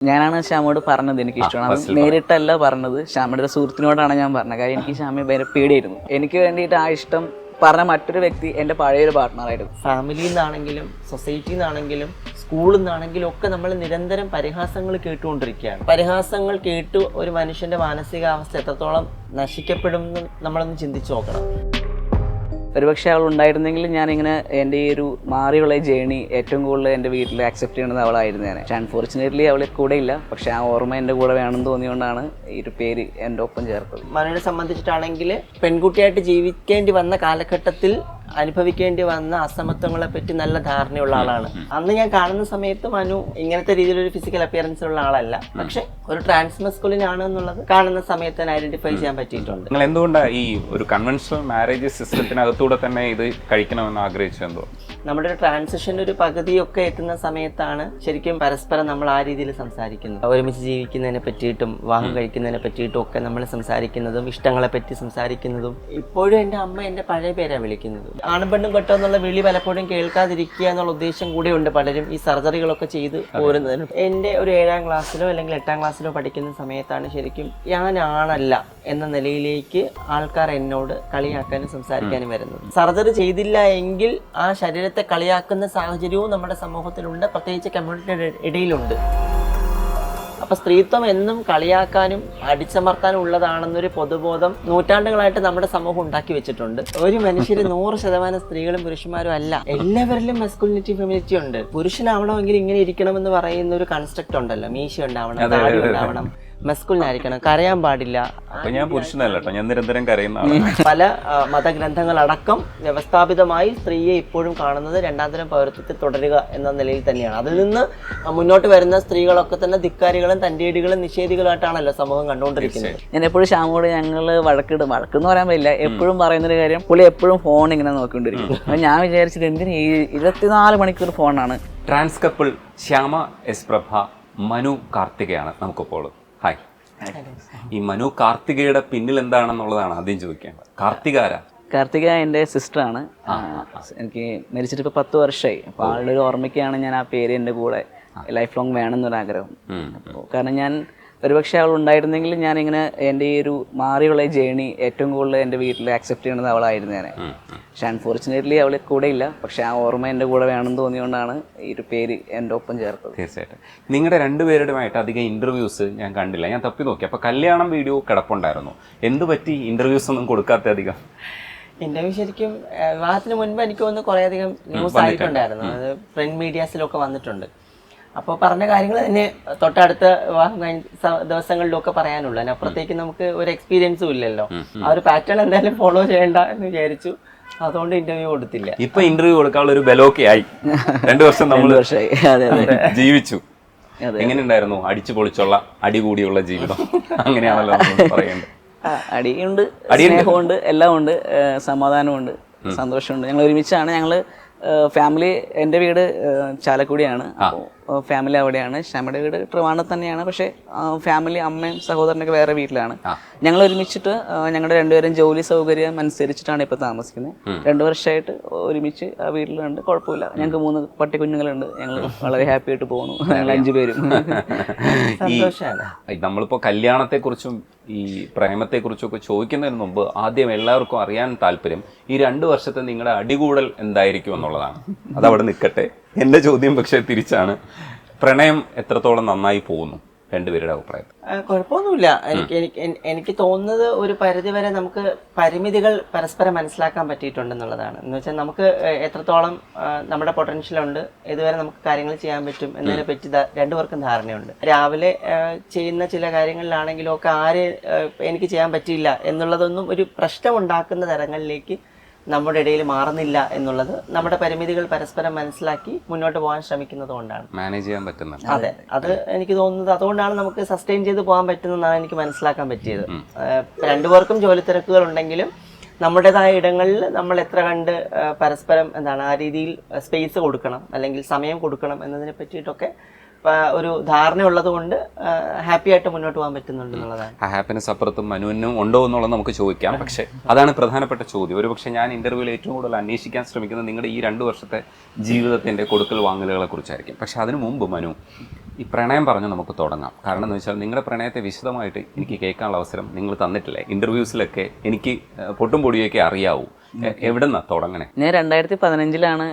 ഞാനാണ് ശ്യാമോട് പറഞ്ഞത് എനിക്ക് ഇഷ്ടമാണ്. അത് നേരിട്ടല്ല പറഞ്ഞത്, ശ്യാമയുടെ ഒരു സുഹൃത്തിനോടാണ് ഞാൻ പറഞ്ഞത്. കാര്യം എനിക്ക് ശ്യാമയെ ഭയങ്കര പേടിയായിരുന്നു. എനിക്ക് വേണ്ടിയിട്ട് ആ ഇഷ്ടം പറഞ്ഞ മറ്റൊരു വ്യക്തി എൻ്റെ പഴയൊരു പാർട്ട്ണറായിരുന്നു. ഫാമിലിയിൽ നിന്നാണെങ്കിലും സൊസൈറ്റിയിൽ നിന്നാണെങ്കിലും സ്കൂളിൽ നിന്നാണെങ്കിലും ഒക്കെ നമ്മൾ നിരന്തരം പരിഹാസങ്ങൾ കേട്ടുകൊണ്ടിരിക്കുകയാണ്. പരിഹാസങ്ങൾ കേട്ട് ഒരു മനുഷ്യൻ്റെ മാനസികാവസ്ഥ എത്രത്തോളം നശിക്കപ്പെടുമെന്ന് നമ്മളൊന്ന് ചിന്തിച്ചു നോക്കണം. ഒരുപക്ഷെ അവൾ ഉണ്ടായിരുന്നെങ്കിൽ ഞാനിങ്ങനെ എൻ്റെ ഈ ഒരു മാറിയുള്ള ജേണി ഏറ്റവും കൂടുതൽ എൻ്റെ വീട്ടിൽ ആക്സെപ്റ്റ് ചെയ്യുന്നത് അവളായിരുന്നു. ഞാൻ അൺഫോർച്ചുനേറ്റ്ലി അവൾ കൂടെ ഇല്ല, പക്ഷെ ആ ഓർമ്മ എൻ്റെ കൂടെ വേണമെന്ന് തോന്നിയുകൊണ്ടാണ് ഈ ഒരു പേര് എൻ്റെ ഒപ്പം ചേർത്തത്. മനുവിനെ സംബന്ധിച്ചിട്ടാണെങ്കിൽ പെൺകുട്ടിയായിട്ട് ജീവിക്കേണ്ടി വന്ന കാലഘട്ടത്തിൽ അനുഭവിക്കേണ്ടി വന്ന അസമത്വങ്ങളെ പറ്റി നല്ല ധാരണയുള്ള ആളാണ്. അന്ന് ഞാൻ കാണുന്ന സമയത്ത് മനു ഇങ്ങനത്തെ രീതിയിലൊരു ഫിസിക്കൽ അപ്പിയറൻസ് ഉള്ള ആളല്ല, പക്ഷെ ഒരു ട്രാൻസ്മസ്കുലിൻ ആണ് എന്നുള്ളത് കാണുന്ന സമയത്ത് തന്നെ ഐഡന്റിഫൈ ചെയ്യാൻ പറ്റിയിട്ടുണ്ട്. നിങ്ങൾ എന്തുകൊണ്ടാണ് ഈ ഒരു കൺവെൻഷണൽ മാരേജ് സിസ്റ്റത്തിനകത്തൂടെ തന്നെ ഇത് കഴിക്കണമെന്ന് ആഗ്രഹിച്ചത്? എന്തോ നമ്മുടെ ഒരു ട്രാൻസിഷൻ്റെ ഒരു പകുതിയൊക്കെ എത്തുന്ന സമയത്താണ് ശരിക്കും പരസ്പരം നമ്മൾ ആ രീതിയിൽ സംസാരിക്കുന്നത്. ഒരുമിച്ച് ജീവിക്കുന്നതിനെ പറ്റിയിട്ടും വിവാഹം കഴിക്കുന്നതിനെ പറ്റിയിട്ടും ഒക്കെ നമ്മൾ സംസാരിക്കുന്നതും ഇഷ്ടങ്ങളെ പറ്റി സംസാരിക്കുന്നതും. ഇപ്പോഴും എൻ്റെ അമ്മ എൻ്റെ പഴയ പേരാണ് വിളിക്കുന്നത്. ആണും പെണ്ണും കെട്ടോ എന്നുള്ള വിളി പലപ്പോഴും കേൾക്കാതിരിക്കുക എന്നുള്ള ഉദ്ദേശം കൂടെ ഉണ്ട് പലരും ഈ സർജറികളൊക്കെ ചെയ്ത് പോരുന്നതിന്. എൻ്റെ ഒരു 7ാം ക്ലാസ്സിലോ അല്ലെങ്കിൽ 8ാം ക്ലാസ്സിലോ പഠിക്കുന്ന സമയത്താണ് ശരിക്കും ഞാനാണല്ല എന്ന നിലയിലേക്ക് ആൾക്കാർ എന്നോട് കളിയാക്കാനും സംസാരിക്കാനും വരുന്നത്. സർജറി ചെയ്തില്ല എങ്കിൽ ആ ശരീരത്തെ കളിയാക്കുന്ന സാഹചര്യവും നമ്മുടെ സമൂഹത്തിലുണ്ട്, പ്രത്യേകിച്ച് കമ്മ്യൂണിറ്റിയുടെ ഇടയിലുണ്ട്. അപ്പൊ സ്ത്രീത്വം എന്നും കളിയാക്കാനും അടിച്ചമർത്താനും ഉള്ളതാണെന്നൊരു പൊതുബോധം നൂറ്റാണ്ടുകളായിട്ട് നമ്മുടെ സമൂഹം ഉണ്ടാക്കി വെച്ചിട്ടുണ്ട്. ഒരു മനുഷ്യര് 100% സ്ത്രീകളും പുരുഷന്മാരും അല്ല, എല്ലാവരിലും മസ്കുലിനിറ്റി ഫെമിനിറ്റി ഉണ്ട്. പുരുഷനാവണമെങ്കിൽ ഇങ്ങനെ ഇരിക്കണമെന്ന് പറയുന്ന ഒരു കൺസ്ട്രക്ട് ഉണ്ടല്ലോ, മീശ ഉണ്ടാവണം, താടി ഉണ്ടാവണം, മസ്കുലിനായിരിക്കണം, കരയാൻ പാടില്ല. ഞാൻ പുരുഷനല്ല കേട്ടോ, ഞാൻ നിരന്തരം കരയുന്നതാണ്. പല മതഗ്രന്ഥങ്ങളടക്കം വ്യവസ്ഥാപിതമായി സ്ത്രീയെ ഇപ്പോഴും കാണുന്നത് 2ാം പൗരത്വത്തിൽ തുടരുക എന്ന നിലയിൽ തന്നെയാണ്. അതിൽ നിന്ന് മുന്നോട്ട് വരുന്ന സ്ത്രീകളൊക്കെ തന്നെ ധിക്കാരികളും തന്റേടികളും നിഷേധികളായിട്ടാണല്ലോ സമൂഹം കണ്ടുകൊണ്ടിരിക്കുന്നത്. ഞാൻ എപ്പോഴും ശ്യാമോട് ഞങ്ങള് വഴക്കെന്ന് പറയാൻ പറ്റില്ല, എപ്പോഴും പറയുന്നൊരു കാര്യം, പുള്ളി എപ്പോഴും ഫോൺ ഇങ്ങനെ നോക്കിക്കൊണ്ടിരിക്കും. അപ്പൊ ഞാൻ വിചാരിച്ചത് എന്തിന് ഈ 24 മണിക്കൂർ ഫോണാണ്. ട്രാൻസ് കപ്പിൾ ശ്യാമ എസ് പ്രഭ, മനു കാർത്തികയാണ് നമുക്കിപ്പോൾ. ഹായ്. ഈ മനു കാർത്തികയുടെ പിന്നിൽ എന്താണെന്നുള്ളതാണ് ആദ്യം ചോദിക്കേണ്ടത്. കാർത്തിക എൻ്റെ സിസ്റ്ററാണ്. എനിക്ക് മരിച്ചിട്ട് ഇപ്പോൾ 10 വർഷമായി. അപ്പോൾ ആളുടെ ഒരു ഓർമ്മയ്ക്കാണ് ഞാൻ ആ പേര് എൻ്റെ കൂടെ ലൈഫ് ലോങ് വേണമെന്നൊരാഗ്രഹം. അപ്പോൾ കാരണം ഞാൻ ഒരുപക്ഷെ അവൾ ഉണ്ടായിരുന്നെങ്കിൽ ഞാനിങ്ങനെ എൻ്റെ ഈ ഒരു മാറിയുള്ള ജേണി ഏറ്റവും കൂടുതൽ എൻ്റെ വീട്ടിൽ ആക്സെപ്റ്റ് ചെയ്യുന്നത് അവളായിരുന്നു. ഞാൻ അൺഫോർച്ചുനേറ്റ്ലി അവൾ കൂടെ ഇല്ല, പക്ഷെ ആ ഓർമ്മ എൻ്റെ കൂടെ വേണമെന്ന് തോന്നിയുകൊണ്ടാണ് ഈ ഒരു പേര് എൻ്റെ ഒപ്പം ചേർത്തത്. തീർച്ചയായിട്ടും. നിങ്ങളുടെ രണ്ടുപേരുമായിട്ട് അധികം ഇന്റർവ്യൂസ് ഞാൻ കണ്ടില്ല, ഞാൻ തപ്പി നോക്കി. അപ്പോൾ കല്യാണം വീഡിയോ കിടപ്പുണ്ടായിരുന്നു, എന്ത് പറ്റി ഇന്റർവ്യൂസ് ഒന്നും കൊടുക്കാത്ത അധികം? ഇന്റർവ്യൂ ശരിക്കും വിവാഹത്തിന് മുൻപ് എനിക്ക് തോന്നുന്നു കുറേ അധികം ന്യൂസ് ആയിട്ടുണ്ടായിരുന്നു, അത് പ്രിന്റ് മീഡിയാസിലൊക്കെ വന്നിട്ടുണ്ട്. അപ്പോൾ പറഞ്ഞ കാര്യങ്ങൾ തന്നെ തൊട്ടടുത്ത വിവാഹം കഴിഞ്ഞ ദിവസങ്ങളിലൊക്കെ പറയാനുള്ളൂ. അതിനപ്പുറത്തേക്ക് നമുക്ക് ഒരു എക്സ്പീരിയൻസും ഇല്ലല്ലോ. ആ ഒരു പാറ്റേൺ എന്തായാലും ഫോളോ ചെയ്യണ്ട എന്ന് വിചാരിച്ചു, അതുകൊണ്ട് ഇന്റർവ്യൂ കൊടുത്തില്ല. ഇപ്പൊ ഇന്റർവ്യൂ കൊടുക്കാനുള്ള ഒരു ബലമൊക്കെ ആയി. 2 വർഷം നമ്മൾ ജീവിച്ചു. എങ്ങനെയുണ്ടായിരുന്നു അടിച്ചു പൊളിച്ചുള്ള അടികൂടിയുള്ള ജീവിതം? അങ്ങനെയാണല്ലോ പറയേണ്ടത്. അടിയുണ്ട്, സ്നേഹമുണ്ട്, എല്ലാം ഉണ്ട്, സമാധാനമുണ്ട്, സന്തോഷമുണ്ട്. ഞങ്ങൾ ഒരുമിച്ചാണ്. ഞങ്ങൾ ഫാമിലി, എൻ്റെ വീട് ചാലക്കുടിയാണ്, അപ്പോൾ ഫാമിലി അവിടെയാണ്. ശ്യാമയുടെ വീട് ട്രിവാൻഡ്രത്ത് തന്നെയാണ്, പക്ഷേ ഫാമിലി അമ്മയും സഹോദരനൊക്കെ വേറെ വീട്ടിലാണ്. ഞങ്ങൾ ഒരുമിച്ചിട്ട് ഞങ്ങളുടെ രണ്ടുപേരും ജോലി സൗകര്യം അനുസരിച്ചിട്ടാണ് ഇപ്പോൾ താമസിക്കുന്നത്. 2 വർഷമായിട്ട് ഒരുമിച്ച് ആ വീട്ടിലുണ്ട്, കുഴപ്പമില്ല. ഞങ്ങൾക്ക് 3 പട്ടിക്കുഞ്ഞുങ്ങളുണ്ട്. ഞങ്ങൾ വളരെ ഹാപ്പി ആയിട്ട് പോകുന്നു. ഞങ്ങൾ 5 പേരും സന്തോഷമാണ്. നമ്മളിപ്പോൾ കല്യാണത്തെക്കുറിച്ചും ഈ പ്രേമത്തെക്കുറിച്ചും ഒക്കെ ചോദിക്കുന്നതിന് മുമ്പ് ആദ്യം എല്ലാവർക്കും അറിയാൻ താല്പര്യം ഈ 2 വർഷത്തെ നിങ്ങളുടെ അടികൂടൽ എന്തായിരിക്കും എന്നുള്ളതാണ്. അതവിടെ നിൽക്കട്ടെ. എൻ്റെ ചോദ്യം പക്ഷേ തിരിച്ചാണ്. പ്രണയം എത്രത്തോളം നന്നായി പോകുന്നു രണ്ടുപേരുടെ അഭിപ്രായം? കുഴപ്പമൊന്നുമില്ല. എനിക്ക് തോന്നുന്നത് ഒരു പരിധിവരെ നമുക്ക് പരിമിതികൾ പരസ്പരം മനസ്സിലാക്കാൻ പറ്റിയിട്ടുണ്ടെന്നുള്ളതാണ്. എന്ന് വെച്ചാൽ നമുക്ക് എത്രത്തോളം നമ്മുടെ പൊട്ടൻഷ്യൽ ഉണ്ട്, ഇതുവരെ നമുക്ക് കാര്യങ്ങൾ ചെയ്യാൻ പറ്റും എന്നതിനെ പറ്റി 2 പേർക്കും ധാരണയുണ്ട്. രാവിലെ ചെയ്യുന്ന ചില കാര്യങ്ങളിലാണെങ്കിലും ഒക്കെ എനിക്ക് ചെയ്യാൻ പറ്റിയില്ല എന്നുള്ളതൊന്നും ഒരു പ്രശ്നം ഉണ്ടാക്കുന്ന തരങ്ങളിലേക്ക് നമ്മുടെ ഇടയിൽ മാറുന്നില്ല എന്നുള്ളത് നമ്മുടെ പരിമിതികൾ പരസ്പരം മനസ്സിലാക്കി മുന്നോട്ട് പോകാൻ ശ്രമിക്കുന്നത് കൊണ്ടാണ് മാനേജ് ചെയ്യാൻ പറ്റുന്നത്. അതെ, അത് എനിക്ക് തോന്നുന്നത് അതുകൊണ്ടാണ് നമുക്ക് സസ്റ്റെയിൻ ചെയ്ത് പോകാൻ പറ്റുന്നതാണ് എനിക്ക് മനസ്സിലാക്കാൻ പറ്റിയത്. 2 പേർക്കും ജോലി തിരക്കുകൾ ഉണ്ടെങ്കിലും നമ്മുടേതായ ഇടങ്ങളിൽ നമ്മൾ എത്ര കണ്ട് പരസ്പരം ആ രീതിയിൽ സ്പേസ് കൊടുക്കണം അല്ലെങ്കിൽ സമയം കൊടുക്കണം എന്നതിനെ പറ്റിയിട്ടൊക്കെ ഒരു ധാരണ ഉള്ളത് കൊണ്ട് ഹാപ്പി ആയിട്ട് മുന്നോട്ട് പോകാൻ പറ്റുന്നുണ്ട് എന്നുള്ളതാണ്. ആ ഹാപ്പിനെസ് അപ്പുറത്തും മനുവിനും ഉണ്ടോ എന്നുള്ളത് നമുക്ക് ചോദിക്കാം. പക്ഷേ അതാണ് പ്രധാനപ്പെട്ട ചോദ്യം. ഒരുപക്ഷെ ഞാൻ ഇന്റർവ്യൂവിൽ ഏറ്റവും കൂടുതൽ അന്വേഷിക്കാൻ ശ്രമിക്കുന്നത് നിങ്ങളുടെ ഈ 2 വർഷത്തെ ജീവിതത്തിന്റെ കൊടുക്കൽ വാങ്ങലുകളെ കുറിച്ചായിരിക്കും. പക്ഷെ അതിനു മുമ്പ് മനു, ഈ പ്രണയം പറഞ്ഞ് നമുക്ക് തുടങ്ങാം. കാരണം എന്ന് വെച്ചാൽ നിങ്ങളുടെ പ്രണയത്തെ വിശദമായിട്ട് എനിക്ക് കേൾക്കാനുള്ള അവസരം നിങ്ങൾ തന്നിട്ടില്ലേ. ഇൻ്റർവ്യൂസിലൊക്കെ എനിക്ക് പൊട്ടും പൊടിയൊക്കെ അറിയാവൂ. എവിടെ നിന്നാണ് തുടങ്ങണേ? ഞാൻ 2015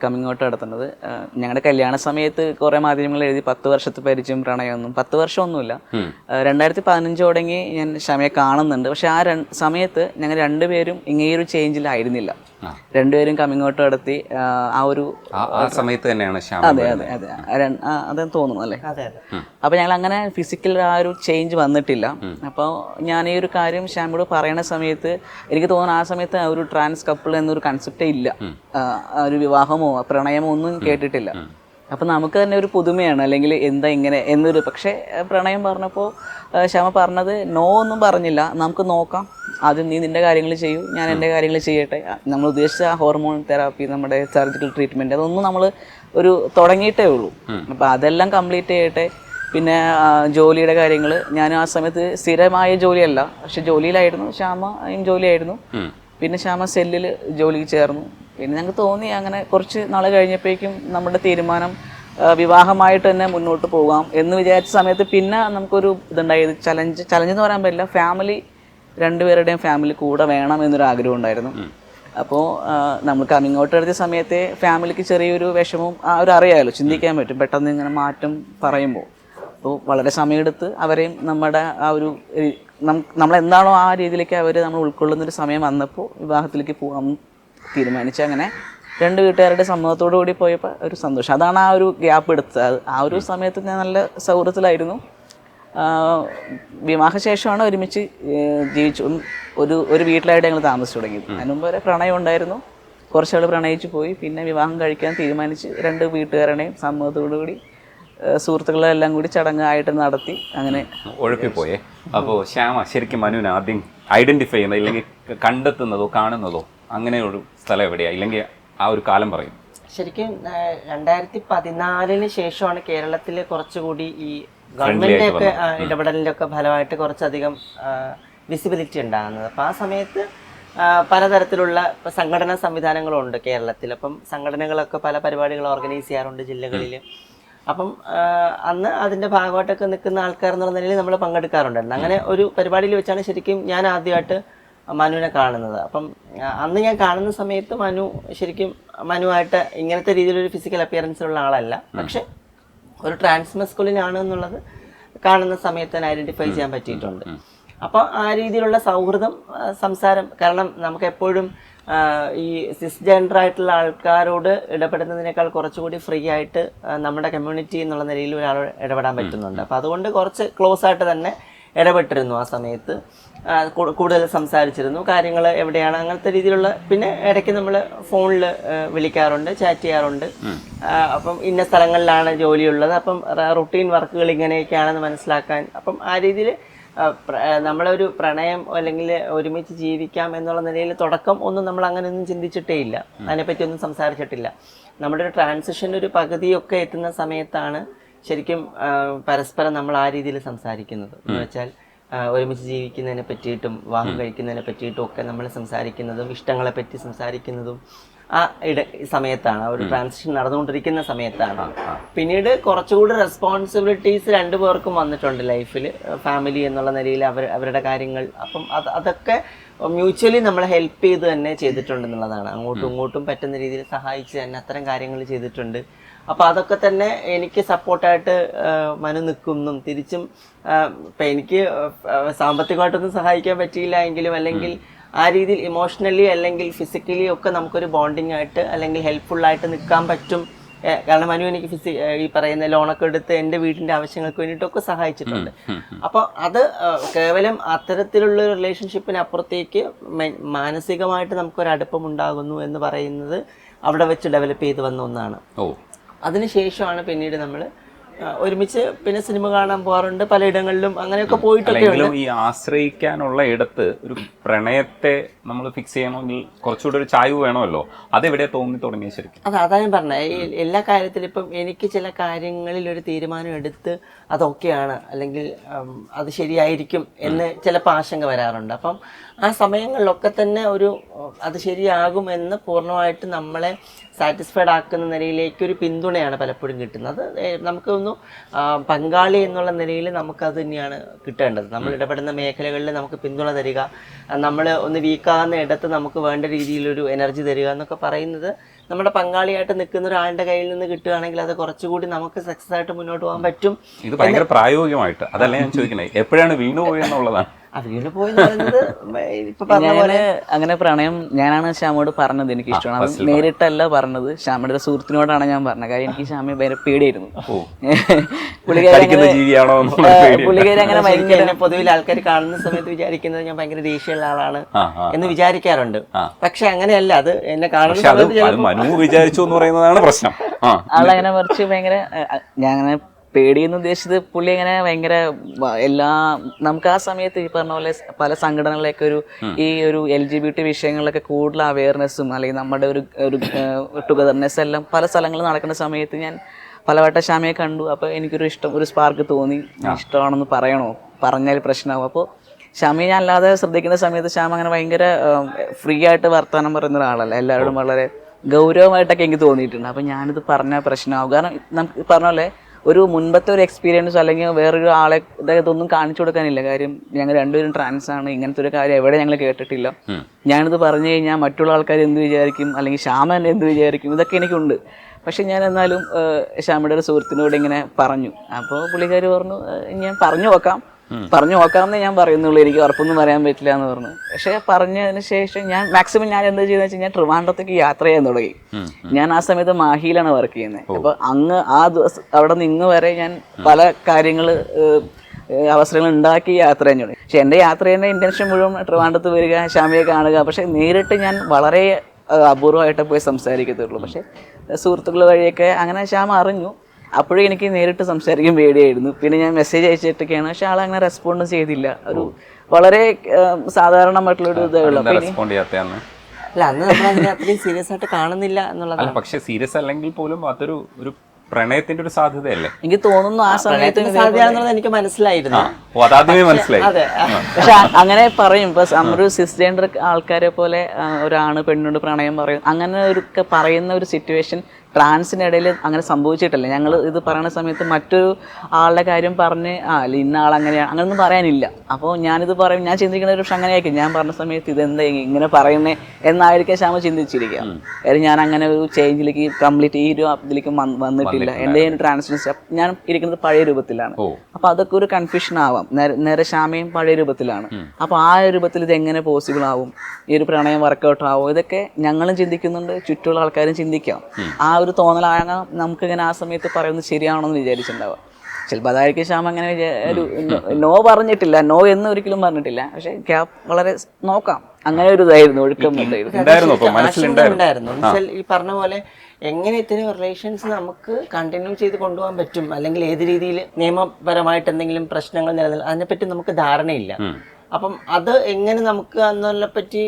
കമ്മിങ് ഔട്ട് നടത്തുന്നത്. ഞങ്ങളുടെ കല്യാണ സമയത്ത് കുറേ മാധ്യമങ്ങൾ എഴുതി 10 വർഷത്തെ പരിചയം പ്രണയമൊന്നും 10 വർഷമൊന്നുമില്ല. 2015 തുടങ്ങി ഞാൻ ക്ഷമയെ കാണുന്നുണ്ട്. പക്ഷെ ആ സമയത്ത് ഞങ്ങൾ രണ്ടുപേരും ഇങ്ങനെയൊരു ചേഞ്ചിലായിരുന്നില്ല. രണ്ടുപേരും കമ്മിങ് ഔട്ട് നടത്തി ആ ഒരു സമയത്ത് തന്നെയാണ്. അതെ അതെ അതെ അതെന്ന് തോന്നുന്നു അല്ലേ. അപ്പോൾ ഞങ്ങൾ അങ്ങനെ ഫിസിക്കൽ ആ ഒരു ചേഞ്ച് വന്നിട്ടില്ല. അപ്പോൾ ഞാൻ ഈ ഒരു കാര്യം ശ്യാമയോട് പറയണ സമയത്ത് എനിക്ക് തോന്നുന്നു ആ സമയത്ത് ഒരു ട്രാൻസ് കപ്പിൾ എന്നൊരു കൺസെപ്റ്റേ ഇല്ല. ഒരു വിവാഹമോ പ്രണയമോ ഒന്നും കേട്ടിട്ടില്ല. അപ്പം നമുക്ക് തന്നെ ഒരു പുതുമയാണ്, അല്ലെങ്കിൽ എന്താ ഇങ്ങനെ എന്നൊരു. പക്ഷേ പ്രണയം പറഞ്ഞപ്പോൾ ശ്യാമ പറഞ്ഞത് നോ ഒന്നും പറഞ്ഞില്ല, നമുക്ക് നോക്കാം, ആദ്യം നീ നിൻ്റെ കാര്യങ്ങൾ ചെയ്യൂ, ഞാൻ എൻ്റെ കാര്യങ്ങൾ ചെയ്യട്ടെ. നമ്മൾ ഉദ്ദേശിച്ച ആ ഹോർമോൺ തെറാപ്പി, നമ്മുടെ സർജിക്കൽ ട്രീറ്റ്മെൻറ്റ്, അതൊന്നും നമ്മൾ ഒരു തുടങ്ങിയിട്ടേ ഉള്ളൂ. അപ്പോൾ അതെല്ലാം കംപ്ലീറ്റ് ചെയ്യട്ടെ. പിന്നെ ജോലിയുടെ കാര്യങ്ങൾ, ഞാൻ ആ സമയത്ത് സ്ഥിരമായ ജോലിയല്ല, പക്ഷെ ജോലിയിലായിരുന്നു. ശ്യാമയും ജോലിയായിരുന്നു. പിന്നെ ശ്യാമ സെല്ലിൽ ജോലിക്ക് ചേർന്നു. പിന്നെ ഞങ്ങൾക്ക് തോന്നി അങ്ങനെ കുറച്ച് നാൾ കഴിഞ്ഞപ്പോഴേക്കും നമ്മുടെ തീരുമാനം വിവാഹമായിട്ട് തന്നെ മുന്നോട്ട് പോകാം എന്ന് വിചാരിച്ച സമയത്ത് പിന്നെ നമുക്കൊരു ഇതുണ്ടായത് ചലഞ്ച് എന്ന് പറയാൻ പറ്റില്ല, ഫാമിലി രണ്ടുപേരുടെയും ഫാമിലി കൂടെ വേണം എന്നൊരു ആഗ്രഹം ഉണ്ടായിരുന്നു. അപ്പോൾ നമ്മൾ കമ്മിങ് ഔട്ട് എടുത്ത സമയത്തെ ഫാമിലിക്ക് ചെറിയൊരു വിഷമവും ആ ഒരു അറിയാമല്ലോ, ചിന്തിക്കാൻ പറ്റും പെട്ടെന്ന് ഇങ്ങനെ മാറ്റം പറയുമ്പോൾ. അപ്പോൾ വളരെ സമയമെടുത്ത് അവരെയും നമ്മുടെ ആ ഒരു നമ്മളെന്താണോ ആ രീതിയിലേക്ക് അവർ നമ്മൾ ഉൾക്കൊള്ളുന്നൊരു സമയം വന്നപ്പോൾ വിവാഹത്തിലേക്ക് പോകാൻ തീരുമാനിച്ചു. അങ്ങനെ രണ്ട് വീട്ടുകാരുടെ സമ്മതത്തോടു കൂടി പോയപ്പോൾ ഒരു സന്തോഷം. അതാണ് ആ ഒരു ഗ്യാപ്പ് എടുത്തത്. ആ ഒരു സമയത്ത് ഞാൻ നല്ല സൗഹൃദത്തിലായിരുന്നു. വിവാഹശേഷമാണ് ഒരുമിച്ച് ജീവിച്ചു ഒരു വീട്ടിലായിട്ട് ഞങ്ങൾ താമസിച്ചു തുടങ്ങിയത്. അതിന് മുമ്പ് വരെ പ്രണയം ഉണ്ടായിരുന്നു. കുറച്ചാൾ പ്രണയിച്ച് പോയി. പിന്നെ വിവാഹം കഴിക്കാൻ തീരുമാനിച്ച് രണ്ട് വീട്ടുകാരുടെയും സമ്മതത്തോടു കൂടി സുഹൃത്തുക്കളെല്ലാം കൂടി ചടങ്ങായിട്ട് നടത്തി അങ്ങനെ ഒഴുപ്പിപ്പോയേ. അപ്പോൾ ശ്യാമ ശരിക്കും മനുവിനെ ആദ്യം ഐഡന്റിഫൈ ചെയ്യുന്നത്, ഇല്ലെങ്കിൽ കണ്ടെത്തുന്നതോ കാണുന്നതോ അങ്ങനെയൊരു സ്ഥലം എവിടെയാ, ഇല്ലെങ്കിൽ ആ ഒരു കാലം പറയും? ശരിക്കും 2014 ശേഷമാണ് കേരളത്തിൽ കുറച്ചുകൂടി ഈ ഗവൺമെന്റിന്റെ ഒക്കെ ഇടപെടലിന്റെ ഒക്കെ ഫലമായിട്ട് കുറച്ചധികം വിസിബിലിറ്റി ഉണ്ടാകുന്നത്. അപ്പം ആ സമയത്ത് പലതരത്തിലുള്ള സംഘടനാ സംവിധാനങ്ങളുണ്ട് കേരളത്തിൽ. അപ്പം സംഘടനകളൊക്കെ പല പരിപാടികൾ ഓർഗനൈസ് ചെയ്യാറുണ്ട് ജില്ലകളിൽ. അപ്പം അന്ന് അതിൻ്റെ ഭാഗമായിട്ടൊക്കെ നിൽക്കുന്ന ആൾക്കാർ എന്നുള്ള നിലയിൽ നമ്മൾ പങ്കെടുക്കാറുണ്ടായിരുന്നു. അങ്ങനെ ഒരു പരിപാടിയിൽ വെച്ചാണ് ശരിക്കും ഞാൻ ആദ്യമായിട്ട് മനുവിനെ കാണുന്നത്. അപ്പം അന്ന് ഞാൻ കാണുന്ന സമയത്ത് ശരിക്കും മനുവായിട്ട് ഇങ്ങനത്തെ രീതിയിലൊരു ഫിസിക്കൽ അപ്പിയറൻസിലുള്ള ആളല്ല. പക്ഷെ ഒരു ട്രാൻസ്മസ്കുലിനാണ് എന്നുള്ളത് കാണുന്ന സമയത്ത് തന്നെ ഐഡന്റിഫൈ ചെയ്യാൻ പറ്റിയിട്ടുണ്ട്. അപ്പോൾ ആ രീതിയിലുള്ള സൗഹൃദം സംസാരം, കാരണം നമുക്ക് എപ്പോഴും ഈ സിസ് ജെൻഡർ ആയിട്ടുള്ള ആൾക്കാരോട് ഇടപെടുന്നതിനേക്കാൾ കുറച്ചുകൂടി ഫ്രീ ആയിട്ട് നമ്മുടെ കമ്മ്യൂണിറ്റി എന്നുള്ള നിലയിൽ ഒരാൾ ഇടപെടാൻ പറ്റുന്നുണ്ട്. അപ്പോൾ അതുകൊണ്ട് കുറച്ച് ക്ലോസ് ആയിട്ട് തന്നെ ഇടപെട്ടിരുന്നു. ആ സമയത്ത് കൂടുതൽ സംസാരിച്ചിരുന്നു, കാര്യങ്ങൾ എവിടെയാണ് അങ്ങനത്തെ രീതിയിലുള്ള. പിന്നെ ഇടയ്ക്ക് നമ്മൾ ഫോണിൽ വിളിക്കാറുണ്ട്, ചാറ്റ് ചെയ്യാറുണ്ട്. അപ്പം ഇന്ന സ്ഥലങ്ങളിലാണ് ജോലിയുള്ളത്, അപ്പം റുട്ടീൻ വർക്കുകൾ ഇങ്ങനെയൊക്കെയാണെന്ന് മനസ്സിലാക്കാൻ. അപ്പം ആ രീതിയിൽ നമ്മളൊരു പ്രണയം അല്ലെങ്കിൽ ഒരുമിച്ച് ജീവിക്കാം എന്നുള്ള നിലയിൽ തുടക്കം ഒന്നും നമ്മൾ അങ്ങനെയൊന്നും ചിന്തിച്ചിട്ടേ ഇല്ല, അതിനെപ്പറ്റി ഒന്നും സംസാരിച്ചിട്ടില്ല. നമ്മുടെ ഒരു ട്രാൻസിഷൻ ഒരു പകുതിയൊക്കെ എത്തുന്ന സമയത്താണ് ശരിക്കും പരസ്പരം നമ്മൾ ആ രീതിയിൽ സംസാരിക്കുന്നത്. എന്ന് വെച്ചാൽ ഒരുമിച്ച് ജീവിക്കുന്നതിനെ പറ്റിയിട്ടും വിവാഹം കഴിക്കുന്നതിനെ പറ്റിയിട്ടും ഒക്കെ നമ്മൾ സംസാരിക്കുന്നതും ഇഷ്ടങ്ങളെ പറ്റി സംസാരിക്കുന്നതും ആ സമയത്താണ്, ആ ഒരു ട്രാൻസിഷൻ നടന്നുകൊണ്ടിരിക്കുന്ന സമയത്താണ്. പിന്നീട് കുറച്ചുകൂടി റെസ്പോൺസിബിലിറ്റീസ് രണ്ടുപേർക്കും വന്നിട്ടുണ്ട് ലൈഫിൽ, ഫാമിലി എന്നുള്ള നിലയിൽ അവരുടെ കാര്യങ്ങൾ. അപ്പം അതൊക്കെ മ്യൂച്വലി നമ്മളെ ഹെൽപ്പ് ചെയ്ത് തന്നെ ചെയ്തിട്ടുണ്ടെന്നുള്ളതാണ്. അങ്ങോട്ടും ഇങ്ങോട്ടും പറ്റുന്ന രീതിയിൽ സഹായിച്ച് തന്നെ അത്തരം കാര്യങ്ങൾ ചെയ്തിട്ടുണ്ട്. അപ്പോൾ അതൊക്കെ തന്നെ എനിക്ക് സപ്പോർട്ടായിട്ട് മനു നിൽക്കുന്നും തിരിച്ചും ഇപ്പം എനിക്ക് സാമ്പത്തികമായിട്ടൊന്നും സഹായിക്കാൻ പറ്റിയില്ല എങ്കിലും, അല്ലെങ്കിൽ ആ രീതിയിൽ ഇമോഷണലി അല്ലെങ്കിൽ ഫിസിക്കലി ഒക്കെ നമുക്കൊരു ബോണ്ടിങ് ആയിട്ട് അല്ലെങ്കിൽ ഹെൽപ്ഫുള്ളായിട്ട് നിൽക്കാൻ പറ്റും. കാരണം മനു എനിക്ക് ഈ പറയുന്ന ലോണൊക്കെ എടുത്ത് എൻ്റെ വീടിൻ്റെ ആവശ്യങ്ങൾക്ക് വേണ്ടിയിട്ടൊക്കെ സഹായിച്ചിട്ടുണ്ട്. അപ്പോൾ അത് കേവലം അത്തരത്തിലുള്ള റിലേഷൻഷിപ്പിന് അപ്പുറത്തേക്ക് മാനസികമായിട്ട് നമുക്കൊരു അടുപ്പം ഉണ്ടാകുന്നു എന്ന് പറയുന്നത് അവിടെ വെച്ച് ഡെവലപ്പ് ചെയ്ത് വന്ന ഒന്നാണ്. അതിനുശേഷമാണ് പിന്നീട് നമ്മൾ ഒരുമിച്ച് പിന്നെ സിനിമ കാണാൻ പോകാറുണ്ട്, പലയിടങ്ങളിലും അങ്ങനെയൊക്കെ പോയിട്ടൊക്കെ. ഈ ആശ്രയിക്കാനുള്ള ഇടത്ത് ഒരു പ്രണയത്തെ നമ്മൾ ഫിക്സ് ചെയ്യണമെങ്കിൽ കുറച്ചുകൂടെ ഒരു ചായ്വ് വേണമല്ലോ, അതെവിടെ തോന്നി തുടങ്ങിയ ശരിക്കും? അതാ ഞാൻ പറഞ്ഞത്, എല്ലാ കാര്യത്തിലും ഇപ്പം എനിക്ക് ചില കാര്യങ്ങളിൽ ഒരു തീരുമാനം എടുത്ത് അതൊക്കെയാണ് അല്ലെങ്കിൽ അത് ശരിയായിരിക്കും എന്ന് ചിലപ്പോൾ ആശങ്ക വരാറുണ്ട്. അപ്പം ആ സമയങ്ങളിലൊക്കെ തന്നെ അത് ശരിയാകും എന്ന് പൂർണ്ണമായിട്ട് നമ്മളെ സാറ്റിസ്ഫൈഡ് ആക്കുന്ന നിലയിലേക്ക് ഒരു പിന്തുണയാണ് പലപ്പോഴും കിട്ടുന്നത്. നമുക്കൊന്നും തോന്നുന്നു പങ്കാളി എന്നുള്ള നിലയിൽ നമുക്കത് തന്നെയാണ് കിട്ടേണ്ടത്. നമ്മൾ ഇടപെടുന്ന മേഖലകളിൽ നമുക്ക് പിന്തുണ തരിക, നമ്മൾ ഒന്ന് വീക്കാകുന്ന ഇടത്ത് നമുക്ക് വേണ്ട രീതിയിലൊരു എനർജി തരിക എന്നൊക്കെ പറയുന്നത് നമ്മുടെ പങ്കാളിയായിട്ട് നിൽക്കുന്ന ഒരാളുടെ കയ്യിൽ നിന്ന് കിട്ടുകയാണെങ്കിൽ അത് കുറച്ചുകൂടി നമുക്ക് സക്സസ് ആയിട്ട് മുന്നോട്ട് പോകാൻ പറ്റും. ഇത് ഭയങ്കര പ്രായോഗികമായിട്ട് അതല്ല ഞാൻ ചോദിക്കണേ, എപ്പോഴാണ് വീണു പോയെന്നുള്ളതാണ്. വീണ് പോയി പറയുന്നത് ഇപ്പൊ പറഞ്ഞ പോലെ അങ്ങനെ പ്രണയം ഞാനാണ് ശ്യാമോട് പറഞ്ഞത്, എനിക്ക് ഇഷ്ടമാണ്. അത് നേരിട്ടല്ല പറഞ്ഞത്, ശ്യാമയുടെ സുഹൃത്തിനോടാണ് ഞാൻ പറഞ്ഞത്. കാര്യം എനിക്ക് ശ്യാമയെ ഭയങ്കര പേടിയായിരുന്നു. പുള്ളിക്കാരി അങ്ങനെ ഭയങ്കര പൊതുവിൽ ആൾക്കാർ കാണുന്ന സമയത്ത് വിചാരിക്കുന്നത് ഞാൻ ഭയങ്കര ദേഷ്യമുള്ള ആളാണ് എന്ന് വിചാരിക്കാറുണ്ട്. പക്ഷെ അങ്ങനെയല്ല, അത് എന്നെ കാണുന്ന സമയത്ത് വിചാരിച്ചു എന്ന് പറയുന്നതാണ് പ്രശ്നം. ആളങ്ങനെ കുറച്ച് ഭയങ്കര ഞാൻ അങ്ങനെ പേടിയെന്ന് ഉദ്ദേശിച്ചത് പുള്ളി അങ്ങനെ ഭയങ്കര നമുക്ക് ആ സമയത്ത് ഈ പറഞ്ഞ പോലെ പല സംഘടനകളിലൊക്കെ ഒരു LGBT വിഷയങ്ങളിലൊക്കെ കൂടുതൽ അവയർനെസ്സും അല്ലെങ്കിൽ നമ്മുടെ ഒരു ടുഗദർനെസ് എല്ലാം പല സ്ഥലങ്ങളിൽ നടക്കുന്ന സമയത്ത് ഞാൻ പലവട്ടം ശ്യാമയെ കണ്ടു. അപ്പോൾ എനിക്കൊരു ഒരു സ്പാർക്ക് തോന്നി, ഇഷ്ടമാണെന്ന് പറയണോ, പറഞ്ഞാൽ പ്രശ്നമാവും. അപ്പോൾ ശ്യാമയെ ഞാൻ അല്ലാതെ ശ്രദ്ധിക്കുന്ന സമയത്ത് ശ്യാമ അങ്ങനെ ഭയങ്കര ഫ്രീ ആയിട്ട് വർത്തമാനം പറയുന്ന ഒരാളല്ല, എല്ലാവരോടും വളരെ ഗൗരവമായിട്ടൊക്കെ എനിക്ക് തോന്നിയിട്ടുണ്ട്. അപ്പോൾ ഞാനിത് പറഞ്ഞാൽ പ്രശ്നമാവും. കാരണം നമുക്ക് പറഞ്ഞ പോലെ ഒരു മുൻപത്തെ ഒരു എക്സ്പീരിയൻസ് അല്ലെങ്കിൽ വേറൊരു ആളെ ഇതൊന്നും കാണിച്ചു കൊടുക്കാനില്ല. കാര്യം ഞങ്ങൾ രണ്ടുപേരും ട്രാൻസ് ആണ്, ഇങ്ങനത്തെ ഒരു കാര്യം എവിടെ ഞങ്ങൾ കേട്ടിട്ടില്ല. ഞാനിത് പറഞ്ഞു കഴിഞ്ഞാൽ മറ്റുള്ള ആൾക്കാർ എന്ത് വിചാരിക്കും, അല്ലെങ്കിൽ ശ്യാമ തന്നെ എന്ത് വിചാരിക്കും, ഇതൊക്കെ എനിക്കുണ്ട്. പക്ഷെ ഞാൻ എന്നാലും ശ്യാമയുടെ ഒരു സുഹൃത്തിനോട് ഇങ്ങനെ പറഞ്ഞു. അപ്പോൾ പുള്ളിക്കാർ പറഞ്ഞു ഞാൻ പറഞ്ഞു നോക്കാമെന്നേ ഞാൻ പറയുന്നുള്ളൂ, എനിക്ക് ഉറപ്പൊന്നും പറയാൻ പറ്റില്ല എന്ന് പറഞ്ഞു. പക്ഷെ പറഞ്ഞതിന് ശേഷം ഞാൻ മാക്സിമം ഞാൻ എന്താ ചെയ്യുന്നത് വെച്ചാൽ ഞാൻ ട്രിവാൻഡ്രത്തേക്ക് യാത്ര ചെയ്യാൻ തുടങ്ങി. ഞാൻ ആ സമയത്ത് മാഹിയിലാണ് വർക്ക് ചെയ്യുന്നത്. അപ്പോൾ അങ്ങ് ആ ദിവസം അവിടെ നിന്ന് വരെ ഞാൻ പല കാര്യങ്ങൾ അവസരങ്ങൾ ഉണ്ടാക്കി യാത്ര ചെയ്യാൻ തുടങ്ങി. പക്ഷെ എൻ്റെ യാത്ര ചെയ്യുന്ന ഇൻറ്റൻഷൻ മുഴുവൻ ട്രിവാൻഡ്രത്ത് വരിക, ശ്യാമയെ കാണുക. പക്ഷെ നേരിട്ട് ഞാൻ വളരെ അപൂർവമായിട്ട് പോയി സംസാരിക്കത്തുള്ളൂ. പക്ഷെ സുഹൃത്തുക്കൾ വഴിയൊക്കെ അങ്ങനെ ശ്യാമ അറിഞ്ഞു. അപ്പോഴും എനിക്ക് നേരിട്ട് സംസാരിക്കാൻ പേടിയായിരുന്നു. പിന്നെ ഞാൻ മെസ്സേജ് അയച്ചിട്ടൊക്കെയാണ്, പക്ഷെ ആളങ്ങനെ റെസ്പോണ്ടും ചെയ്തില്ല. ഒരു വളരെ സാധാരണമായിട്ടുള്ളൊരു ഇതേ ഉള്ളൂ. അല്ല, അന്ന് നമ്മൾ അതിനെ അത്രയും സീരിയസ് ആയിട്ട് കാണുന്നില്ല എന്നുള്ളതാണ്. പക്ഷെ സീരിയസ് അല്ലെങ്കിൽ പോലും അതൊരു പ്രണയത്തിന്റെ ഒരു സാധ്യതയല്ലേ എനിക്ക് തോന്നുന്നു. ആ സമയത്ത് സാധ്യതയാണെന്നുള്ളത് എനിക്ക് മനസ്സിലായിരുന്നു. പക്ഷെ അങ്ങനെ പറയും, ഇപ്പൊ ഒരു സിസ്ജെൻഡർ ആൾക്കാരെ പോലെ ഒരാണ് പെണ്ണിനോട് പ്രണയം പറയും, അങ്ങനെ ഒരു പറയുന്ന ഒരു സിറ്റുവേഷൻ ട്രാൻസിനിടയിൽ അങ്ങനെ സംഭവിച്ചിട്ടില്ല. ഞങ്ങൾ ഇത് പറയുന്ന സമയത്ത് മറ്റൊരു ആളുടെ കാര്യം പറഞ്ഞ് ഇന്ന ആൾ അങ്ങനെയാണ് അങ്ങനെയൊന്നും പറയാനില്ല. അപ്പോൾ ഞാനിത് പറയും, ഞാൻ ചിന്തിക്കുന്ന ഒരു പക്ഷെ അങ്ങനെയായിരിക്കും. ഞാൻ പറഞ്ഞ സമയത്ത് ഇതെന്താ ഇങ്ങനെ പറയുന്നേ എന്നായിരിക്കും ശ്യാമ ചിന്തിച്ചിരിക്കുക. കാര്യം ഞാൻ അങ്ങനെ ഒരു ചേഞ്ചിലേക്ക് കംപ്ലീറ്റ് ഈ ഒരു ഇതിലേക്ക് വന്നിട്ടില്ല. എൻ്റെ ട്രാൻസ്ജെൻഡർ ഞാൻ ഇരിക്കുന്നത് പഴയ രൂപത്തിലാണ്. അപ്പോൾ അതൊക്കെ ഒരു കൺഫ്യൂഷൻ ആവാം. നേരെ ശ്യാമയും പഴയ രൂപത്തിലാണ്. അപ്പോൾ ആ രൂപത്തിൽ ഇത് എങ്ങനെ പോസിബിൾ ആവും, ഈ ഒരു പ്രണയം വർക്കൗട്ട് ആവും, ഇതൊക്കെ ഞങ്ങളും ചിന്തിക്കുന്നുണ്ട്, ചുറ്റുമുള്ള ആൾക്കാരും ചിന്തിക്കാം. ആ ഒരു തോന്നലാകാൻ നമുക്കിങ്ങനെ ആ സമയത്ത് പറയുന്നത് ശരിയാണോ എന്ന് വിചാരിച്ചിട്ടുണ്ടാവുക. ചിലപ്പോൾ അതായിരിക്കും ശ്യാമ അങ്ങനെ ഒരു നോ പറഞ്ഞിട്ടില്ല, നോ എന്ന് ഒരിക്കലും പറഞ്ഞിട്ടില്ല. പക്ഷെ ഗ്യാപ്പ് വളരെ നോക്കാം, അങ്ങനെ ഒരു ഇതായിരുന്നു, ഒഴുക്കം ഉണ്ടായിരുന്നു. ഈ പറഞ്ഞ പോലെ എങ്ങനെ ഇത്തരം റിലേഷൻസ് നമുക്ക് കണ്ടിന്യൂ ചെയ്ത് കൊണ്ടുപോകാൻ പറ്റും, അല്ലെങ്കിൽ ഏത് രീതിയിൽ നിയമപരമായിട്ട് എന്തെങ്കിലും പ്രശ്നങ്ങൾ നിലനിൽക്കും, അതിനെപ്പറ്റി നമുക്ക് ധാരണയില്ല. അപ്പം അത് എങ്ങനെ നമുക്ക് എന്നതിനെപ്പറ്റി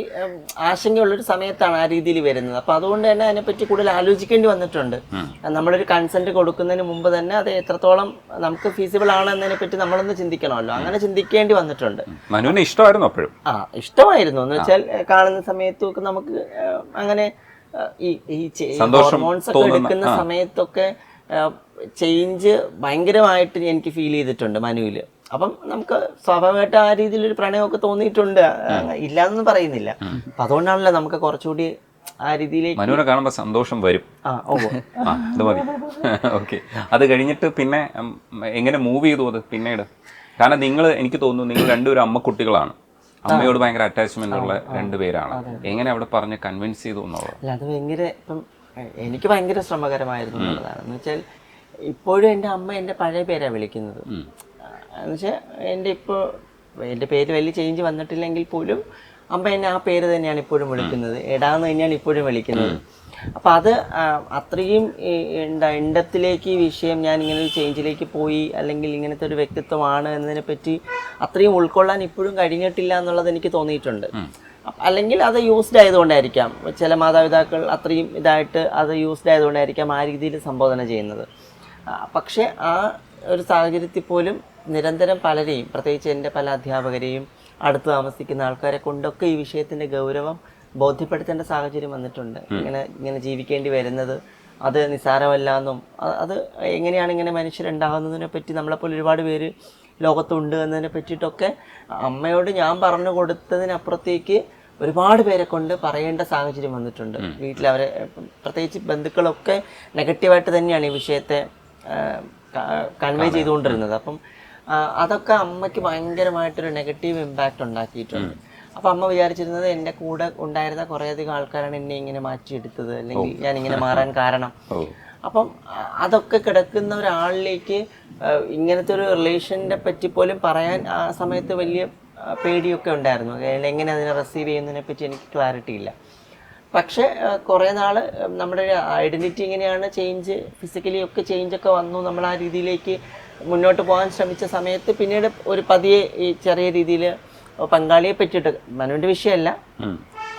ആശങ്കയുള്ളൊരു സമയത്താണ് ആ രീതിയിൽ വരുന്നത്. അപ്പം അതുകൊണ്ട് തന്നെ അതിനെപ്പറ്റി കൂടുതൽ ആലോചിക്കേണ്ടി വന്നിട്ടുണ്ട്. നമ്മളൊരു കൺസെന്റ് കൊടുക്കുന്നതിന് മുമ്പ് തന്നെ അത് എത്രത്തോളം നമുക്ക് ഫീസിബിൾ ആണ് എന്നതിനെ പറ്റി നമ്മളൊന്ന് ചിന്തിക്കണമല്ലോ. അങ്ങനെ ചിന്തിക്കേണ്ടി വന്നിട്ടുണ്ട്. മനുവിന് ഇഷ്ടമായിരുന്നു അപ്പോഴും? ഇഷ്ടമായിരുന്നു എന്ന് വെച്ചാൽ കാണുന്ന സമയത്തൊക്കെ നമുക്ക് അങ്ങനെ ഈ ഹോർമോൺസ് ഒക്കെ എടുക്കുന്ന സമയത്തൊക്കെ ചേഞ്ച് ഭയങ്കരമായിട്ട് എനിക്ക് ഫീൽ ചെയ്തിട്ടുണ്ട് മനുവില്. അപ്പം നമുക്ക് സ്വാഭാവികമായിട്ട് ആ രീതിയിലൊരു പ്രണയമൊക്കെ തോന്നിയിട്ടുണ്ട്, ഇല്ലാന്നൊന്നും പറയുന്നില്ല. അപ്പൊ അതുകൊണ്ടാണല്ലോ നമുക്ക് കുറച്ചുകൂടി ആ രീതിയിലേക്ക് മനുവിനെ കാണുമ്പോൾ സന്തോഷം വരും. അത് മതി. ഓക്കെ, അത് കഴിഞ്ഞിട്ട് പിന്നെ എങ്ങനെ മൂവ് ചെയ്തു അത് പിന്നീട്? കാരണം എനിക്ക് തോന്നുന്നു നിങ്ങൾ രണ്ടുപേരും അമ്മക്കുട്ടികളാണ്, അമ്മയോട് ഭയങ്കര അറ്റാച്ച്മെന്റ് ഉള്ള രണ്ടുപേരാണ്. എങ്ങനെ അവിടെ പറഞ്ഞ് കൺവിൻസ് ചെയ്തു എന്നുള്ളത്? അല്ല, അത് ഭയങ്കര ഇപ്പം എനിക്ക് ഭയങ്കര ശ്രമകരമായിരുന്നു എന്നുള്ളതാണ്. എന്ന് വെച്ചാൽ ഇപ്പോഴും എൻ്റെ അമ്മ എൻ്റെ പഴയ പേരാണ് വിളിക്കുന്നത്. എന്നുവെച്ചാൽ എൻ്റെ പേര് വലിയ ചേഞ്ച് വന്നിട്ടില്ലെങ്കിൽ പോലും അമ്മ എന്നെ ആ പേര് തന്നെയാണ് ഇപ്പോഴും വിളിക്കുന്നത്, എടാന്ന് തന്നെയാണ് ഇപ്പോഴും വിളിക്കുന്നത്. അപ്പം അത് അത്രയും ഇണ്ടത്തിലേക്ക് ഈ വിഷയം ഞാൻ ഇങ്ങനെ ഒരു ചേഞ്ചിലേക്ക് പോയി, അല്ലെങ്കിൽ ഇങ്ങനത്തെ ഒരു വ്യക്തിത്വമാണ് എന്നതിനെ പറ്റി അത്രയും ഉൾക്കൊള്ളാൻ ഇപ്പോഴും കഴിഞ്ഞിട്ടില്ല എന്നുള്ളത് എനിക്ക് തോന്നിയിട്ടുണ്ട്. അല്ലെങ്കിൽ അത് യൂസ്ഡ് ആയതുകൊണ്ടായിരിക്കാം, ചില മാതാപിതാക്കൾ അത്രയും ഇതായിട്ട് അത് യൂസ്ഡ് ആയതുകൊണ്ടായിരിക്കാം ആ രീതിയിൽ സംബോധന ചെയ്യുന്നത്. പക്ഷേ ആ ഒരു സാഹചര്യത്തിൽ പോലും നിരന്തരം പലരെയും, പ്രത്യേകിച്ച് എൻ്റെ പല അധ്യാപകരെയും അടുത്ത് താമസിക്കുന്ന ആൾക്കാരെ കൊണ്ടൊക്കെ ഈ വിഷയത്തിൻ്റെ ഗൗരവം ബോധ്യപ്പെടുത്തേണ്ട സാഹചര്യം വന്നിട്ടുണ്ട്. ഇങ്ങനെ ജീവിക്കേണ്ടി വരുന്നത് അത് നിസ്സാരമല്ല എന്നും അത് എങ്ങനെയാണ് ഇങ്ങനെ മനുഷ്യരുണ്ടാകുന്നതിനെ പറ്റി നമ്മളെപ്പോലെ ഒരുപാട് പേര് ലോകത്തുണ്ട് എന്നതിനെ പറ്റിയിട്ടൊക്കെ അമ്മയോട് ഞാൻ പറഞ്ഞു കൊടുത്തതിനപ്പുറത്തേക്ക് ഒരുപാട് പേരെ കൊണ്ട് പറയേണ്ട സാഹചര്യം വന്നിട്ടുണ്ട്. വീട്ടിലവരെ പ്രത്യേകിച്ച് ബന്ധുക്കളൊക്കെ നെഗറ്റീവായിട്ട് തന്നെയാണ് ഈ വിഷയത്തെ കൺവേ ചെയ്തുകൊണ്ടിരുന്നത്. അപ്പം അതൊക്കെ അമ്മയ്ക്ക് ഭയങ്കരമായിട്ടൊരു നെഗറ്റീവ് ഇമ്പാക്റ്റ് ഉണ്ടാക്കിയിട്ടുണ്ട്. അപ്പം അമ്മ വിചാരിച്ചിരുന്നത് എൻ്റെ കൂടെ ഉണ്ടായിരുന്ന കുറേയധികം ആൾക്കാരാണ് എന്നെ ഇങ്ങനെ മാറ്റിയെടുത്തത്, അല്ലെങ്കിൽ ഞാൻ ഇങ്ങനെ മാറാൻ കാരണം. അപ്പം അതൊക്കെ കിടക്കുന്ന ഒരാളിലേക്ക് ഇങ്ങനത്തെ ഒരു റിലേഷനെ പറ്റി പോലും പറയാൻ ആ സമയത്ത് വലിയ പേടിയൊക്കെ ഉണ്ടായിരുന്നു. എങ്ങനെ അതിനെ റിസീവ് ചെയ്യുന്നതിനെ പറ്റി എനിക്ക് ക്ലാരിറ്റി ഇല്ല. പക്ഷേ കുറേ നാൾ നമ്മുടെ ഒരു ഐഡൻറ്റിറ്റി എങ്ങനെയാണ് ചേഞ്ച്, ഫിസിക്കലി ഒക്കെ ചേഞ്ചൊക്കെ വന്നു. നമ്മൾ ആ രീതിയിലേക്ക് മുന്നോട്ട് പോകാൻ ശ്രമിച്ച സമയത്ത് പിന്നീട് ഒരു പതിയെ ഈ ചെറിയ രീതിയിൽ പങ്കാളിയെ പറ്റിയിട്ട്, മനുവിൻ്റെ വിഷയമല്ല,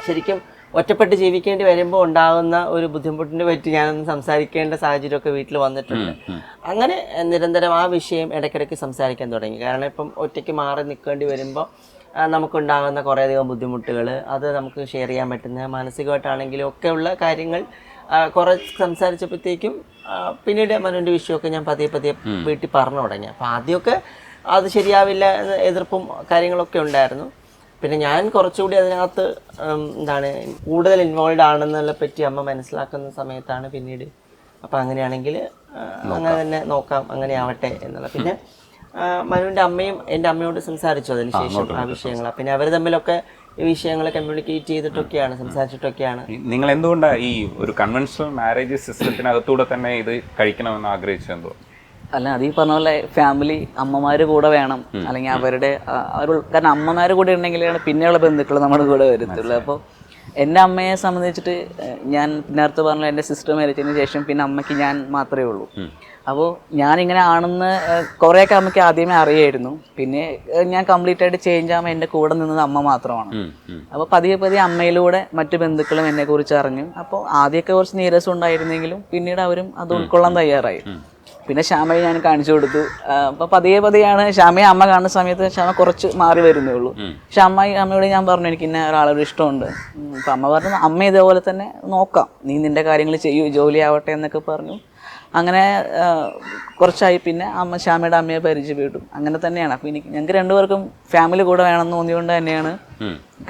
ശരിക്കും ഒറ്റപ്പെട്ട് ജീവിക്കേണ്ടി വരുമ്പോൾ ഉണ്ടാകുന്ന ഒരു ബുദ്ധിമുട്ടിനെ പറ്റി ഞാനൊന്ന് സംസാരിക്കേണ്ട സാഹചര്യമൊക്കെ വീട്ടിൽ വന്നിട്ടുണ്ട്. അങ്ങനെ നിരന്തരം ആ വിഷയം ഇടയ്ക്കിടയ്ക്ക് സംസാരിക്കാൻ തുടങ്ങി. കാരണം ഇപ്പം ഒറ്റയ്ക്ക് മാറി നിൽക്കേണ്ടി വരുമ്പോൾ നമുക്കുണ്ടാകുന്ന കുറേയധികം ബുദ്ധിമുട്ടുകൾ, അത് നമുക്ക് ഷെയർ ചെയ്യാൻ പറ്റുന്ന മാനസികമായിട്ടാണെങ്കിലും ഒക്കെയുള്ള കാര്യങ്ങൾ കുറേ സംസാരിച്ചപ്പോഴത്തേക്കും പിന്നീട് മനുവിൻ്റെ വിഷയമൊക്കെ ഞാൻ പതിയെ വീട്ടിൽ പറഞ്ഞു തുടങ്ങി. അപ്പോൾ ആദ്യമൊക്കെ അത് ശരിയാവില്ല എന്ന എതിർപ്പും കാര്യങ്ങളൊക്കെ ഉണ്ടായിരുന്നു. പിന്നെ ഞാൻ കുറച്ചുകൂടി അതിനകത്ത് കൂടുതൽ ഇൻവോൾവ് ആണെന്നുള്ള പറ്റി അമ്മ മനസ്സിലാക്കുന്ന സമയത്താണ് പിന്നീട് അപ്പം അങ്ങനെയാണെങ്കിൽ അങ്ങനെ തന്നെ നോക്കാം, അങ്ങനെ ആവട്ടെ എന്നുള്ള. പിന്നെ മനുവിൻ്റെ അമ്മയും എൻ്റെ അമ്മയോട് സംസാരിച്ചു അതിനുശേഷം ആ വിഷയങ്ങൾ. പിന്നെ അവർ തമ്മിലൊക്കെ ഈ വിഷയങ്ങൾ കമ്മ്യൂണിക്കേറ്റ് ചെയ്തിട്ടൊക്കെയാണ്, സംസാരിച്ചിട്ടൊക്കെയാണ്. നിങ്ങൾ എന്തുകൊണ്ടാണ് ഈ ഒരു കൺവെൻഷണൽ മാരേജ് സിസ്റ്റത്തിനകത്തൂടെ തന്നെ ഇത് കഴിക്കണമെന്ന് ആഗ്രഹിച്ചത്? എന്തോ അല്ല, അത് ഈ പറഞ്ഞ പോലെ ഫാമിലി അമ്മമാർ കൂടെ വേണം, അല്ലെങ്കിൽ അവരുടെ കാരണം അമ്മമാർ കൂടെ ഉണ്ടെങ്കിലാണ് പിന്നെയുള്ള ബന്ധുക്കൾ നമ്മുടെ കൂടെ വരത്തുള്ളൂ. അപ്പോൾ എൻ്റെ അമ്മയെ സംബന്ധിച്ചിട്ട് ഞാൻ നേരത്തെ പറഞ്ഞ എൻ്റെ സിസ്റ്റർ മരിച്ചതിന് ശേഷം പിന്നെ അമ്മയ്ക്ക് ഞാൻ മാത്രമേ ഉള്ളൂ. അപ്പോൾ ഞാനിങ്ങനെ ആണെന്ന് കുറേയൊക്കെ അമ്മയ്ക്ക് ആദ്യമേ അറിയായിരുന്നു. പിന്നെ ഞാൻ കംപ്ലീറ്റ് ആയിട്ട് ചേഞ്ച് ആകുമ്പോൾ എൻ്റെ കൂടെ നിന്നത് അമ്മ മാത്രമാണ്. അപ്പോൾ പതിയെ അമ്മയിലൂടെ മറ്റു ബന്ധുക്കളും എന്നെക്കുറിച്ച് അറിഞ്ഞു. അപ്പോൾ ആദ്യമൊക്കെ കുറച്ച് നീരസം ഉണ്ടായിരുന്നെങ്കിലും പിന്നീട് അവരും അത് ഉൾക്കൊള്ളാൻ തയ്യാറായി. പിന്നെ ശ്യാമയെ ഞാൻ കാണിച്ചു കൊടുത്തു. അപ്പോൾ പതിയെയാണ് ശ്യാമയെ അമ്മ കാണുന്ന സമയത്ത് ശ്യാമ കുറച്ച് മാറി വരുന്നേ ഉള്ളൂ. പക്ഷെ അമ്മയോട് ഞാൻ പറഞ്ഞു എനിക്ക് ഇന്ന ഒരാളൊരു ഇഷ്ടമുണ്ട്. അപ്പം അമ്മ പറഞ്ഞു അമ്മ ഇതേപോലെ തന്നെ നോക്കാം, നീ നിൻ്റെ കാര്യങ്ങൾ ചെയ്യൂ, ജോലി ആവട്ടെ എന്നൊക്കെ പറഞ്ഞു. അങ്ങനെ കുറച്ചായി പിന്നെ ശ്യാമയുടെ അമ്മയെ പരിചയപ്പെട്ടു. അങ്ങനെ തന്നെയാണ്. അപ്പോൾ ഞങ്ങൾക്ക് രണ്ടുപേർക്കും ഫാമിലി കൂടെ വേണമെന്ന് തോന്നിയുകൊണ്ട് തന്നെയാണ്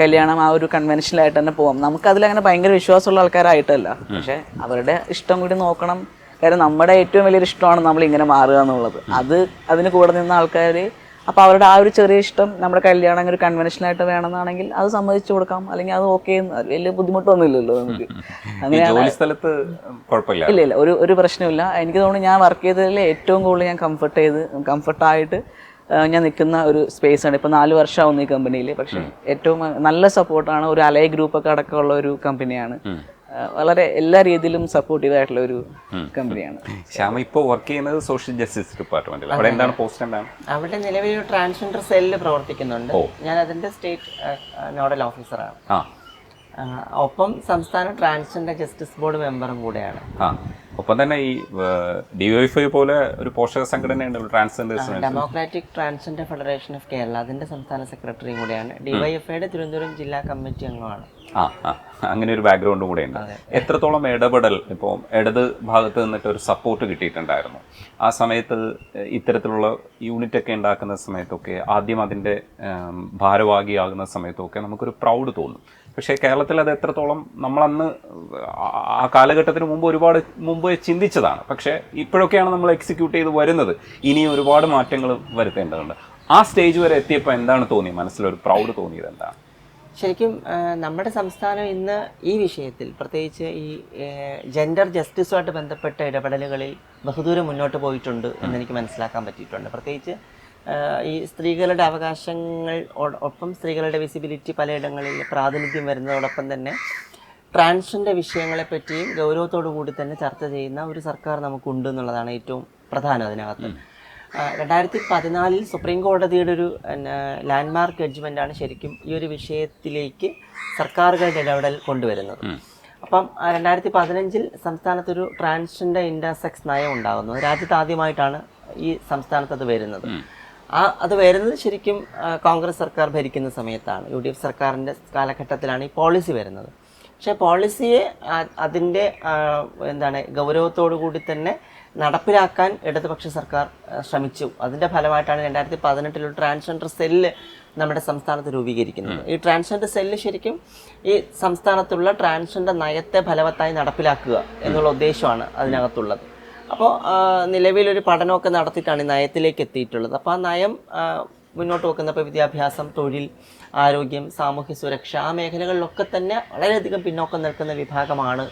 കല്യാണം ആ ഒരു കൺവെൻഷനിലായിട്ട് തന്നെ പോകാം. നമുക്കതിലങ്ങനെ ഭയങ്കര വിശ്വാസമുള്ള ആൾക്കാരായിട്ടല്ല, പക്ഷെ അവരുടെ ഇഷ്ടം കൂടി നോക്കണം. കാരണം നമ്മുടെ ഏറ്റവും വലിയൊരു ഇഷ്ടമാണ് നമ്മൾ ഇങ്ങനെ മാറുക എന്നുള്ളത്. അതിന് കൂടെ നിന്ന ആൾക്കാർ അപ്പോൾ അവരുടെ ആ ഒരു ചെറിയ ഇഷ്ടം നമ്മുടെ കല്യാണം ഒരു കൺവെൻഷനായിട്ട് വേണമെന്നാണെങ്കിൽ അത് സമ്മതിച്ചു കൊടുക്കാം, അല്ലെങ്കിൽ അത് ഓക്കെ, വലിയ ബുദ്ധിമുട്ടൊന്നുമില്ലല്ലോ നമുക്ക്. അങ്ങനെയാണ്. ഇല്ല ഒരു പ്രശ്നമില്ല. എനിക്ക് തോന്നുന്നു ഞാൻ വർക്ക് ചെയ്തതിൽ ഏറ്റവും കൂടുതൽ ഞാൻ കംഫർട്ടായിട്ട് ഞാൻ നിൽക്കുന്ന ഒരു സ്പേസാണ്. ഇപ്പോൾ 4 വർഷമാവുന്നു ഈ കമ്പനിയിൽ. പക്ഷേ ഏറ്റവും നല്ല സപ്പോർട്ടാണ്. ഒരു അലൈ ഗ്രൂപ്പൊക്കെ അടക്കമുള്ള ഒരു കമ്പനിയാണ്. വളരെ എല്ലാ രീതിയിലും സപ്പോർട്ടീവ് ആയിട്ടുള്ള ഒരു കമ്പനിയാണ്. ശ്യാമ ഇപ്പോൾ വർക്ക് ചെയ്യുന്നത് സോഷ്യൽ ജസ്റ്റിസ് ഡിപ്പാർട്ട്മെന്റിൽ. അവിടെ എന്താണ് പോസ്റ്റ്? എന്താണ് അവിടെ നിലവിൽ ട്രാൻസ്ജെൻഡർ സെല്ലിൽ പ്രവർത്തിക്കുന്നുണ്ട്. ഞാൻ അതിന്റെ സ്റ്റേറ്റ് നോഡൽ ഓഫീസറാണ്. ഒപ്പം സംസ്ഥാന ട്രാൻസ്ജെൻഡർ ജസ്റ്റിസ് ബോർഡ് മെമ്പറും കൂടെയാണ്. ഒപ്പം തന്നെ ഈ DYFI പോലെ ഒരു പോഷക സംഘടനയുണ്ടല്ലോ, transgenders, democratic transgender federation of Kerala, അതിന്റെ സംസ്ഥാന സെക്രട്ടറിയും കൂടെയാണ്. DYFIയുടെ തിരുവനന്തപുരം ജില്ലാ കമ്മിറ്റി അംഗമാണ്. അങ്ങനെ ഒരു ബാക്ക്ഗ്രൗണ്ടും കൂടെ ഉണ്ട്. എത്രത്തോളം ഇടപെടൽ ഇപ്പോൾ ഇടത് ഭാഗത്ത് നിന്നിട്ട് ഒരു സപ്പോർട്ട് കിട്ടിയിട്ടുണ്ടായിരുന്നു ആ സമയത്ത്? ഇത്തരത്തിലുള്ള യൂണിറ്റ് ഒക്കെ ഉണ്ടാക്കുന്ന സമയത്തൊക്കെ ആദ്യം അതിൻ്റെ ഭാരവാഹിയാകുന്ന സമയത്തൊക്കെ നമുക്കൊരു പ്രൗഡ് തോന്നും. പക്ഷേ കേരളത്തിൽ അത് എത്രത്തോളം നമ്മളന്ന് ആ കാലഘട്ടത്തിന് ഒരുപാട് മുമ്പ് ചിന്തിച്ചതാണ്. പക്ഷേ ഇപ്പോഴൊക്കെയാണ് നമ്മൾ എക്സിക്യൂട്ട് ചെയ്ത് വരുന്നത്. ഇനിയും ഒരുപാട് മാറ്റങ്ങൾ വരുത്തേണ്ടതുണ്ട്. ആ സ്റ്റേജ് വരെ എത്തിയപ്പോൾ എന്താണ് തോന്നിയത്? മനസ്സിലൊരു പ്രൗഡ് തോന്നിയത് എന്താണ്? ശരിക്കും നമ്മുടെ സംസ്ഥാനം ഇന്ന് ഈ വിഷയത്തിൽ, പ്രത്യേകിച്ച് ഈ ജെൻഡർ ജസ്റ്റിസുമായിട്ട് ബന്ധപ്പെട്ട ഇടപെടലുകളിൽ ബഹുദൂരം മുന്നോട്ട് പോയിട്ടുണ്ട് എന്നെനിക്ക് മനസ്സിലാക്കാൻ പറ്റിയിട്ടുണ്ട്. പ്രത്യേകിച്ച് ഈ സ്ത്രീകളുടെ അവകാശങ്ങൾ ഒപ്പം സ്ത്രീകളുടെ വിസിബിലിറ്റി പലയിടങ്ങളിൽ പ്രാതിനിധ്യം വരുന്നതോടൊപ്പം തന്നെ ട്രാൻസ്ജെൻഡർ വിഷയങ്ങളെപ്പറ്റിയും ഗൗരവത്തോടു കൂടി തന്നെ ചർച്ച ചെയ്യുന്ന ഒരു സർക്കാർ നമുക്കുണ്ട് എന്നുള്ളതാണ് ഏറ്റവും പ്രധാനം അതിനകത്ത്. 2014 സുപ്രീം കോടതിയുടെ ഒരു ലാൻഡ്മാർക്ക് ജഡ്ജ്മെൻ്റാണ് ശരിക്കും ഈ ഒരു വിഷയത്തിലേക്ക് സർക്കാരുകളുടെ ഇടപെടൽ കൊണ്ടുവരുന്നത്. അപ്പം 2015 സംസ്ഥാനത്തൊരു ട്രാൻസ്ജെൻഡർ ഇൻ്റർസെക്സ് നയം ഉണ്ടാകുന്നു. രാജ്യത്ത് ആദ്യമായിട്ടാണ് ഈ സംസ്ഥാനത്ത് അത് വരുന്നത്. അത് വരുന്നത് ശരിക്കും കോൺഗ്രസ് സർക്കാർ ഭരിക്കുന്ന സമയത്താണ്. UDF സർക്കാരിൻ്റെ കാലഘട്ടത്തിലാണ് ഈ പോളിസി വരുന്നത്. പക്ഷേ പോളിസിയെ അതിൻ്റെ എന്താണ് ഗൗരവത്തോടു കൂടി തന്നെ നടപ്പിലാക്കാൻ ഇടതുപക്ഷ സർക്കാർ ശ്രമിച്ചു. അതിൻ്റെ ഫലമായിട്ടാണ് 2018 ട്രാൻസ്ജെൻഡർ സെല്ല് നമ്മുടെ സംസ്ഥാനത്ത് രൂപീകരിക്കുന്നത്. ഈ ട്രാൻസ്ജെൻഡർ സെല്ല് ശരിക്കും ഈ സംസ്ഥാനത്തുള്ള ട്രാൻസ്ജെൻഡർ നയത്തെ ഫലവത്തായി നടപ്പിലാക്കുക എന്നുള്ള ഉദ്ദേശമാണ് അതിനകത്തുള്ളത്. അപ്പോൾ നിലവിലൊരു പഠനമൊക്കെ നടത്തിയിട്ടാണ് ഈ നയത്തിലേക്ക് എത്തിയിട്ടുള്ളത്. അപ്പോൾ ആ നയം മുന്നോട്ട് വെക്കുന്ന ഇപ്പോൾ വിദ്യാഭ്യാസം, തൊഴിൽ, ആരോഗ്യം, സാമൂഹ്യ സുരക്ഷ, ആ മേഖലകളിലൊക്കെ തന്നെ വളരെയധികം പിന്നോക്കം നിൽക്കുന്ന വിഭാഗമാണ്.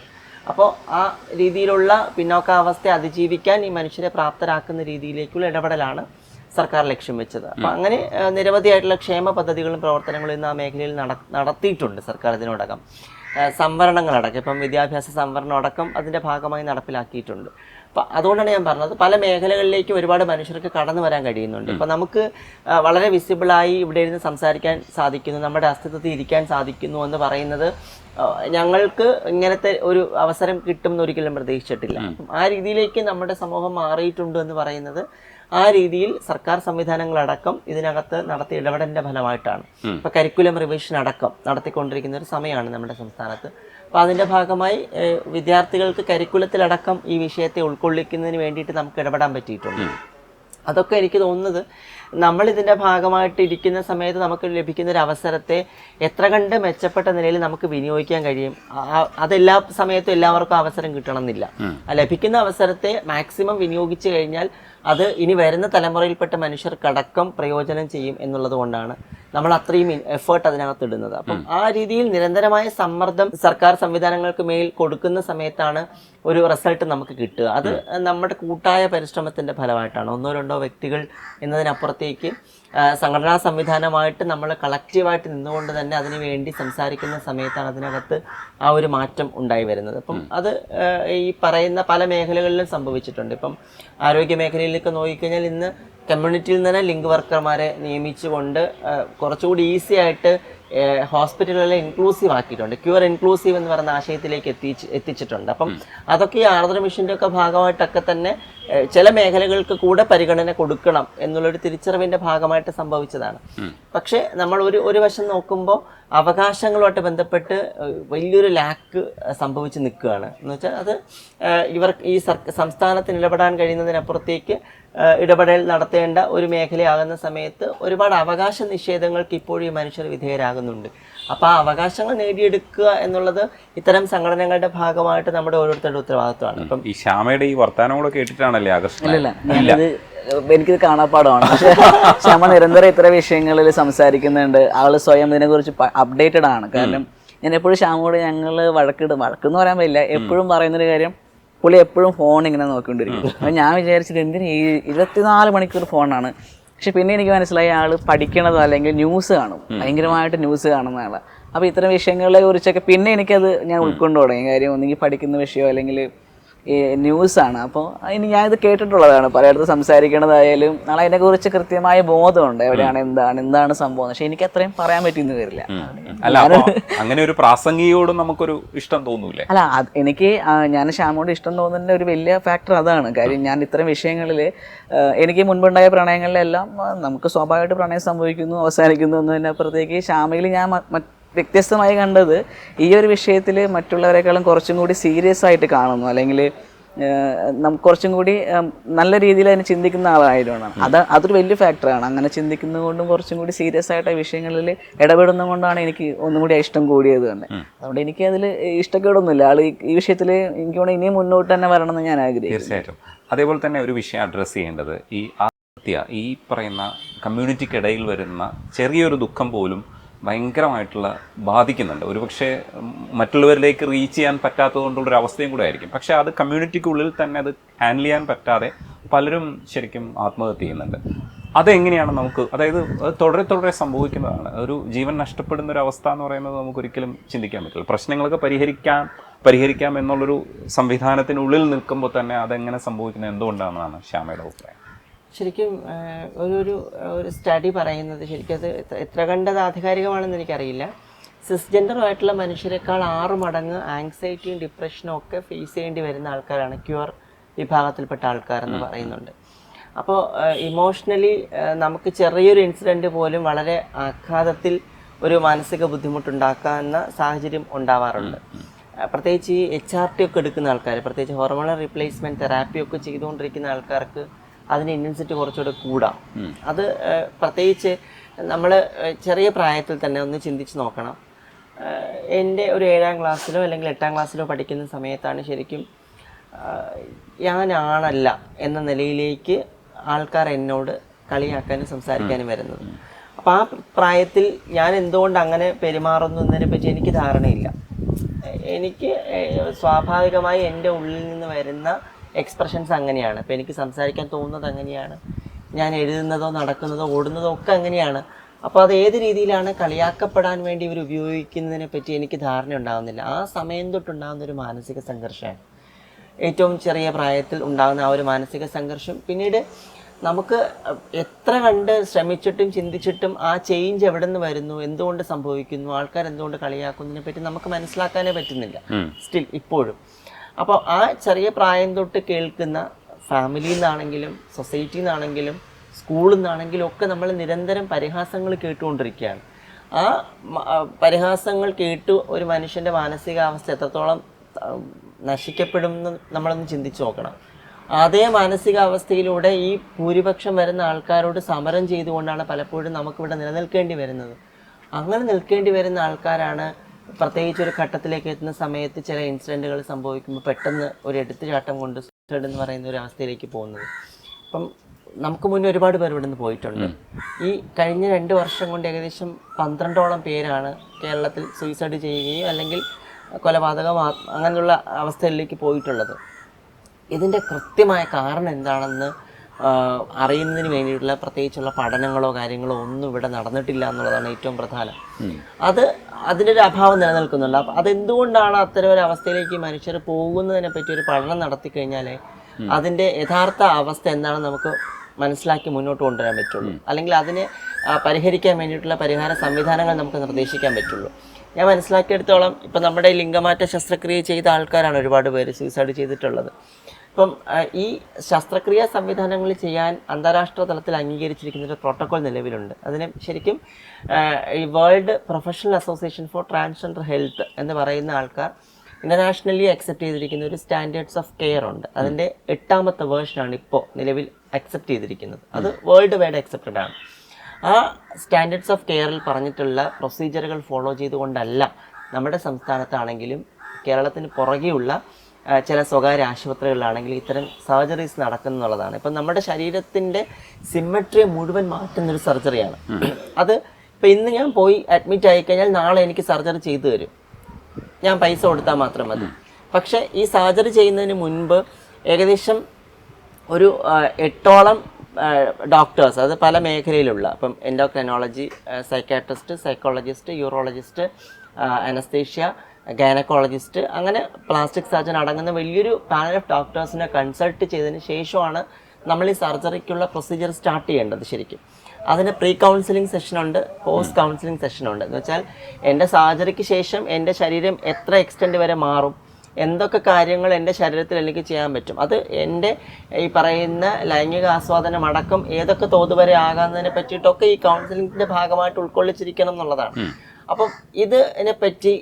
അപ്പോൾ ആ രീതിയിലുള്ള പിന്നോക്കാവസ്ഥയെ അതിജീവിക്കാൻ ഈ മനുഷ്യരെ പ്രാപ്തരാക്കുന്ന രീതിയിലേക്കുള്ള ഇടപെടലാണ് സർക്കാർ ലക്ഷ്യം വെച്ചത്. അപ്പോൾ അങ്ങനെ നിരവധിയായിട്ടുള്ള ക്ഷേമ പദ്ധതികളും പ്രവർത്തനങ്ങളും ഇന്ന് ആ മേഖലയിൽ നടത്തിയിട്ടുണ്ട് സർക്കാർ ഇതിനോടകം. സംവരണങ്ങളടക്കം, ഇപ്പം വിദ്യാഭ്യാസ സംവരണം അടക്കം അതിൻ്റെ ഭാഗമായി നടപ്പിലാക്കിയിട്ടുണ്ട്. അപ്പം അതുകൊണ്ടാണ് ഞാൻ പറഞ്ഞത്, പല മേഖലകളിലേക്ക് ഒരുപാട് മനുഷ്യർക്ക് കടന്നു വരാൻ കഴിയുന്നുണ്ട്. ഇപ്പം നമുക്ക് വളരെ വിസിബിളായി ഇവിടെ ഇരുന്ന് സംസാരിക്കാൻ സാധിക്കുന്നു, നമ്മുടെ അസ്തിത്വത്തിൽ ഇരിക്കാൻ സാധിക്കുന്നു എന്ന് പറയുന്നത് ഞങ്ങൾക്ക് ഇങ്ങനത്തെ ഒരു അവസരം കിട്ടുമെന്ന് ഒരിക്കലും പ്രതീക്ഷിച്ചിട്ടില്ല. ആ രീതിയിലേക്ക് നമ്മുടെ സമൂഹം മാറിയിട്ടുണ്ട് എന്ന് പറയുന്നത് ആ രീതിയിൽ സർക്കാർ സംവിധാനങ്ങളടക്കം ഇതിനകത്ത് നടത്തിയ ഇടപെടലിൻ്റെ ഫലമായിട്ടാണ്. ഇപ്പോൾ കരിക്കുലം റിവിഷൻ അടക്കം നടത്തിക്കൊണ്ടിരിക്കുന്ന ഒരു സമയമാണ് നമ്മുടെ സംസ്ഥാനത്ത്. അപ്പോൾ അതിൻ്റെ ഭാഗമായി വിദ്യാർത്ഥികൾക്ക് കരിക്കുലത്തിലടക്കം ഈ വിഷയത്തെ ഉൾക്കൊള്ളിക്കുന്നതിന് വേണ്ടിയിട്ട് നമുക്ക് ഇടപെടാൻ പറ്റിയിട്ടുണ്ട്. അതൊക്കെ എനിക്ക് തോന്നുന്നത് നമ്മളിതിൻ്റെ ഭാഗമായിട്ട് ഇരിക്കുന്ന സമയത്ത് നമുക്ക് ലഭിക്കുന്ന ഒരു അവസരത്തെ എത്ര കണ്ട് മെച്ചപ്പെട്ട നിലയിൽ നമുക്ക് വിനിയോഗിക്കാൻ കഴിയും. അതെല്ലാ സമയത്തും എല്ലാവർക്കും അവസരം കിട്ടണമെന്നില്ല. ലഭിക്കുന്ന അവസരത്തെ മാക്സിമം വിനിയോഗിച്ചു കഴിഞ്ഞാൽ അത് ഇനി വരുന്ന തലമുറയിൽപ്പെട്ട മനുഷ്യർക്കടക്കം പ്രയോജനം ചെയ്യും എന്നുള്ളത് കൊണ്ടാണ് നമ്മൾ അത്രയും എഫേർട്ട് അതിനകത്ത് ഇടുന്നത്. അപ്പം ആ രീതിയിൽ നിരന്തരമായ സമ്മർദ്ദം സർക്കാർ സംവിധാനങ്ങൾക്ക് മേൽ കൊടുക്കുന്ന സമയത്താണ് ഒരു റിസൾട്ട് നമുക്ക് കിട്ടുക. അത് നമ്മുടെ കൂട്ടായ പരിശ്രമത്തിൻ്റെ ഫലമായിട്ടാണ്. ഒന്നോ രണ്ടോ വ്യക്തികൾ എന്നതിനപ്പുറത്തേക്ക് സംഘടനാ സംവിധാനമായിട്ട് നമ്മൾ കളക്റ്റീവായിട്ട് നിന്നുകൊണ്ട് തന്നെ അതിനു വേണ്ടി സംസാരിക്കുന്ന സമയത്താണ് അതിനകത്ത് ആ ഒരു മാറ്റം ഉണ്ടായി വരുന്നത്. അപ്പം അത് ഈ പറയുന്ന പല മേഖലകളിലും സംഭവിച്ചിട്ടുണ്ട്. ഇപ്പം ആരോഗ്യ മേഖലയിലേക്ക് നോക്കിക്കഴിഞ്ഞാൽ ഇന്ന് കമ്മ്യൂണിറ്റിയിൽ നിന്ന് തന്നെ ലിങ്ക് വർക്കർമാരെ നിയമിച്ചുകൊണ്ട് കുറച്ചുകൂടി ഈസി ആയിട്ട് ഹോസ്പിറ്റലുകളെ ഇൻക്ലൂസീവ് ആക്കിയിട്ടുണ്ട്. ക്യൂർ ഇൻക്ലൂസീവ് എന്ന് പറയുന്ന ആശയത്തിലേക്ക് എത്തിച്ചിട്ടുണ്ട്. അപ്പം അതൊക്കെ ഈ ആർദ്ര മിഷൻ്റെ ഒക്കെ ഭാഗമായിട്ടൊക്കെ തന്നെ ചില മേഖലകൾക്ക് കൂടെ പരിഗണന കൊടുക്കണം എന്നുള്ളൊരു തിരിച്ചറിവിൻ്റെ ഭാഗമായിട്ട് സംഭവിച്ചതാണ്. പക്ഷേ നമ്മൾ ഒരു വശം നോക്കുമ്പോൾ അവകാശങ്ങളുമായിട്ട് ബന്ധപ്പെട്ട് വലിയൊരു ലാക്ക് സംഭവിച്ച് നിൽക്കുകയാണ്. എന്ന് വെച്ചാൽ അത് ഇവർക്ക് ഈ സംസ്ഥാനത്തിന് ഇടപെടാൻ കഴിയുന്നതിനപ്പുറത്തേക്ക് ഇടപെടൽ നടത്തേണ്ട ഒരു മേഖലയാകുന്ന സമയത്ത് ഒരുപാട് അവകാശ നിഷേധങ്ങൾക്ക് ഇപ്പോഴും ഈ മനുഷ്യർ വിധേയരാകുന്നുണ്ട്. അപ്പോൾ ആ അവകാശങ്ങൾ നേടിയെടുക്കുക എന്നുള്ളത് ഇത്തരം സംഘടനകളുടെ ഭാഗമായിട്ട് നമ്മുടെ ഓരോരുത്തരുടെ ഉത്തരവാദിത്വമാണ്. ഇപ്പം ഈ ശ്യാമയുടെ ഈ വർത്തമാനം കൂടെ കേട്ടിട്ടാണല്ലേ എനിക്കിത് കാണാപ്പാടമാണ്. പക്ഷെ ശ്യാമ നിരന്തരം ഇത്തരം വിഷയങ്ങളിൽ സംസാരിക്കുന്നുണ്ട്. ആള് സ്വയം ഇതിനെക്കുറിച്ച് അപ്ഡേറ്റഡ് ആണ്. കാരണം ഞാൻ എപ്പോഴും ശ്യാമോട് ഞങ്ങൾ വഴക്കെന്ന് പറയാൻ പറ്റില്ല, എപ്പോഴും പറയുന്നൊരു കാര്യം, പുള്ളി എപ്പോഴും ഫോൺ ഇങ്ങനെ നോക്കിക്കൊണ്ടിരിക്കും. അപ്പം ഞാൻ വിചാരിച്ചിട്ട് എന്തിന് ഈ 24 മണിക്കൂർ ഫോണാണ്. പക്ഷെ പിന്നെ എനിക്ക് മനസ്സിലായി ആൾ പഠിക്കണതോ അല്ലെങ്കിൽ ന്യൂസ് കാണും, ഭയങ്കരമായിട്ട് ന്യൂസ് കാണുന്ന ആളാണ്. അപ്പോൾ ഇത്തരം വിഷയങ്ങളെ കുറിച്ചൊക്കെ പിന്നെ എനിക്കത് ഞാൻ ഉൾക്കൊണ്ടു തുടങ്ങി. കാര്യം ഒന്നെങ്കിൽ പഠിക്കുന്ന വിഷയമോ അല്ലെങ്കിൽ ഈ ന്യൂസാണ്. അപ്പോൾ ഇനി ഞാനിത് കേട്ടിട്ടുള്ളതാണ്, പലയിടത്ത് സംസാരിക്കണതായാലും നാളെ അതിനെക്കുറിച്ച് കൃത്യമായ ബോധമുണ്ട്, എവിടെയാണ് എന്താണ് സംഭവം. പക്ഷെ എനിക്ക് അത്രയും പറയാൻ പറ്റിയെന്ന് വരില്ല. അങ്ങനെ ഒരു പ്രാസംഗികയോടും നമുക്കൊരു ഇഷ്ടം തോന്നൂലേ? അല്ല, എനിക്ക് ഞാൻ ശ്യാമോട് ഇഷ്ടം തോന്നുന്നതിൻ്റെ ഒരു വലിയ ഫാക്ടർ അതാണ്. കാര്യം ഞാൻ ഇത്തരം വിഷയങ്ങളിൽ എനിക്ക് മുൻപുണ്ടായ പ്രണയങ്ങളിലെല്ലാം നമുക്ക് സ്വാഭാവികമായിട്ട് പ്രണയം സംഭവിക്കുന്നു, അവസാനിക്കുന്നു എന്നതിനപ്പുറത്തേക്ക് ശ്യാമയിൽ ഞാൻ വ്യത്യസ്തമായി കണ്ടത് ഈ ഒരു വിഷയത്തിൽ മറ്റുള്ളവരെക്കാളും കുറച്ചും കൂടി സീരിയസ് ആയിട്ട് കാണുന്നു, അല്ലെങ്കിൽ കുറച്ചും കൂടി നല്ല രീതിയിൽ അതിനെ ചിന്തിക്കുന്ന ആളായതുകൊണ്ടാണ്. അതൊരു വലിയ ഫാക്ടറാണ്. അങ്ങനെ ചിന്തിക്കുന്നതുകൊണ്ടും കുറച്ചും കൂടി സീരിയസ് ആയിട്ട് വിഷയങ്ങളിൽ ഇടപെടുന്നത് കൊണ്ടാണ് എനിക്ക് ഒന്നും കൂടി ഇഷ്ടം കൂടിയത് തന്നെ. അതുകൊണ്ട് എനിക്ക് അതിൽ ഇഷ്ടക്കേടൊന്നുമില്ല. ആൾ ഈ വിഷയത്തിൽ എനിക്ക് തോന്നുന്നു ഇനിയും മുന്നോട്ട് തന്നെ വരണമെന്ന് ഞാൻ ആഗ്രഹിക്കുന്നു. തീർച്ചയായിട്ടും. അതേപോലെ തന്നെ ഒരു വിഷയം അഡ്രസ്സ് ചെയ്യേണ്ടത് ഈ ആത്മഹത്യ, ഈ പറയുന്ന കമ്മ്യൂണിറ്റിക്കിടയിൽ വരുന്ന ചെറിയൊരു ദുഃഖം പോലും ഭയങ്കരമായിട്ടുള്ള ബാധിക്കുന്നുണ്ട്. ഒരുപക്ഷെ മറ്റുള്ളവരിലേക്ക് റീച്ച് ചെയ്യാൻ പറ്റാത്തത് കൊണ്ടുള്ളൊരു അവസ്ഥയും കൂടെ ആയിരിക്കും. പക്ഷേ അത് കമ്മ്യൂണിറ്റിക്കുള്ളിൽ തന്നെ അത് ഹാൻഡിൽ ചെയ്യാൻ പറ്റാതെ പലരും ശരിക്കും ആത്മഹത്യ ചെയ്യുന്നുണ്ട്. അതെങ്ങനെയാണ് നമുക്ക്, അതായത് തുടരെ സംഭവിക്കുന്നതാണ്. ഒരു ജീവൻ നഷ്ടപ്പെടുന്ന ഒരു അവസ്ഥ എന്ന് പറയുന്നത് നമുക്കൊരിക്കലും ചിന്തിക്കാൻ പറ്റില്ല. പ്രശ്നങ്ങളൊക്കെ പരിഹരിക്കാം എന്നുള്ളൊരു സംവിധാനത്തിനുള്ളിൽ നിൽക്കുമ്പോൾ തന്നെ അതെങ്ങനെ സംഭവിക്കുന്നത് എന്തുകൊണ്ടാണെന്നാണ് ശ്യാമയുടെ അഭിപ്രായം? ശരിക്കും ഒരു സ്റ്റഡി പറയുന്നത്, ശരിക്കും അത് എത്ര കണ്ടത് ആധികാരികമാണെന്ന് എനിക്കറിയില്ല, സിസ്ജെൻഡറുമായിട്ടുള്ള മനുഷ്യരെക്കാൾ 6 മടങ്ങ് ആങ്സൈറ്റിയും ഡിപ്രഷനും ഒക്കെ ഫേസ് ചെയ്യേണ്ടി വരുന്ന ആൾക്കാരാണ് ക്യൂർ വിഭാഗത്തിൽപ്പെട്ട ആൾക്കാരെന്ന് പറയുന്നുണ്ട്. അപ്പോൾ ഇമോഷണലി നമുക്ക് ചെറിയൊരു ഇൻസിഡൻറ്റ് പോലും വളരെ ആഘാതത്തിൽ ഒരു മാനസിക ബുദ്ധിമുട്ടുണ്ടാക്കാവുന്ന സാഹചര്യം ഉണ്ടാവാറുണ്ട്. പ്രത്യേകിച്ച് ഈ HRT ഒക്കെ എടുക്കുന്ന ആൾക്കാർ, പ്രത്യേകിച്ച് ഹോർമോണൽ റീപ്ലേസ്മെൻറ്റ് തെറാപ്പി ഒക്കെ ചെയ്തുകൊണ്ടിരിക്കുന്ന ആൾക്കാർക്ക് അതിന് ഇൻറ്റൻസിറ്റി കുറച്ചുകൂടെ കൂടാം. അത് പ്രത്യേകിച്ച് നമ്മൾ ചെറിയ പ്രായത്തിൽ തന്നെ ഒന്ന് ചിന്തിച്ച് നോക്കണം. എൻ്റെ ഒരു 7ാം ക്ലാസ്സിലോ അല്ലെങ്കിൽ 8ാം ക്ലാസ്സിലോ പഠിക്കുന്ന സമയത്താണ് ശരിക്കും ഞാനാണല്ല എന്ന നിലയിലേക്ക് ആൾക്കാർ എന്നോട് കളിയാക്കാനും സംസാരിക്കാനും വരുന്നത്. അപ്പോൾ ആ പ്രായത്തിൽ ഞാൻ എന്തുകൊണ്ട് അങ്ങനെ പെരുമാറുന്നു എന്നതിനെ പറ്റി എനിക്ക് ധാരണയില്ല. എനിക്ക് സ്വാഭാവികമായി എൻ്റെ ഉള്ളിൽ നിന്ന് വരുന്ന എക്സ്പ്രഷൻസ് അങ്ങനെയാണ്. അപ്പോൾ എനിക്ക് സംസാരിക്കാൻ തോന്നുന്നത് അങ്ങനെയാണ്, ഞാൻ എഴുതുന്നതോ നടക്കുന്നതോ ഓടുന്നതോ ഒക്കെ അങ്ങനെയാണ്. അപ്പോൾ അത് ഏത് രീതിയിലാണ് കളിയാക്കപ്പെടാൻ വേണ്ടി ഇവർ ഉപയോഗിക്കുന്നതിനെ പറ്റി എനിക്ക് ധാരണ ഉണ്ടാകുന്നില്ല. ആ സമയം തൊട്ടുണ്ടാകുന്ന ഒരു മാനസിക സംഘർഷമാണ് ഏറ്റവും ചെറിയ പ്രായത്തിൽ ഉണ്ടാകുന്ന ആ ഒരു മാനസിക സംഘർഷം. പിന്നീട് നമുക്ക് എത്ര കണ്ട് ശ്രമിച്ചിട്ടും ചിന്തിച്ചിട്ടും ആ ചേഞ്ച് എവിടെ നിന്ന് വരുന്നു, എന്തുകൊണ്ട് സംഭവിക്കുന്നു, ആൾക്കാർ എന്തുകൊണ്ട് കളിയാക്കുന്നതിനെ പറ്റി നമുക്ക് മനസ്സിലാക്കാനേ പറ്റുന്നില്ല സ്റ്റിൽ ഇപ്പോഴും. അപ്പോൾ ആ ചെറിയ പ്രായം തൊട്ട് കേൾക്കുന്ന ഫാമിലിയിൽ നിന്നാണെങ്കിലും സൊസൈറ്റിയിൽ നിന്നാണെങ്കിലും സ്കൂളിൽ നിന്നാണെങ്കിലും ഒക്കെ നമ്മൾ നിരന്തരം പരിഹാസങ്ങൾ കേട്ടുകൊണ്ടിരിക്കുകയാണ്. ആ പരിഹാസങ്ങൾ കേട്ട് ഒരു മനുഷ്യൻ്റെ മാനസികാവസ്ഥ എത്രത്തോളം നശിക്കപ്പെടുമെന്ന് നമ്മളൊന്ന് ചിന്തിച്ച് നോക്കണം. അതേ മാനസികാവസ്ഥയിലൂടെ ഈ ഭൂരിപക്ഷം വരുന്ന ആൾക്കാരോട് സമരം ചെയ്തുകൊണ്ടാണ് പലപ്പോഴും നമുക്കിവിടെ നിലനിൽക്കേണ്ടി വരുന്നത്. അങ്ങനെ നിൽക്കേണ്ടി വരുന്ന ആൾക്കാരാണ് പ്രത്യേകിച്ച് ഒരു ഘട്ടത്തിലേക്ക് എത്തുന്ന സമയത്ത് ചില ഇൻസിഡൻറ്റുകൾ സംഭവിക്കുമ്പോൾ പെട്ടെന്ന് ഒരു എടുത്തുചാട്ടം കൊണ്ട് സൂസൈഡ് എന്ന് പറയുന്ന ഒരു അവസ്ഥയിലേക്ക് പോകുന്നത്. അപ്പം നമുക്ക് മുന്നേ ഒരുപാട് പേർ ഇവിടെ നിന്ന് പോയിട്ടുണ്ട്. ഈ കഴിഞ്ഞ 2 വർഷം കൊണ്ട് ഏകദേശം 12ഓളം പേരാണ് കേരളത്തിൽ സൂയിസൈഡ് ചെയ്യുകയും അല്ലെങ്കിൽ കൊലപാതകം അങ്ങനെയുള്ള അവസ്ഥയിലേക്ക് പോയിട്ടുള്ളത്. ഇതിൻ്റെ കൃത്യമായ കാരണം എന്താണെന്ന് അറിയുന്നതിന് വേണ്ടിയിട്ടുള്ള പ്രത്യേകിച്ചുള്ള പഠനങ്ങളോ കാര്യങ്ങളോ ഒന്നും ഇവിടെ നടന്നിട്ടില്ല എന്നുള്ളതാണ് ഏറ്റവും പ്രധാനം. അതിൻ്റെ ഒരു അഭാവം നിലനിൽക്കുന്നുണ്ട്. അപ്പം അതെന്തുകൊണ്ടാണ് അത്തരം ഒരു അവസ്ഥയിലേക്ക് മനുഷ്യർ പോകുന്നതിനെ പറ്റി ഒരു പഠനം നടത്തി കഴിഞ്ഞാൽ അതിൻ്റെ യഥാർത്ഥ അവസ്ഥ എന്താണെന്ന് നമുക്ക് മനസ്സിലാക്കി മുന്നോട്ട് കൊണ്ടുവരാൻ പറ്റുള്ളൂ. അല്ലെങ്കിൽ അതിനെ പരിഹരിക്കാൻ വേണ്ടിയിട്ടുള്ള പരിഹാര സംവിധാനങ്ങൾ നമുക്ക് നിർദ്ദേശിക്കാൻ പറ്റുള്ളൂ. ഞാൻ മനസ്സിലാക്കിയെടുത്തോളം ഇപ്പം നമ്മുടെ ലിംഗമാറ്റ ശസ്ത്രക്രിയ ചെയ്ത ആൾക്കാരാണ് ഒരുപാട് പേര് സൂയിസൈഡ് ചെയ്തിട്ടുള്ളത്. ഇപ്പം ഈ ശസ്ത്രക്രിയാ സംവിധാനങ്ങൾ ചെയ്യാൻ അന്താരാഷ്ട്ര തലത്തിൽ അംഗീകരിച്ചിരിക്കുന്ന ഒരു പ്രോട്ടോകോൾ നിലവിലുണ്ട്. അതിന് ശരിക്കും ഈ world professional association for transgender health എന്ന് പറയുന്ന ആൾക്കാർ ഇൻ്റർനാഷണലി അക്സെപ്റ്റ് ചെയ്തിരിക്കുന്ന ഒരു സ്റ്റാൻഡേർഡ്സ് ഓഫ് കെയർ ഉണ്ട്. അതിൻ്റെ 8ാമത്തെ വേർഷനാണ് ഇപ്പോൾ നിലവിൽ അക്സെപ്റ്റ് ചെയ്തിരിക്കുന്നത്. അത് വേൾഡ് വൈഡ് അക്സെപ്റ്റഡ് ആണ്. ആ സ്റ്റാൻഡേർഡ്സ് ഓഫ് കെയറിൽ പറഞ്ഞിട്ടുള്ള പ്രൊസീജിയറുകൾ ഫോളോ ചെയ്തുകൊണ്ടല്ല നമ്മുടെ സംസ്ഥാനത്താണെങ്കിലും കേരളത്തിന് പുറകെയുള്ള ചില സ്വകാര്യ ആശുപത്രികളിലാണെങ്കിൽ ഇത്തരം സർജറീസ് നടക്കുന്നുള്ളതാണ്. ഇപ്പം നമ്മുടെ ശരീരത്തിൻ്റെ സിമ്മട്രിയെ മുഴുവൻ മാറ്റുന്നൊരു സർജറിയാണ് അത്. ഇപ്പം ഇന്ന് ഞാൻ പോയി അഡ്മിറ്റ് ആയിക്കഴിഞ്ഞാൽ നാളെ എനിക്ക് സർജറി ചെയ്തു തരും, ഞാൻ പൈസ കൊടുത്താൽ മാത്രം മതി. പക്ഷേ ഈ സർജറി ചെയ്യുന്നതിന് മുൻപ് ഏകദേശം ഒരു 8ഓളം ഡോക്ടേഴ്സ്, അത് പല മേഖലയിലുള്ള, അപ്പം endocrinology, psychiatrist, psychologist, urologist, anaesthesia, gynaecologist, അങ്ങനെ പ്ലാസ്റ്റിക് സർജൻ അടങ്ങുന്ന വലിയൊരു പാനൽ ഓഫ് ഡോക്ടേഴ്സിനെ കൺസൾട്ട് ചെയ്തതിന് ശേഷമാണ് നമ്മൾ ഈ സർജറിക്കുള്ള പ്രൊസീജിയർ സ്റ്റാർട്ട് ചെയ്യേണ്ടത്. ശരിക്കും അതിന് പ്രീ കൗൺസിലിംഗ് സെഷനുണ്ട്, പോസ്റ്റ് കൗൺസിലിംഗ് സെഷനുണ്ട്. എന്ന് വെച്ചാൽ എൻ്റെ സർജറിക്ക് ശേഷം എൻ്റെ ശരീരം എത്ര എക്സ്റ്റെൻഡ് വരെ മാറും, എന്തൊക്കെ കാര്യങ്ങൾ എൻ്റെ ശരീരത്തിൽ എനിക്ക് ചെയ്യാൻ പറ്റും, അത് എൻ്റെ ഈ പറയുന്ന ലൈംഗിക ആസ്വാദനം അടക്കം ഏതൊക്കെ തോത് വരെ ആകാവുന്നതിനെ പറ്റിയിട്ടൊക്കെ ഈ കൗൺസിലിങ്ങിൻ്റെ ഭാഗമായിട്ട് ഉൾക്കൊള്ളിച്ചിരിക്കണം എന്നുള്ളതാണ്. അപ്പം ഇതിനെ പറ്റി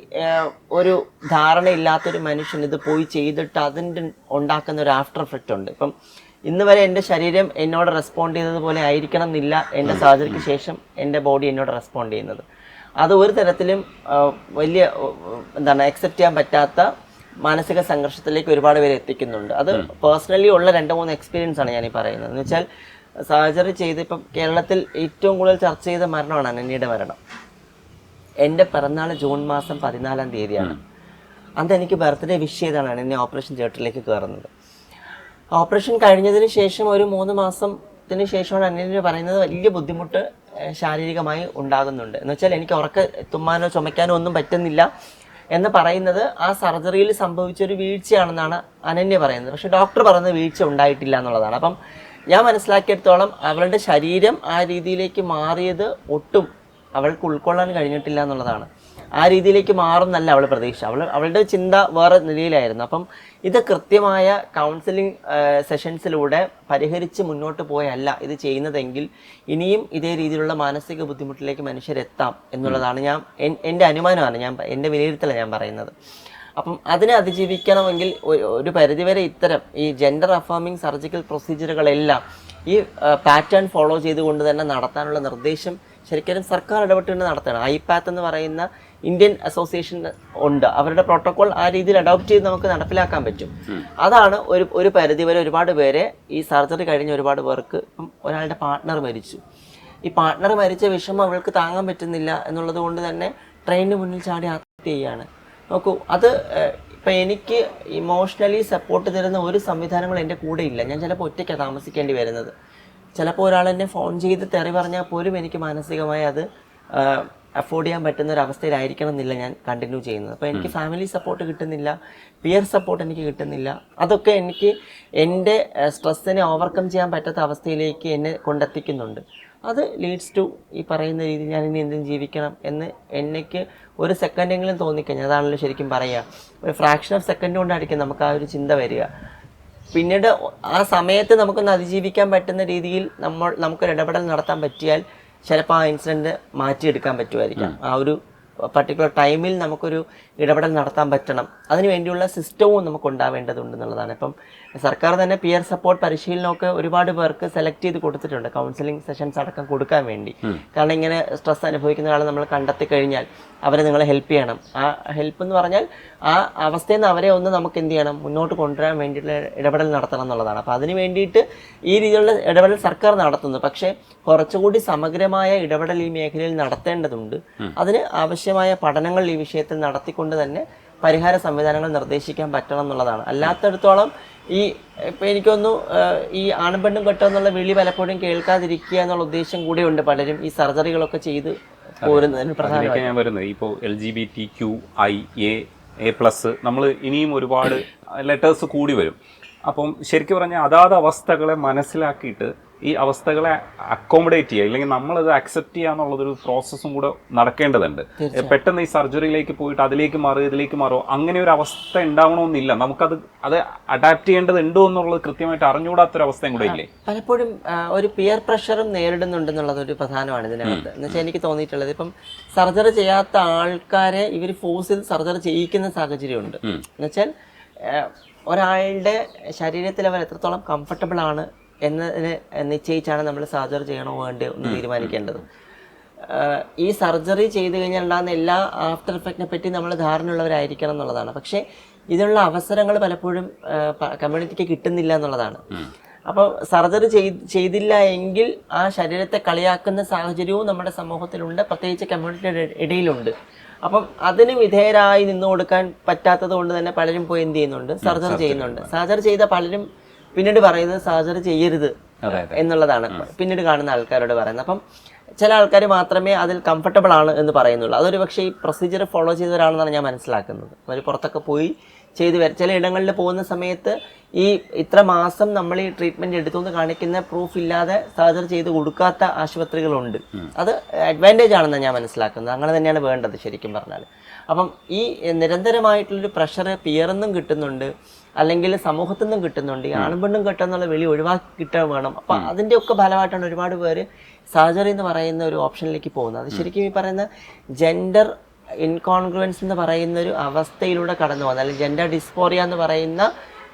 ഒരു ധാരണയില്ലാത്തൊരു മനുഷ്യൻ ഇത് പോയി ചെയ്തിട്ട് അതിൻ്റെ ഉണ്ടാക്കുന്ന ഒരു ആഫ്റ്റർ എഫക്റ്റ് ഉണ്ട്. ഇപ്പം ഇന്ന് വരെ എൻ്റെ ശരീരം എന്നോട് റെസ്പോണ്ട് ചെയ്തതുപോലെ ആയിരിക്കണം എന്നില്ല എൻ്റെ സർജറിക്ക് ശേഷം എൻ്റെ ബോഡി എന്നോട് റെസ്പോണ്ട് ചെയ്യുന്നത്. അത് ഒരു തരത്തിലും വലിയ അക്സെപ്റ്റ് ചെയ്യാൻ പറ്റാത്ത മാനസിക സംഘർഷത്തിലേക്ക് ഒരുപാട് പേര് എത്തിക്കുന്നുണ്ട്. അത് പേഴ്സണലി ഉള്ള 2-3 എക്സ്പീരിയൻസ് ആണ് ഞാനീ പറയുന്നത്. എന്ന് വെച്ചാൽ സർജറി ചെയ്ത് ഇപ്പം കേരളത്തിൽ ഏറ്റവും കൂടുതൽ ചർച്ച ചെയ്ത മരണമാണ് അനന്യയുടെ മരണം. എൻ്റെ പിറന്നാൾ ജൂൺ മാസം 14-ാം തീയതിയാണ്. അന്ന് എനിക്ക് ബർത്ത്ഡേ വിഷ് ചെയ്താണ് അനന്യ ഓപ്പറേഷൻ തിയേറ്ററിലേക്ക് കയറുന്നത്. ഓപ്പറേഷൻ കഴിഞ്ഞതിന് ശേഷം ഒരു 3 മാസത്തിന് ശേഷമാണ് അനന്യ പറയുന്നത് വലിയ ബുദ്ധിമുട്ട് ശാരീരികമായി ഉണ്ടാകുന്നുണ്ട്. എന്ന് വെച്ചാൽ എനിക്ക് തുമ്മാനോ ചുമയ്ക്കാനോ ഒന്നും പറ്റുന്നില്ല എന്ന് പറയുന്നത് ആ സർജറിയിൽ സംഭവിച്ചൊരു വീഴ്ചയാണെന്നാണ് അനന്യ പറയുന്നത്. പക്ഷേ ഡോക്ടർ പറയുന്നത് വീഴ്ച ഉണ്ടായിട്ടില്ല എന്നുള്ളതാണ്. അപ്പം ഞാൻ മനസ്സിലാക്കിയെടുത്തോളം അവളുടെ ശരീരം ആ രീതിയിലേക്ക് മാറിയത് ഒട്ടും അവൾക്ക് ഉൾക്കൊള്ളാൻ കഴിഞ്ഞിട്ടില്ല എന്നുള്ളതാണ്. ആ രീതിയിലേക്ക് മാറുന്നല്ല അവൾ പ്രതീക്ഷ. അവളുടെ ചിന്ത വേറെ നിലയിലായിരുന്നു. അപ്പം ഇത് കൃത്യമായ കൗൺസിലിംഗ് സെഷൻസിലൂടെ പരിഹരിച്ച് മുന്നോട്ട് പോയല്ല ഇത് ചെയ്യുന്നതെങ്കിൽ ഇനിയും ഇതേ രീതിയിലുള്ള മാനസിക ബുദ്ധിമുട്ടിലേക്ക് മനുഷ്യരെത്താം എന്നുള്ളതാണ് എൻ്റെ അനുമാനമാണ്, എൻ്റെ വിലയിരുത്തലാണ് ഞാൻ പറയുന്നത്. അപ്പം അതിനെ അതിജീവിക്കണമെങ്കിൽ ഒരു പരിധിവരെ ഇത്തരം ഈ ജെൻഡർ അഫേമിംഗ് സർജിക്കൽ പ്രൊസീജിയറുകളെല്ലാം ഈ പാറ്റേൺ ഫോളോ ചെയ്തുകൊണ്ട് തന്നെ നടത്താനുള്ള നിർദ്ദേശം ശരിക്കും സർക്കാർ ഇടപെട്ടുകൊണ്ട് നടത്തണം. ഐപാത്ത് എന്ന് പറയുന്ന ഇന്ത്യൻ അസോസിയേഷൻ ഉണ്ട്, അവരുടെ പ്രോട്ടോകോൾ ആ രീതിയിൽ അഡോപ്റ്റ് ചെയ്ത് നമുക്ക് നടപ്പിലാക്കാൻ പറ്റും. അതാണ് ഒരു പരിധിവരെ ഒരുപാട് പേരെ ഈ സർജറി കഴിഞ്ഞ ഒരുപാട് പേർക്ക് ഇപ്പം ഒരാളുടെ പാർട്ട്ണർ മരിച്ചു. ഈ പാർട്ട്ണർ മരിച്ച വിഷമം അവൾക്ക് താങ്ങാൻ പറ്റുന്നില്ല എന്നുള്ളത് കൊണ്ട് തന്നെ ട്രെയിനിന് മുന്നിൽ ചാടി ആത്മഹത്യ ചെയ്യുകയാണ്. നോക്കൂ, അത് ഇപ്പം എനിക്ക് ഇമോഷണലി സപ്പോർട്ട് തരുന്ന ഒരു സംവിധാനങ്ങളും എൻ്റെ കൂടെ ഇല്ല. ഞാൻ ചിലപ്പോൾ ഒറ്റയ്ക്കാണ് താമസിക്കേണ്ടി വരുന്നത്. ചിലപ്പോൾ ഒരാൾ എന്നെ ഫോൺ ചെയ്ത് തെറി പറഞ്ഞാൽ പോലും എനിക്ക് മാനസികമായി അത് അഫോർഡ് ചെയ്യാൻ പറ്റുന്ന ഒരു അവസ്ഥയിലായിരിക്കണം എന്നില്ല ഞാൻ കണ്ടിന്യൂ ചെയ്യുന്നത്. അപ്പോൾ എനിക്ക് ഫാമിലി സപ്പോർട്ട് കിട്ടുന്നില്ല, പിയർ സപ്പോർട്ട് എനിക്ക് കിട്ടുന്നില്ല. അതൊക്കെ എനിക്ക് എൻ്റെ സ്ട്രെസ്സിനെ ഓവർകം ചെയ്യാൻ പറ്റാത്ത അവസ്ഥയിലേക്ക് എന്നെ കൊണ്ടെത്തിക്കുന്നുണ്ട്. അത് ലീഡ്സ് ടു ഈ പറയുന്ന രീതിയിൽ ഞാൻ ഇനി എന്തും ജീവിക്കണം എന്ന് എനിക്ക് ഒരു സെക്കൻഡെങ്കിലും തോന്നിക്കഴിഞ്ഞാൽ, അതാണല്ലോ ശരിക്കും പറയുക, ഒരു ഫ്രാക്ഷൻ ഓഫ് സെക്കൻഡ് കൊണ്ടായിരിക്കും നമുക്ക് ആ ഒരു ചിന്ത വരിക. പിന്നീട് ആ സമയത്ത് നമുക്കൊന്ന് അതിജീവിക്കാൻ പറ്റുന്ന രീതിയിൽ നമുക്കൊരു ഇടപെടൽ നടത്താൻ പറ്റിയാൽ ചിലപ്പോൾ ആ ഇൻസിഡൻറ്റ് മാറ്റിയെടുക്കാൻ പറ്റുമായിരിക്കാം. ആ ഒരു പർട്ടിക്കുലർ ടൈമിൽ നമുക്കൊരു ഇടപെടൽ നടത്താൻ പറ്റണം. അതിന് വേണ്ടിയുള്ള സിസ്റ്റവും നമുക്ക് ഉണ്ടാവേണ്ടതുണ്ട് എന്നുള്ളതാണ്. ഇപ്പം സർക്കാർ തന്നെ പിയർ സപ്പോർട്ട് പരിശീലനമൊക്കെ ഒരുപാട് പേർക്ക് സെലക്ട് ചെയ്ത് കൊടുത്തിട്ടുണ്ട്, കൗൺസിലിംഗ് സെഷൻസ് അടക്കം കൊടുക്കാൻ വേണ്ടി. കാരണം ഇങ്ങനെ സ്ട്രെസ് അനുഭവിക്കുന്ന ഒരാളെ നമ്മൾ കണ്ടെത്തി കഴിഞ്ഞാൽ അവരെ നിങ്ങളെ ഹെൽപ്പ് ചെയ്യണം. ആ ഹെൽപ്പ് എന്ന് പറഞ്ഞാൽ ആ അവസ്ഥയിൽ നിന്ന് അവരെ ഒന്ന് നമുക്ക് എന്ത് ചെയ്യണം, മുന്നോട്ട് കൊണ്ടുവരാൻ വേണ്ടിയിട്ടുള്ള ഇടപെടൽ നടത്തണം എന്നുള്ളതാണ്. അപ്പോൾ അതിന് വേണ്ടിയിട്ട് ഈ രീതിയിലുള്ള ഇടപെടൽ സർക്കാർ നടത്തുന്നു. പക്ഷേ കുറച്ചുകൂടി സമഗ്രമായ ഇടപെടൽ ഈ മേഖലയിൽ നടത്തേണ്ടതുണ്ട്. അതിന് ആവശ്യമായ പഠനങ്ങൾ ഈ വിഷയത്തിൽ നടത്തിക്കൊണ്ട് തന്നെ പരിഹാര സംവിധാനങ്ങൾ നിർദ്ദേശിക്കാൻ പറ്റണം എന്നുള്ളതാണ്. അല്ലാത്തടത്തോളം ഇപ്പം എനിക്കൊന്നു ഈ ആണും പെണ്ണും കെട്ടുക എന്നുള്ള വിളി പലപ്പോഴും കേൾക്കാതിരിക്കുക എന്നുള്ള ഉദ്ദേശം കൂടെയുണ്ട് പലരും ഈ സർജറികളൊക്കെ ചെയ്ത് പോരുന്നതിന് പ്രധാനമായി ഞാൻ വരുന്നത്. ഇപ്പോൾ LGBTQIA+ നമ്മൾ ഇനിയും ഒരുപാട് ലെറ്റേഴ്സ് കൂടി വരും. അപ്പം ശരിക്കും പറഞ്ഞാൽ അതാത് അവസ്ഥകളെ മനസ്സിലാക്കിയിട്ട് ഈ അവസ്ഥകളെ അക്കോമഡേറ്റ് ചെയ്യുക, അല്ലെങ്കിൽ നമ്മളത് അക്സെപ്റ്റ് ചെയ്യുക എന്നുള്ളതൊരു പ്രോസസ്സും കൂടെ നടക്കേണ്ടതുണ്ട്. പെട്ടെന്ന് ഈ സർജറിയിലേക്ക് പോയിട്ട് അതിലേക്ക് മാറുക ഇതിലേക്ക് മാറുക അങ്ങനെ ഒരു അവസ്ഥ ഉണ്ടാവണമെന്നില്ല. നമുക്കത് അഡാപ്റ്റ് ചെയ്യേണ്ടതുണ്ടോ എന്നുള്ളത് കൃത്യമായിട്ട് അറിഞ്ഞുകൂടാത്തൊരവസ്ഥയും കൂടെ ഇല്ലേ? പലപ്പോഴും ഒരു പിയർ പ്രഷറും നേരിടുന്നുണ്ടെന്നുള്ളത് ഒരു പ്രധാനമാണ് ഇതിനകത്ത്. എന്നുവെച്ചാൽ എനിക്ക് തോന്നിയിട്ടുള്ളത് ഇപ്പം സർജറി ചെയ്യാത്ത ആൾക്കാരെ ഇവർ ഫോഴ്സ് ചെയ്ത് സർജറി ചെയ്യിക്കുന്ന സാഹചര്യമുണ്ട്. എന്നുവെച്ചാൽ ഒരാളുടെ ശരീരത്തിൽ അവർ എത്രത്തോളം കംഫർട്ടബിൾ ആണ് എന്നതിനെ നിശ്ചയിച്ചാണ് നമ്മൾ സർജറി ചെയ്യണോ വേണ്ടോ എന്ന് തീരുമാനിക്കേണ്ടത്. ഈ സർജറി ചെയ്ത് കഴിഞ്ഞാൽ ഉണ്ടാകുന്ന എല്ലാ ആഫ്റ്റർ എഫക്റ്റിനെ പറ്റി നമ്മൾ ധാരണയുള്ളവരായിരിക്കണം എന്നുള്ളതാണ്. പക്ഷേ ഇതിനുള്ള അവസരങ്ങൾ പലപ്പോഴും കമ്മ്യൂണിറ്റിക്ക് കിട്ടുന്നില്ല എന്നുള്ളതാണ്. അപ്പോൾ സർജറി ചെയ്തില്ല എങ്കിൽ ആ ശരീരത്തെ കളിയാക്കുന്ന സാഹചര്യവും നമ്മുടെ സമൂഹത്തിലുണ്ട്, പ്രത്യേകിച്ച് കമ്മ്യൂണിറ്റിയുടെ ഇടയിലുണ്ട്. അപ്പം അതിന് വിധേയരായി നിന്നു കൊടുക്കാൻ പറ്റാത്തത് കൊണ്ട് തന്നെ പലരും പോയി എന്ത് ചെയ്യുന്നുണ്ട്, സർജറി ചെയ്യുന്നുണ്ട്. സർജറി ചെയ്ത പലരും പിന്നീട് പറയുന്നത് സർജറി ചെയ്യരുത് എന്നുള്ളതാണ് പിന്നീട് കാണുന്ന ആൾക്കാരോട് പറയുന്നത്. അപ്പം ചില ആൾക്കാർ മാത്രമേ അതിൽ കംഫർട്ടബിൾ ആണ് എന്ന് പറയുന്നുള്ളൂ. അതൊരു പക്ഷേ ഈ പ്രൊസീജിയർ ഫോളോ ചെയ്തവരാണെന്നാണ് ഞാൻ മനസ്സിലാക്കുന്നത്. അവർ പുറത്തൊക്കെ പോയി ചെയ്ത് ചില ഇടങ്ങളിൽ പോകുന്ന സമയത്ത് ഇത്ര മാസം നമ്മൾ ഈ ട്രീറ്റ്മെൻറ്റ് എടുത്തു എന്ന് കാണിക്കുന്ന പ്രൂഫ് ഇല്ലാതെ സർജറി ചെയ്ത് കൊടുക്കാത്ത ആശുപത്രികളുണ്ട്. അത് അഡ്വാൻറ്റേജ് ആണെന്നാണ് ഞാൻ മനസ്സിലാക്കുന്നത്. അങ്ങനെ തന്നെയാണ് വേണ്ടത് ശരിക്കും പറഞ്ഞാൽ. അപ്പം ഈ നിരന്തരമായിട്ടുള്ളൊരു പ്രഷർ പിയറിന്നും കിട്ടുന്നുണ്ട്, അല്ലെങ്കിൽ സമൂഹത്തിൽ നിന്നും കിട്ടുന്നുണ്ട്. ഈ ആണും പെണ്ണും കെട്ടെന്നുള്ള വെളി ഒഴിവാക്കി കിട്ടാൻ വേണം. അപ്പം അതിൻ്റെ ഒക്കെ ഫലമായിട്ടാണ് ഒരുപാട് പേര് സർജറി എന്ന് പറയുന്ന ഒരു ഓപ്ഷനിലേക്ക് പോകുന്നത്. അത് ശരിക്കും ഈ പറയുന്ന ജെൻഡർ ഇൻകോൺഗ്രുവൻസ് എന്ന് പറയുന്ന ഒരു അവസ്ഥയിലൂടെ കടന്നു പോകുന്നത്, അല്ലെങ്കിൽ ജെൻഡർ ഡിസ്ഫോറിയ എന്ന് പറയുന്ന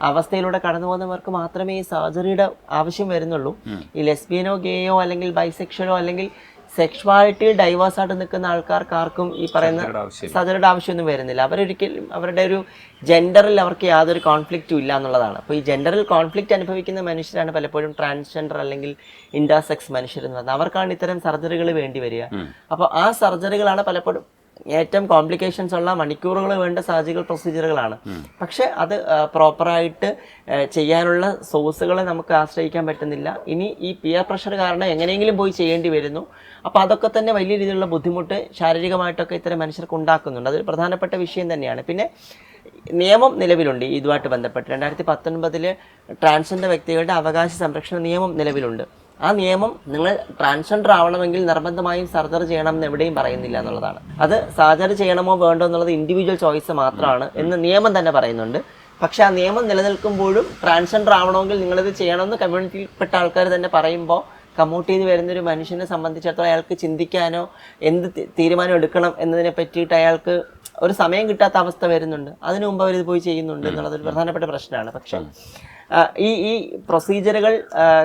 അവസ്ഥയിലൂടെ കടന്നു പോകുന്നവർക്ക് മാത്രമേ ഈ സർജറിയുടെ ആവശ്യം വരുന്നുള്ളൂ. ഈ ലെസ്ബിയനോ ഗേയോ അല്ലെങ്കിൽ ബൈസെക്ഷലോ അല്ലെങ്കിൽ സെക്ഷുവാലിറ്റിയിൽ ഡൈവേഴ്സായിട്ട് നിൽക്കുന്ന ആൾക്കാർക്കാർക്കും ഈ പറയുന്ന സർജറിയുടെ ആവശ്യമൊന്നും വരുന്നില്ല. അവരൊരിക്കലും അവരുടെ ഒരു ജെൻഡറിൽ അവർക്ക് യാതൊരു കോൺഫ്ലിക്റ്റും ഇല്ല എന്നുള്ളതാണ്. അപ്പോൾ ഈ ജെൻഡറിൽ കോൺഫ്ലിക്റ്റ് അനുഭവിക്കുന്ന മനുഷ്യരാണ് പലപ്പോഴും ട്രാൻസ്ജെൻഡർ അല്ലെങ്കിൽ ഇന്റർസെക്സ് മനുഷ്യരെന്ന് പറയുന്നത്. അവർക്കാണ് ഇത്തരം സർജറികൾ വേണ്ടി വരിക. അപ്പോൾ ആ സർജറികളാണ് പലപ്പോഴും ഏറ്റവും കോംപ്ലിക്കേഷൻസ് ഉള്ള, മണിക്കൂറുകൾ വേണ്ട സർജിക്കൽ പ്രൊസീജിയറുകളാണ്. പക്ഷെ അത് പ്രോപ്പറായിട്ട് ചെയ്യാനുള്ള സോഴ്സുകളെ നമുക്ക് ആശ്രയിക്കാൻ പറ്റുന്നില്ല. ഇനി ഈ പിയർ പ്രഷർ കാരണം എങ്ങനെയെങ്കിലും പോയി ചെയ്യേണ്ടി വരുന്നു. അപ്പോൾ അതൊക്കെ തന്നെ വലിയ രീതിയിലുള്ള ബുദ്ധിമുട്ട് ശാരീരികമായിട്ടൊക്കെ ഇത്തരം മനുഷ്യർക്ക് ഉണ്ടാക്കുന്നുണ്ട്. അതൊരു പ്രധാനപ്പെട്ട വിഷയം തന്നെയാണ്. പിന്നെ നിയമം നിലവിലുണ്ട് ഇതുമായിട്ട് ബന്ധപ്പെട്ട്. 2019 ട്രാൻസ്ജെൻഡർ വ്യക്തികളുടെ അവകാശ സംരക്ഷണ നിയമം നിലവിലുണ്ട്. ആ നിയമം നിങ്ങൾ ട്രാൻസ്ജെൻഡർ ആവണമെങ്കിൽ നിർബന്ധമായും സർജറി ചെയ്യണം എന്ന് എവിടെയും പറയുന്നില്ല എന്നുള്ളതാണ്. അത് സർജറി ചെയ്യണമോ വേണ്ടോ എന്നുള്ളത് ഇൻഡിവിജ്വൽ ചോയ്സ് മാത്രമാണ് എന്ന് നിയമം തന്നെ പറയുന്നുണ്ട്. പക്ഷെ ആ നിയമം നിലനിൽക്കുമ്പോഴും ട്രാൻസ്ജെൻഡർ ആവണമെങ്കിൽ നിങ്ങളിത് ചെയ്യണമെന്ന് കമ്മ്യൂണിറ്റിയിൽപ്പെട്ട ആൾക്കാർ തന്നെ പറയുമ്പോൾ കമ്മ്യൂട്ട് ചെയ്ത് വരുന്നൊരു മനുഷ്യനെ സംബന്ധിച്ചിടത്തോളം അയാൾക്ക് ചിന്തിക്കാനോ എന്ത് തീരുമാനം എടുക്കണം എന്നതിനെ പറ്റിയിട്ട് അയാൾക്ക് ഒരു സമയം കിട്ടാത്ത അവസ്ഥ വരുന്നുണ്ട്. അതിനു മുമ്പ് അവരിത് പോയി ചെയ്യുന്നുണ്ട് എന്നുള്ളതൊരു പ്രധാനപ്പെട്ട പ്രശ്നമാണ്. പക്ഷേ ഈ പ്രൊസീജിയറുകൾ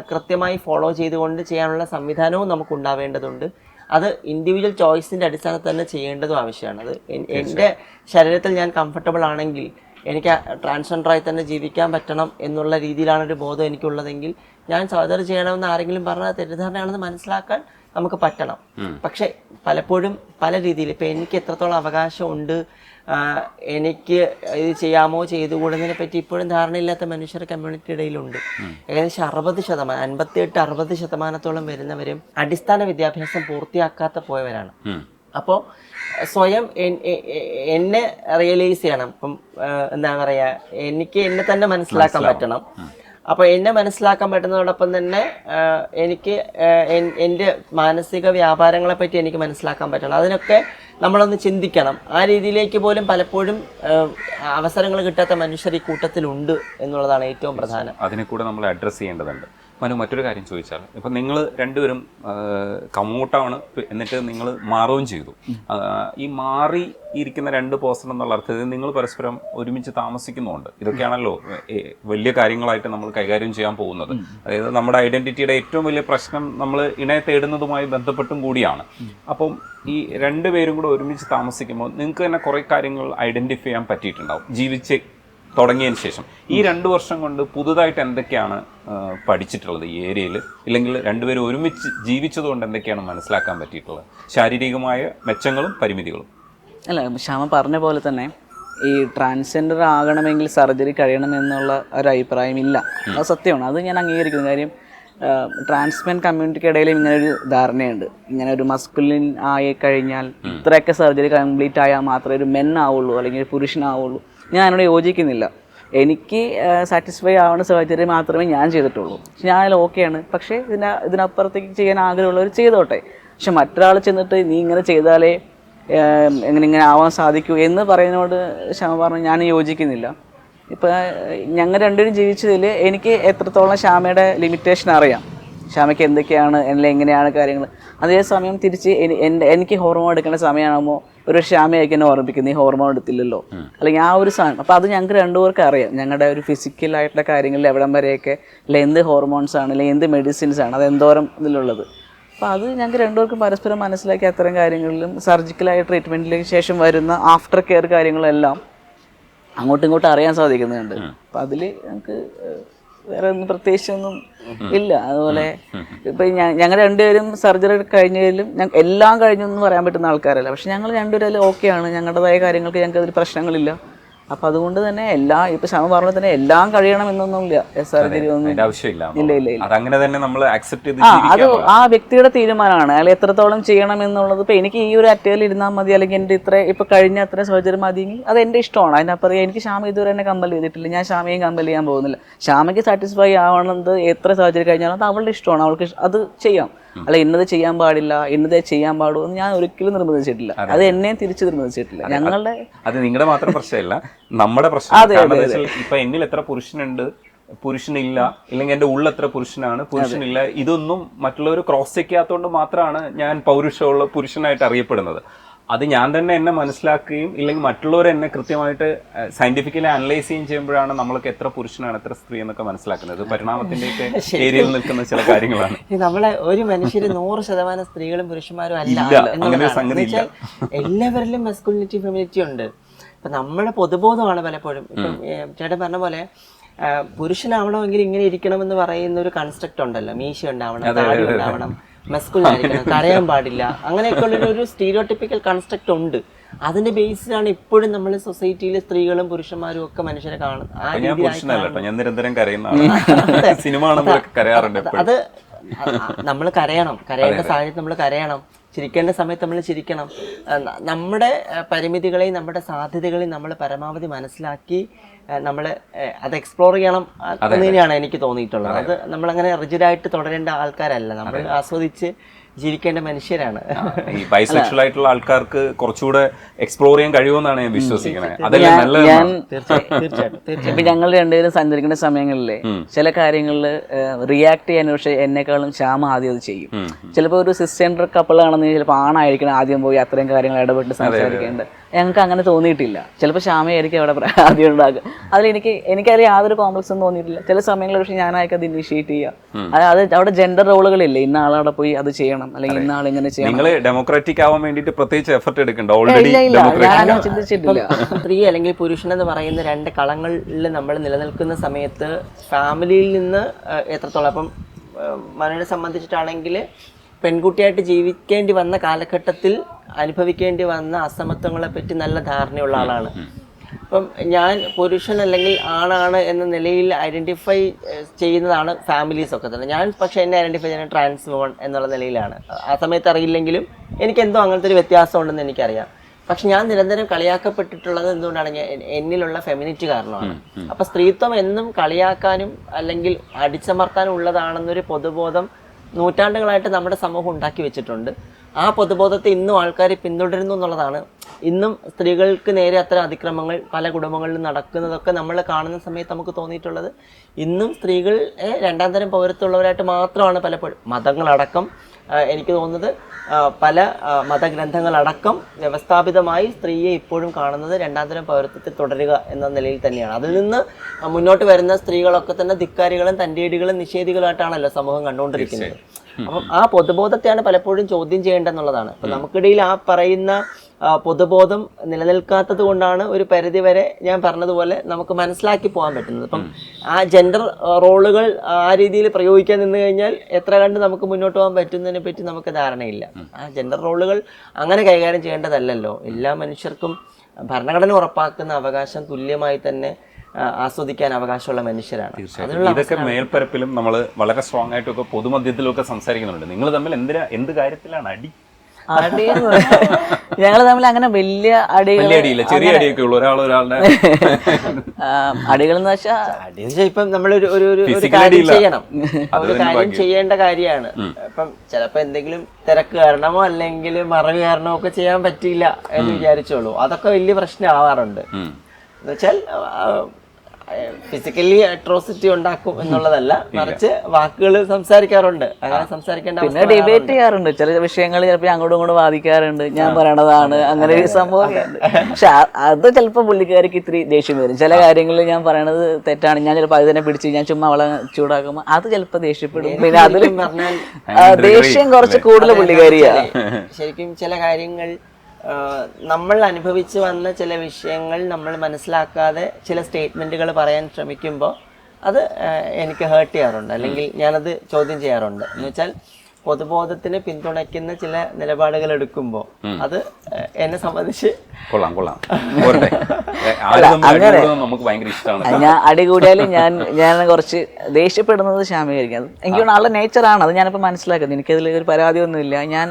കൃത്യമായി ഫോളോ ചെയ്തുകൊണ്ട് ചെയ്യാനുള്ള സംവിധാനവും നമുക്ക് ഉണ്ടാവേണ്ടതുണ്ട്. അത് ഇൻഡിവിജ്വൽ ചോയ്സിൻ്റെ അടിസ്ഥാനത്തിൽ തന്നെ ചെയ്യേണ്ടതും ആവശ്യമാണ്. അത് എൻ്റെ ശരീരത്തിൽ ഞാൻ കംഫർട്ടബിൾ ആണെങ്കിൽ എനിക്ക് ട്രാൻസ്ജെൻഡറായി തന്നെ ജീവിക്കാൻ പറ്റണം എന്നുള്ള രീതിയിലാണ് ഒരു ബോധം എനിക്കുള്ളതെങ്കിൽ ഞാൻ സർജറി ചെയ്യണമെന്ന് ആരെങ്കിലും പറഞ്ഞാൽ തെറ്റിദ്ധാരണയാണെന്ന് മനസ്സിലാക്കാൻ നമുക്ക് പറ്റണം. പക്ഷെ പലപ്പോഴും പല രീതിയിൽ ഇപ്പം എനിക്ക് എത്രത്തോളം അവകാശമുണ്ട്, എനിക്ക് ഇത് ചെയ്യാമോ ചെയ്തുകൂടുന്നതിനെ പറ്റി ഇപ്പോഴും ധാരണയില്ലാത്ത മനുഷ്യർ കമ്മ്യൂണിറ്റി ഇടയിലുണ്ട്. ഏകദേശം 60% വരുന്നവരും അടിസ്ഥാന വിദ്യാഭ്യാസം പൂർത്തിയാക്കാത്ത പോയവരാണ്. അപ്പോൾ സ്വയം എന്നെ റിയലൈസ് ചെയ്യണം. ഇപ്പം എന്താ പറയുക, എനിക്ക് എന്നെ തന്നെ മനസ്സിലാക്കാൻ പറ്റണം. അപ്പോൾ എന്നെ മനസ്സിലാക്കാൻ പറ്റുന്നതോടൊപ്പം തന്നെ എനിക്ക് എൻ്റെ മാനസിക വ്യാപാരങ്ങളെ പറ്റി എനിക്ക് മനസ്സിലാക്കാൻ പറ്റണം. അതിനൊക്കെ നമ്മളൊന്ന് ചിന്തിക്കണം. ആ രീതിയിലേക്ക് പോലും പലപ്പോഴും അവസരങ്ങൾ കിട്ടാത്ത മനുഷ്യർ ഈ കൂട്ടത്തിലുണ്ട് എന്നുള്ളതാണ് ഏറ്റവും പ്രധാനം. അതിനെ കൂടെ നമ്മൾ അഡ്രസ്സ് ചെയ്യേണ്ടതുണ്ട്. മനു, മറ്റൊരു കാര്യം ചോദിച്ചാൽ, ഇപ്പം നിങ്ങൾ രണ്ടുപേരും കമ്മൂട്ടാണ്, എന്നിട്ട് നിങ്ങൾ മാറുകയും ചെയ്തു. ഈ മാറി ഇരിക്കുന്ന രണ്ട് പേഴ്സൺ എന്നുള്ള അർത്ഥത്തിൽ നിങ്ങൾ പരസ്പരം ഒരുമിച്ച് താമസിക്കുന്നുണ്ട്. ഇതൊക്കെയാണല്ലോ വലിയ കാര്യങ്ങളായിട്ട് നമ്മൾ കൈകാര്യം ചെയ്യാൻ പോകുന്നത്. അതായത് നമ്മുടെ ഐഡന്റിറ്റിയുടെ ഏറ്റവും വലിയ പ്രശ്നം നമ്മൾ ഇണയെ തേടുന്നതുമായി ബന്ധപ്പെട്ടും കൂടിയാണ്. അപ്പം ഈ രണ്ടുപേരും കൂടെ ഒരുമിച്ച് താമസിക്കുമ്പോൾ നിങ്ങൾക്ക് തന്നെ കുറേ കാര്യങ്ങൾ ഐഡന്റിഫൈ ചെയ്യാൻ പറ്റിയിട്ടുണ്ടാവും ജീവിച്ച് തുടങ്ങിയതിന് ശേഷം. ഈ 2 വർഷം കൊണ്ട് പുതുതായിട്ട് എന്തൊക്കെയാണ് പഠിച്ചിട്ടുള്ളത് ഈ ഏരിയയിൽ? ഇല്ലെങ്കിൽ രണ്ടുപേരും ഒരുമിച്ച് ജീവിച്ചതുകൊണ്ട് എന്തൊക്കെയാണ് മനസ്സിലാക്കാൻ പറ്റിയിട്ടുള്ളത്? ശാരീരികമായ മെച്ചങ്ങളും പരിമിതികളും. അല്ല, ശ്യാമ പറഞ്ഞ പോലെ തന്നെ ഈ ട്രാൻസ്ജെൻഡർ ആകണമെങ്കിൽ സർജറി കഴിയണമെന്നുള്ള ഒരു അഭിപ്രായം ഇല്ല. അത് സത്യമാണ്, അത് ഞാൻ അംഗീകരിക്കുന്നു. കാര്യം ട്രാൻസ്മെൻ കമ്മ്യൂണിറ്റിക്കിടയിലും ഇങ്ങനൊരു ധാരണയുണ്ട്. ഇങ്ങനെ ഒരു മസ്കുലിൻ ആയി കഴിഞ്ഞാൽ ഇത്രയൊക്കെ സർജറി കംപ്ലീറ്റ് ആയാൽ മാത്രമേ ഒരു മെൻ ആവുള്ളൂ അല്ലെങ്കിൽ ഒരു പുരുഷനാവുള്ളൂ. ഞാൻ അതിനോട് യോജിക്കുന്നില്ല. എനിക്ക് സാറ്റിസ്ഫൈ ആവുന്ന സർജറി മാത്രമേ ഞാൻ ചെയ്തിട്ടുള്ളൂ. ഞാൻ അതിൽ ഓക്കെയാണ്. പക്ഷേ ഇതിനപ്പുറത്തേക്ക് ചെയ്യാൻ ആഗ്രഹമുള്ളവർ ചെയ്തോട്ടെ. പക്ഷെ മറ്റൊരാൾ ചെന്നിട്ട് നീ ഇങ്ങനെ ചെയ്താലേ ഇങ്ങനെ ആവാൻ സാധിക്കൂ എന്ന് പറയുന്നതിനോട് ശ്യാമ പറഞ്ഞു ഞാൻ യോജിക്കുന്നില്ല. ഇപ്പം ഞങ്ങൾ രണ്ടുപേരും ജീവിച്ചതിൽ എനിക്ക് എത്രത്തോളം ശ്യാമയുടെ ലിമിറ്റേഷൻ അറിയാം. ശ്യാമയ്ക്ക് എന്തൊക്കെയാണ്, അല്ലെങ്കിൽ എങ്ങനെയാണ് കാര്യങ്ങൾ. അതേസമയം തിരിച്ച് എനിക്ക് ഹോർമോൺ എടുക്കേണ്ട സമയമാകുമ്പോൾ ഒരു ശ്യാമയായിരിക്കും എന്നെ ഓർമ്മിപ്പിക്കുന്നത്, നീ ഹോർമോൺ എടുത്തില്ലല്ലോ, അല്ലെങ്കിൽ ആ ഒരു സാധനം. അപ്പോൾ അത് ഞങ്ങൾക്ക് രണ്ടുപേർക്ക് അറിയാം. ഞങ്ങളുടെ ഒരു ഫിസിക്കലായിട്ടുള്ള കാര്യങ്ങളിൽ എവിടം വരെയൊക്കെ, അല്ലെങ്കിൽ എന്ത് ഹോർമോൺസ് ആണ്, അല്ലെങ്കിൽ എന്ത് മെഡിസിൻസ് ആണ്, അത് എന്തോരം ഇതിലുള്ളത്. അപ്പോൾ അത് ഞങ്ങൾക്ക് രണ്ടുപേർക്കും പരസ്പരം മനസ്സിലാക്കി അത്തരം കാര്യങ്ങളിലും സർജിക്കലായ ട്രീറ്റ്മെൻറ്റിലേക്ക് ശേഷം വരുന്ന ആഫ്റ്റർ കെയർ കാര്യങ്ങളെല്ലാം അങ്ങോട്ടും ഇങ്ങോട്ടും അറിയാൻ സാധിക്കുന്നുണ്ട്. അപ്പം അതിൽ ഞങ്ങൾക്ക് വേറെ ഒന്നും പ്രത്യേകിച്ചൊന്നും ഇല്ല. അതുപോലെ ഇപ്പം ഞങ്ങൾ രണ്ടുപേരും സർജറി കഴിഞ്ഞതിലും എല്ലാം കഴിഞ്ഞൊന്നും പറയാൻ പറ്റുന്ന ആൾക്കാരല്ല. പക്ഷെ ഞങ്ങൾ രണ്ടുപേരും ഓക്കെയാണ്. ഞങ്ങളുടേതായ കാര്യങ്ങൾക്ക് ഞങ്ങൾക്ക് അതിൽ പ്രശ്നങ്ങളില്ല. അപ്പം അതുകൊണ്ട് തന്നെ ഇപ്പം ശ്യാമ പറഞ്ഞ തന്നെ എല്ലാം കഴിയണം എന്നൊന്നുമില്ല. സർജറി ഒന്നും ഇല്ല. അത് ആ വ്യക്തിയുടെ തീരുമാനമാണ്. അയാൾ എത്രത്തോളം ചെയ്യണം എന്നുള്ളത്. ഇപ്പം എനിക്ക് ഈ ഒരു അറ്റയിൽ ഇരുന്നാൽ മതി, അല്ലെങ്കിൽ എൻ്റെ ഇപ്പം കഴിഞ്ഞ അത്ര സർജറി മതിയെങ്കിൽ അത് എൻ്റെ ഇഷ്ടമാണ്. അതിനപ്പുറം എനിക്ക് ശ്യാമ ഇതുവരെ എന്നെ കമ്പൽ ചെയ്തിട്ടില്ല. ഞാൻ ശ്യാമയും കമ്പൽ ചെയ്യാൻ പോകുന്നില്ല. ശ്യാമയ്ക്ക് സാറ്റിസ്ഫൈ ആവണത് എത്ര സർജറി കഴിഞ്ഞാലും അത് അവളുടെ ഇഷ്ടമാണ്. അവൾക്ക് അത് ചെയ്യാം. അല്ല ഇന്നത് ചെയ്യാൻ പാടില്ല, ഇന്നതേ ചെയ്യാൻ പാടുള്ളൂ എന്ന് ഞാൻ ഒരിക്കലും നിർബന്ധിച്ചിട്ടില്ല. അത് എന്നെയും തിരിച്ചു നിർബന്ധിച്ചിട്ടില്ല. ഞങ്ങളുടെ അത് നിങ്ങളുടെ മാത്രം പ്രശ്നമല്ല, നമ്മുടെ പ്രശ്നം. ഇപ്പൊ എന്നിൽ എത്ര പുരുഷനില്ല, ഇല്ലെങ്കിൽ എന്റെ ഉള്ളിൽ എത്ര പുരുഷനില്ല, ഇതൊന്നും മറ്റുള്ളവർ ക്രോസ് ചെക്ക് ചെയ്യാത്തതുകൊണ്ട് മാത്രമാണ് ഞാൻ പൗരുഷമുള്ള പുരുഷനായിട്ട് അറിയപ്പെടുന്നത്. അത് ഞാൻ തന്നെ എന്നെ മനസ്സിലാക്കുകയും ഇല്ലെങ്കിൽ മറ്റുള്ളവർ എന്നെ കൃത്യമായിട്ട് സയന്റിഫിക്കലി അനലൈസ് ചെയ്യുകയും ചെയ്യുമ്പോഴാണ് നമ്മൾക്ക് എത്ര പുരുഷനാണ് എത്ര സ്ത്രീ എന്നൊക്കെ മനസ്സിലാക്കുന്നത്. പരിണാമത്തിന്റെയൊക്കെ ഏരിയയിൽ നിൽക്കുന്ന ചില കാര്യങ്ങളാണ്. നമ്മളെ ഒരു മനുഷ്യര് 100% സ്ത്രീകളും പുരുഷന്മാരും അല്ല. എല്ലാവരിലും മസ്കുലിനിറ്റി ഫെമിനിറ്റി ഉണ്ട്. ഇപ്പൊ നമ്മുടെ പൊതുബോധമാണ് പലപ്പോഴും. ഇപ്പം ചേട്ടൻ പറഞ്ഞ പോലെ പുരുഷനാവണമെങ്കിൽ ഇങ്ങനെ ഇരിക്കണമെന്ന് പറയുന്ന ഒരു കൺസ്ട്രക്ട് ഉണ്ടല്ലോ. മീശ ഉണ്ടാവണം, താടി ഉണ്ടാവണം, മസ്കുലായിരിക്കണം, കരയാൻ പാടില്ല, അങ്ങനെയൊക്കെയുള്ള ഒരു സ്റ്റീരിയോടിപ്പിക്കൽ കൺസ്ട്രക്ട് ഉണ്ട്. അതിന്റെ ബേസിലാണ് ഇപ്പോഴും നമ്മൾ സൊസൈറ്റിയിൽ സ്ത്രീകളും പുരുഷന്മാരും ഒക്കെ മനുഷ്യരെ കാണുന്നത്. അത് നമ്മൾ കരയണം, കരയേണ്ട സാഹചര്യത്തിൽ നമ്മൾ കരയണം, ചിരിക്കേണ്ട സമയത്ത് നമ്മൾ ചിരിക്കണം. നമ്മുടെ പരിമിതികളെയും നമ്മുടെ സാധ്യതകളെയും നമ്മൾ പരമാവധി മനസ്സിലാക്കി നമ്മൾ അത് എക്സ്പ്ലോർ ചെയ്യണം എന്ന് തന്നെയാണ് എനിക്ക് തോന്നിയിട്ടുള്ളത്. അത് നമ്മളങ്ങനെ റിജിഡായിട്ട് തുടരേണ്ട ആൾക്കാരല്ല, നമ്മൾ ആസ്വദിച്ച് ജീവിക്കേണ്ട മനുഷ്യരാണ്. ഈ ബൈസെക്ഷൽ ആയിട്ടുള്ള ആൾക്കാർക്ക് കുറച്ചുകൂടെ എക്സ്പ്ലോർ ചെയ്യാൻ കഴിയുമെന്നാണ് ഞാൻ വിശ്വസിക്കുന്നത്. അതല്ലേ ഞാൻ തീർച്ചയായിട്ടും ഇപ്പൊ ഞങ്ങൾ രണ്ടുപേരും സഞ്ചരിക്കുന്ന സമയങ്ങളിലെ ചില കാര്യങ്ങളിൽ റിയാക്ട് ചെയ്യാൻ പക്ഷെ എന്നെക്കാളും ശ്യാമ ആദ്യം അത് ചെയ്യും. ചിലപ്പോൾ ഒരു സിസ്റ്റർ കപ്പിൾ ആണെന്ന് ചിലപ്പോൾ ആണായിരിക്കണം ആദ്യം പോയി അത്രയും കാര്യങ്ങൾ ഇടപെട്ട് സംസാരിക്കേണ്ടത്. ഞങ്ങൾക്ക് അങ്ങനെ തോന്നിയിട്ടില്ല. ചിലപ്പോൾ ശ്യാമയായിരിക്കും അവിടെ ആദ്യം ഉണ്ടാകുക. എനിക്കത് യാതൊരു കോംപ്ലക്സും തോന്നിയിട്ടില്ല. ചില സമയങ്ങളിൽ പക്ഷെ ഞാനായിരിക്കും അത് ഇനിഷ്യേറ്റ് ചെയ്യുക. അത് അവിടെ ജെൻഡർ റോളുകളില്ലേ, ഇന്ന ആളവിടെ പോയി അത് ചെയ്യണം അല്ലെങ്കിൽ ഇന്ന ആൾ ഇങ്ങനെ ചെയ്യണം. നിങ്ങൾ ഡെമോക്രാറ്റിക് ആവാൻ വേണ്ടിയിട്ട് പ്രത്യേകിച്ച് എഫർട്ട് എടുക്കണ്ട. ഓൾറെഡി ഞാൻ ചിന്തിച്ചിട്ടില്ല. സ്ത്രീ അല്ലെങ്കിൽ പുരുഷൻ എന്ന് പറയുന്ന രണ്ട് കളങ്ങളിൽ നമ്മൾ നിലനിൽക്കുന്ന സമയത്ത് ഫാമിലിയിൽ നിന്ന് എത്രത്തോളം, അപ്പം മനുവിനെ സംബന്ധിച്ചിട്ടാണെങ്കിൽ പെൺകുട്ടിയായിട്ട് ജീവിക്കേണ്ടി വന്ന കാലഘട്ടത്തിൽ അനുഭവിക്കേണ്ടി വന്ന അസമത്വങ്ങളെ പറ്റി നല്ല ധാരണയുള്ള ആളാണ്. അപ്പം ഞാൻ പുരുഷൻ അല്ലെങ്കിൽ ആണാണ് എന്ന നിലയിൽ ഐഡൻറ്റിഫൈ ചെയ്യുന്നതാണ് ഫാമിലീസൊക്കെ തന്നെ. ഞാൻ പക്ഷേ എന്നെ ഐഡൻറ്റിഫൈ ചെയ്യുന്നത് ട്രാൻസ് വുമൺ എന്നുള്ള നിലയിലാണ്. ആ സമയത്ത് അറിയില്ലെങ്കിലും എനിക്കെന്തോ അങ്ങനത്തെ ഒരു വ്യത്യാസം ഉണ്ടെന്ന് എനിക്കറിയാം. പക്ഷെ ഞാൻ നിരന്തരം കളിയാക്കപ്പെട്ടിട്ടുള്ളത് എന്തുകൊണ്ടാണ്, എന്നിലുള്ള ഫെമിനിറ്റി കാരണമാണ്. അപ്പം സ്ത്രീത്വം എന്നും കളിയാക്കാനും അല്ലെങ്കിൽ അടിച്ചമർത്താനും ഉള്ളതാണെന്നൊരു പൊതുബോധം നൂറ്റാണ്ടുകളായിട്ട് നമ്മുടെ സമൂഹം ഉണ്ടാക്കി വെച്ചിട്ടുണ്ട്. ആ പൊതുബോധത്തെ ഇന്നും ആൾക്കാർ പിന്തുടരുന്നു എന്നുള്ളതാണ്. ഇന്നും സ്ത്രീകൾക്ക് നേരെ അത്തരം അതിക്രമങ്ങൾ പല കുടുംബങ്ങളിലും നടക്കുന്നതൊക്കെ നമ്മൾ കാണുന്ന സമയത്ത് നമുക്ക് തോന്നിയിട്ടുള്ളത് ഇന്നും സ്ത്രീകൾ രണ്ടാം തരം പൗരത്വമുള്ളവരായിട്ട് മാത്രമാണ് പലപ്പോഴും മതങ്ങളടക്കം എനിക്ക് തോന്നുന്നത് പല മതഗ്രന്ഥങ്ങളടക്കം വ്യവസ്ഥാപിതമായി സ്ത്രീയെ ഇപ്പോഴും കാണുന്നത് രണ്ടാം തരം പൗരത്വത്തിൽ തുടരുക എന്ന നിലയിൽ തന്നെയാണ്. അതിൽ നിന്ന് മുന്നോട്ട് വരുന്ന സ്ത്രീകളൊക്കെ തന്നെ ധിക്കാരികളും തൻ്റെടികളും നിഷേധികളായിട്ടാണല്ലോ സമൂഹം കണ്ടുകൊണ്ടിരിക്കുന്നത്. അപ്പം ആ പൊതുബോധത്തെയാണ് പലപ്പോഴും ചോദ്യം ചെയ്യേണ്ടതെന്നുള്ളതാണ്. അപ്പം നമുക്കിടയിൽ ആ പറയുന്ന പൊതുബോധം നിലനിൽക്കാത്തത് കൊണ്ടാണ് ഒരു പരിധി വരെ ഞാൻ പറഞ്ഞതുപോലെ നമുക്ക് മനസ്സിലാക്കി പോകാൻ പറ്റുന്നത്. അപ്പം ആ ജെൻഡർ റോളുകൾ ആ രീതിയിൽ പ്രയോഗിക്കാൻ നിന്ന് കഴിഞ്ഞാൽ എത്ര കണ്ട് നമുക്ക് മുന്നോട്ട് പോകാൻ പറ്റുന്നതിനെ പറ്റി നമുക്ക് ധാരണയില്ല. ആ ജെൻഡർ റോളുകൾ അങ്ങനെ കൈകാര്യം ചെയ്യേണ്ടതല്ലല്ലോ. എല്ലാ മനുഷ്യർക്കും ഭരണഘടന ഉറപ്പാക്കുന്ന അവകാശം തുല്യമായി തന്നെ ആസ്വദിക്കാൻ അവകാശമുള്ള മനുഷ്യരാണ്. ഇതൊക്കെ മേൽപ്പരപ്പിലും നമ്മൾ വളരെ സ്ട്രോങ് ആയിട്ടൊക്കെ പൊതുമധ്യത്തിലൊക്കെ സംസാരിക്കുന്നുണ്ട്. നിങ്ങൾ തമ്മിൽ എന്ത് കാര്യത്തിലാണ് അടി? ഞങ്ങൾ തമ്മിൽ അങ്ങനെ വലിയ അടിയില്ല, ചെറിയ അടിയൊക്കെ ഉള്ളു. ഒരാളുടെ അടികൾ എന്ന് വെച്ചാൽ ഇപ്പം നമ്മൾ ഒരു കാര്യം ചെയ്യണം, ഒരു കാര്യം ചെയ്യേണ്ട കാര്യമാണ്. ഇപ്പം ചിലപ്പോ എന്തെങ്കിലും തിരക്ക് കാരണമോ അല്ലെങ്കിൽ മറവി കാരണമോ ഒക്കെ ചെയ്യാൻ പറ്റിയില്ല എന്ന് വിചാരിച്ചോളൂ. അതൊക്കെ വലിയ പ്രശ്നമാവാറുണ്ട്. എന്നുവെച്ചാൽ ഫിസിക്കലി അട്രോസിറ്റി ഉണ്ടാക്കും എന്നുള്ളതല്ല, മറിച്ച് വാക്കുകൾ സംസാരിക്കാറുണ്ട്. അങ്ങനെ സംസാരിക്കേണ്ട, പിന്നെ ഡിബേറ്റ് ചെയ്യാറുണ്ട്. ചില വിഷയങ്ങൾ ചിലപ്പോൾ അങ്ങോട്ടും ഇങ്ങോട്ടും വാദിക്കാറുണ്ട്. ഞാൻ പറയണതാണ് അങ്ങനെ ഒരു സംഭവം. പക്ഷെ അത് ചിലപ്പോൾ പുള്ളിക്കാർക്ക് ഇത്തിരി ദേഷ്യം വരും. ചില കാര്യങ്ങളിൽ ഞാൻ പറയണത് തെറ്റാണ്, ഞാൻ ചിലപ്പോൾ അത് തന്നെ പിടിച്ച് ഞാൻ ചുമ്മാ അവളെ ചൂടാക്കുമ്പോൾ അത് ചിലപ്പോൾ ദേഷ്യപ്പെടും. പിന്നെ അതിലും പറഞ്ഞാൽ ദേഷ്യം കുറച്ച് കൂടുതൽ പുള്ളിക്കാരിയാണ്. ശരിക്കും ചില കാര്യങ്ങൾ നമ്മൾ അനുഭവിച്ച് വന്ന ചില വിഷയങ്ങൾ നമ്മൾ മനസ്സിലാക്കാതെ ചില സ്റ്റേറ്റ്മെൻറ്റുകൾ പറയാൻ ശ്രമിക്കുമ്പോൾ അത് എനിക്ക് ഹേർട്ട് ചെയ്യാറുണ്ട്, അല്ലെങ്കിൽ ഞാനത് ചോദ്യം ചെയ്യാറുണ്ട്. എന്ന് വെച്ചാൽ പൊതുബോധത്തിന് പിന്തുണയ്ക്കുന്ന ചില നിലപാടുകൾ എടുക്കുമ്പോൾ അത് എന്നെ സംബന്ധിച്ച് ഞാൻ അടികൂടിയാലും ഞാൻ കുറച്ച് ദേഷ്യപ്പെടുന്നത് ശ്യാമീകരിക്കും. അത് എനിക്ക് ആളുടെ നേച്ചറാണ്, അത് ഞാനിപ്പോൾ മനസ്സിലാക്കുന്നത്. എനിക്കതിൽ ഒരു പരാതിയൊന്നുമില്ല. ഞാൻ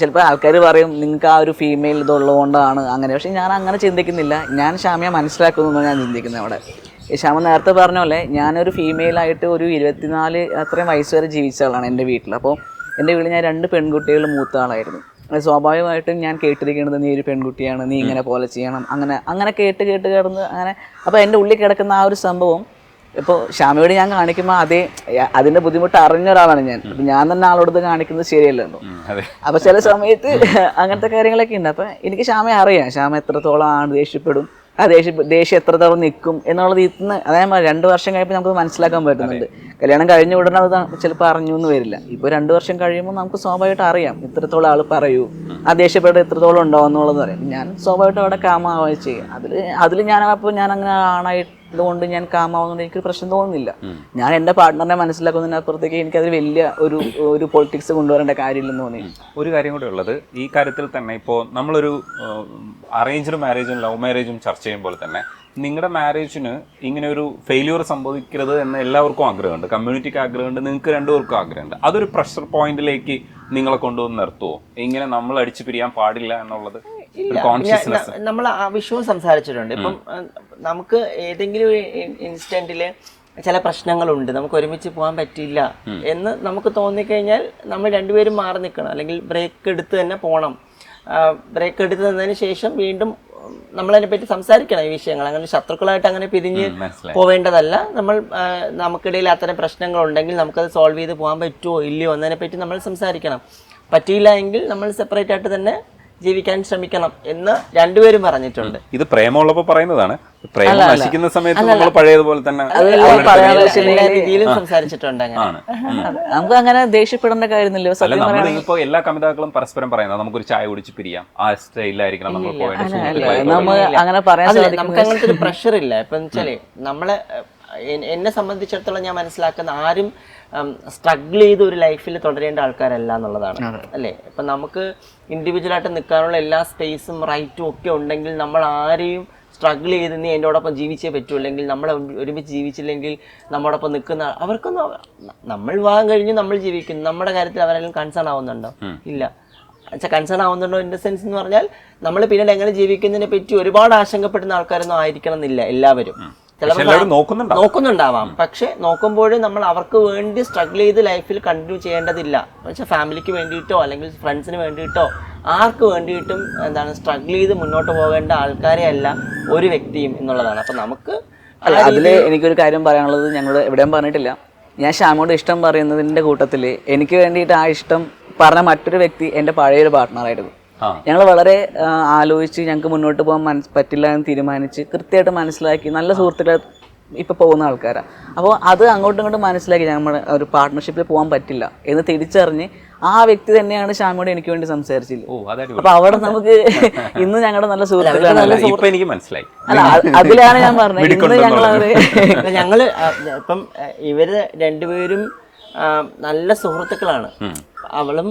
ചിലപ്പോൾ ആൾക്കാർ പറയും നിങ്ങൾക്ക് ആ ഒരു ഫീമെയിൽ ഇതുള്ളതുകൊണ്ടാണ് അങ്ങനെ, പക്ഷെ ഞാൻ അങ്ങനെ ചിന്തിക്കുന്നില്ല. ഞാൻ ശ്യാമയെ മനസ്സിലാക്കുന്നു ഞാൻ ചിന്തിക്കുന്നത്. അവിടെ ശ്യാമ നേരത്തെ പറഞ്ഞ പോലെ ഞാനൊരു ഫീമെയിലായിട്ട് ഒരു 24 അത്രയും വയസ്സ് വരെ ജീവിച്ച ആളാണ് എൻ്റെ വീട്ടിൽ. അപ്പോൾ എൻ്റെ വീട്ടിൽ ഞാൻ 2 പെൺകുട്ടികൾ മൂത്ത ആളായിരുന്നു. സ്വാഭാവികമായിട്ടും ഞാൻ കേട്ടിരിക്കുന്നത് നീ ഒരു പെൺകുട്ടിയാണ്, നീ ഇങ്ങനെ പോലെ ചെയ്യണം, അങ്ങനെ കേട്ട് കിടന്ന് അങ്ങനെ. അപ്പോൾ എൻ്റെ ഉള്ളിൽ കിടക്കുന്ന ആ ഒരു സംഭവം ഇപ്പോൾ ശ്യാമയോട് ഞാൻ കാണിക്കുമ്പോൾ അതിൻ്റെ ബുദ്ധിമുട്ട് അറിഞ്ഞ ഒരാളാണ് ഞാൻ. അപ്പം ഞാൻ തന്നെ ആളോട് കാണിക്കുന്നത് ശരിയല്ലല്ലോ. അപ്പോൾ ചില സമയത്ത് അങ്ങനത്തെ കാര്യങ്ങളൊക്കെ ഉണ്ട്. അപ്പം എനിക്ക് ശ്യാമയെ അറിയാം, ശ്യാമ എത്രത്തോളം ആണ് ദേഷ്യപ്പെടും, ആ ദേഷ്യം എത്രത്തോളം നിൽക്കും എന്നുള്ളത് ഇന്ന് അതേമാതിരി 2 വർഷം കഴിയുമ്പോൾ നമുക്ക് മനസ്സിലാക്കാൻ പറ്റുന്നുണ്ട്. കല്യാണം കഴിഞ്ഞ ഉടനെ അത് ചിലപ്പോൾ അറിഞ്ഞു എന്ന് വരില്ല. ഇപ്പോൾ 2 വർഷം കഴിയുമ്പോൾ നമുക്ക് സ്വാഭാവികമായിട്ട് അറിയാം ഇത്രത്തോളം ആൾ പറയൂ, ആ ദേഷ്യപ്പെട്ട് എത്രത്തോളം ഉണ്ടാവും എന്നുള്ളത് അറിയാം. ഞാൻ സ്വാഭാവികമായിട്ട് അവിടെ കാമാവുകയും ചെയ്യും. അതിൽ ഞാൻ അങ്ങനെ ഇതുകൊണ്ട് ഞാൻ കാമാവുന്നതുകൊണ്ട് എനിക്ക് പ്രശ്നം തോന്നുന്നില്ല. ഞാൻ എൻ്റെ പാർട്ട്ണറിനെ മനസ്സിലാക്കുന്നതിനപ്പുറത്തേക്ക് എനിക്കതിൽ വലിയ ഒരു പൊളിറ്റിക്സ് കൊണ്ടുവരേണ്ട കാര്യമില്ലെന്ന് തോന്നി. ഒരു കാര്യം കൂടെ ഉള്ളത് ഈ കാര്യത്തിൽ തന്നെ, ഇപ്പോൾ നമ്മളൊരു അറേഞ്ച്ഡ് മാരേജും ലവ് മാരേജും ചർച്ച ചെയ്യുമ്പോൾ തന്നെ നിങ്ങളുടെ മാരേജിന് ഇങ്ങനെ ഒരു ഫെയിലിയർ സംഭവിക്കരുത് എന്ന് എല്ലാവർക്കും ആഗ്രഹമുണ്ട്, കമ്മ്യൂണിറ്റിക്ക് ആഗ്രഹമുണ്ട്, നിങ്ങൾക്ക് രണ്ടുപേർക്കും ആഗ്രഹമുണ്ട്. അതൊരു പ്രഷർ പോയിന്റിലേക്ക് നിങ്ങളെ കൊണ്ടുവന്ന് നിർത്തുമോ? ഇങ്ങനെ നമ്മൾ അടിച്ചു പിരിയാൻ പാടില്ല എന്നുള്ളത് കോൺഷ്യസ്നെസ്? നമ്മൾ ആ വിഷയവും സംസാരിച്ചിട്ടുണ്ട്. ഇപ്പം നമുക്ക് ഏതെങ്കിലും ഒരു ഇൻസ്റ്റന്റില് ചില പ്രശ്നങ്ങളുണ്ട്, നമുക്ക് ഒരുമിച്ച് പോകാൻ പറ്റില്ല എന്ന് നമുക്ക് തോന്നിക്കഴിഞ്ഞാൽ നമ്മൾ രണ്ടുപേരും മാറി നിൽക്കണം, അല്ലെങ്കിൽ ബ്രേക്ക് എടുത്ത് തന്നെ പോകണം. ബ്രേക്ക് എടുത്ത് തന്നതിന് ശേഷം വീണ്ടും നമ്മളതിനെ പറ്റി സംസാരിക്കണം ഈ വിഷയങ്ങൾ. അങ്ങനെ ശത്രുക്കളായിട്ട് അങ്ങനെ പിരിഞ്ഞ് പോവേണ്ടതല്ല. നമുക്കിടയിൽ അത്തരം പ്രശ്നങ്ങളുണ്ടെങ്കിൽ നമുക്കത് സോൾവ് ചെയ്ത് പോകാൻ പറ്റുമോ ഇല്ലയോ എന്നതിനെ പറ്റി നമ്മൾ സംസാരിക്കണം. പറ്റിയില്ല എങ്കിൽ നമ്മൾ സെപ്പറേറ്റ് ആയിട്ട് തന്നെ ജീവിക്കാൻ ശ്രമിക്കണം എന്ന് രണ്ടുപേരും പറഞ്ഞിട്ടുണ്ട്. ഇത് പ്രേമമുള്ളപ്പോൾ പറയുന്നതാണ്. പ്രേമം നശിക്കുന്ന സമയത്ത് നമ്മൾ പഴയതുപോലെ തന്നെ എല്ലാ രീതിയിലും സംസാരിച്ചിട്ടുണ്ട്. അങ്ങനെ നമുക്ക് അങ്ങനെ ദേഷ്യപ്പെടേണ്ട കാര്യമില്ലല്ലോ. അല്ല, നമ്മളിപ്പോ എല്ലാ കമിതാക്കളും പരസ്പരം പറയുന്നത് നമുക്കൊരു ചായ കുടിച്ച് പിരിയാം, ആ സ്റ്റൈലായിരിക്കണം നമ്മൾ നമുക്ക് അങ്ങനത്തെ ഒരു പ്രഷർ ഇല്ല. ഇപ്പൊ വെച്ചാല് എന്നെ സംബന്ധിച്ചിടത്തോളം ഞാൻ മനസ്സിലാക്കുന്ന ആരും സ്ട്രഗിൾ ചെയ്ത് ഒരു ലൈഫിൽ തുടരേണ്ട ആൾക്കാരല്ല എന്നുള്ളതാണ്. അല്ലേ? ഇപ്പം നമുക്ക് ഇൻഡിവിജ്വലായിട്ട് നിൽക്കാനുള്ള എല്ലാ സ്പേസും റൈറ്റും ഒക്കെ ഉണ്ടെങ്കിൽ നമ്മൾ ആരെയും സ്ട്രഗിൾ ചെയ്ത് നീ എന്നോടൊപ്പം ജീവിച്ചേ പറ്റൂ, അല്ലെങ്കിൽ നമ്മൾ ഒരുമിച്ച് ജീവിച്ചില്ലെങ്കിൽ നമ്മോടൊപ്പം നിൽക്കുന്ന അവർക്കൊന്നും, നമ്മൾ വിവാഹം കഴിഞ്ഞ് നമ്മൾ ജീവിക്കുന്നു, നമ്മുടെ കാര്യത്തിൽ അവരെല്ലാം കൺസേൺ ആവുന്നുണ്ടോ? ഇല്ല. കൺസേൺ ആവുന്നുണ്ടോ ഇൻ ദ സെൻസ് എന്ന് പറഞ്ഞാൽ നമ്മൾ പിന്നീട് എങ്ങനെ ജീവിക്കുന്നതിനെ പറ്റി ഒരുപാട് ആശങ്കപ്പെടുന്ന ആൾക്കാരൊന്നും ആയിരിക്കണം എന്നില്ല എല്ലാവരും. നോക്കുന്നുണ്ടാവാം, പക്ഷെ നോക്കുമ്പോഴും നമ്മൾ അവർക്ക് വേണ്ടി സ്ട്രഗിൾ ചെയ്ത് ലൈഫിൽ കണ്ടിന്യൂ ചെയ്യേണ്ടതില്ല. പക്ഷെ ഫാമിലിക്ക് വേണ്ടിയിട്ടോ അല്ലെങ്കിൽ ഫ്രണ്ട്സിന് വേണ്ടിയിട്ടോ ആർക്ക് വേണ്ടിയിട്ടും സ്ട്രഗിൾ ചെയ്ത് മുന്നോട്ട് പോകേണ്ട ആൾക്കാരെ അല്ല ഒരു വ്യക്തിയും എന്നുള്ളതാണ്. അപ്പൊ നമുക്ക് അതില് എനിക്കൊരു കാര്യം പറയാനുള്ളത്, ഞങ്ങൾ എവിടെയും പറഞ്ഞിട്ടില്ല, ഞാൻ ശ്യാമോട് ഇഷ്ടം പറയുന്നതിന്റെ കൂട്ടത്തിൽ എനിക്ക് വേണ്ടിയിട്ട് ആ ഇഷ്ടം പറഞ്ഞ മറ്റൊരു വ്യക്തി എൻ്റെ പഴയൊരു പാർട്ട്ണറായിരുന്നു. ഞങ്ങൾ വളരെ ആലോചിച്ച് ഞങ്ങൾക്ക് മുന്നോട്ട് പോകാൻ പറ്റില്ല എന്ന് തീരുമാനിച്ച് കൃത്യമായിട്ട് മനസ്സിലാക്കി നല്ല സുഹൃത്തുക്കൾ ഇപ്പം പോകുന്ന ആൾക്കാരാണ്. അപ്പോൾ അത് അങ്ങോട്ടും ഇങ്ങോട്ടും മനസ്സിലാക്കി നമ്മുടെ ഒരു പാർട്ട്ണർഷിപ്പിൽ പോകാൻ പറ്റില്ല എന്ന് തിരിച്ചറിഞ്ഞ് ആ വ്യക്തി തന്നെയാണ് ശ്യാമോട് എനിക്ക് വേണ്ടി സംസാരിച്ചില്ല. അപ്പൊ അവിടെ നമുക്ക് ഇന്ന് ഞങ്ങളുടെ നല്ല സുഹൃത്തുക്കളാണ്. എനിക്ക് മനസ്സിലായി. അല്ല, അതിലാണ് ഞാൻ പറഞ്ഞത് ഇന്ന് ഞങ്ങള് ഇപ്പം ഇവര് രണ്ടുപേരും നല്ല സുഹൃത്തുക്കളാണ്. അവളും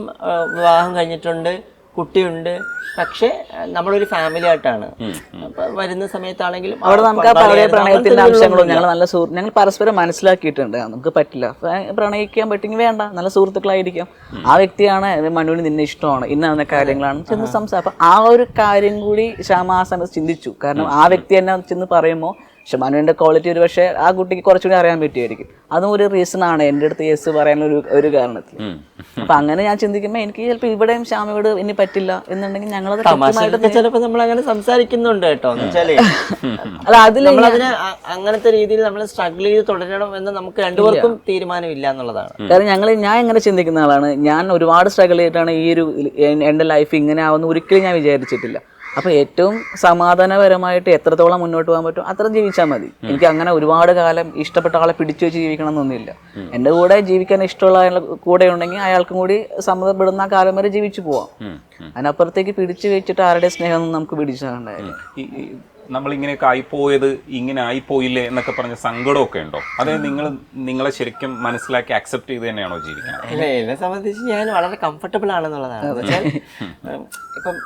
വിവാഹം കഴിഞ്ഞിട്ടുണ്ട്, കുട്ടിയുണ്ട്. പക്ഷെ നമ്മളൊരു ഫാമിലി ആയിട്ടാണ് വരുന്ന സമയത്താണെങ്കിലും അവിടെ നമുക്ക് ആ പഴയ പ്രണയത്തിന്റെ അംശങ്ങളും ഞങ്ങൾ പരസ്പരം മനസ്സിലാക്കിയിട്ടുണ്ട്. നമുക്ക് പറ്റില്ല, പ്രണയിക്കാൻ പറ്റുമെങ്കിൽ വേണ്ട, നല്ല സുഹൃത്തുക്കളായിരിക്കാം. ആ വ്യക്തിയാണ് മനുവിന് നിന്നെ ഇഷ്ടമാണ്, ഇന്ന കാര്യങ്ങളാണ് ചെന്ന് സംസാരം. അപ്പൊ ആ ഒരു കാര്യം കൂടി ശ്യാമ ആ സമയത്ത് ചിന്തിച്ചു. കാരണം ആ വ്യക്തി തന്നെ ചെന്ന് പറയുമ്പോൾ പക്ഷെ മനുവിന്റെ ക്വാളിറ്റി ഒരു പക്ഷേ ആ കുട്ടിക്ക് കുറച്ചുകൂടി അറിയാൻ പറ്റുമായിരിക്കും. അതും ഒരു റീസൺ ആണ് എൻ്റെ അടുത്ത് യെസ് പറയാനുള്ള ഒരു കാരണത്തിൽ. അപ്പൊ അങ്ങനെ ഞാൻ ചിന്തിക്കുമ്പോൾ എനിക്ക് ചിലപ്പോൾ ഇവിടെയും ശ്യാമയോട് ഇനി പറ്റില്ല എന്നുണ്ടെങ്കിൽ ഞങ്ങളത് ചിലപ്പോൾ നമ്മൾ അങ്ങനെ സംസാരിക്കുന്നുണ്ട് കേട്ടോ. അല്ല, അതിലതിനെ അങ്ങനത്തെ രീതിയിൽ നമ്മൾ സ്ട്രഗിൾ ചെയ്ത് തുടരണം എന്ന് നമുക്ക് രണ്ടുപേർക്കും തീരുമാനമില്ല എന്നുള്ളതാണ്. കാരണം ഞാൻ എങ്ങനെ ചിന്തിക്കുന്ന ആളാണ്. ഞാൻ ഒരുപാട് സ്ട്രഗിൾ ചെയ്തിട്ടാണ് ഈ ഒരു എൻ്റെ ലൈഫ് ഇങ്ങനെ ആവുന്ന ഒരിക്കലും ഞാൻ വിചാരിച്ചിട്ടില്ല. അപ്പോൾ ഏറ്റവും സമാധാനപരമായിട്ട് എത്രത്തോളം മുന്നോട്ട് പോകാൻ പറ്റും അത്ര ജീവിച്ചാൽ മതി. എനിക്ക് അങ്ങനെ ഒരുപാട് കാലം ഇഷ്ടപ്പെട്ട ആളെ പിടിച്ചു വെച്ച് ജീവിക്കണം എന്നൊന്നുമില്ല. എൻ്റെ കൂടെ ജീവിക്കാൻ ഇഷ്ടമുള്ള കൂടെ ഉണ്ടെങ്കിൽ അയാൾക്കും കൂടി സമ്മതപ്പെടുന്ന കാലം വരെ ജീവിച്ചു പോവാം. അതിനപ്പുറത്തേക്ക് പിടിച്ചു വെച്ചിട്ട് ആരുടെ സ്നേഹമൊന്നും നമുക്ക് പിടിച്ചാണ്ടായില്ല. നമ്മളിങ്ങനെയൊക്കെ ആയിപ്പോയത് ഇങ്ങനെ ആയിപ്പോയില്ലേ എന്നൊക്കെ പറഞ്ഞ സങ്കടമൊക്കെ ഉണ്ടോ? അതായത് നിങ്ങളെ ശരിക്കും മനസ്സിലാക്കി അക്സെപ്റ്റ് ചെയ്ത് തന്നെയാണോ ജീവിക്കുന്നത്? അല്ല, എന്നെ സംബന്ധിച്ച് ഞാൻ വളരെ കംഫർട്ടബിൾ ആണെന്നുള്ളതാണ്. ഇപ്പം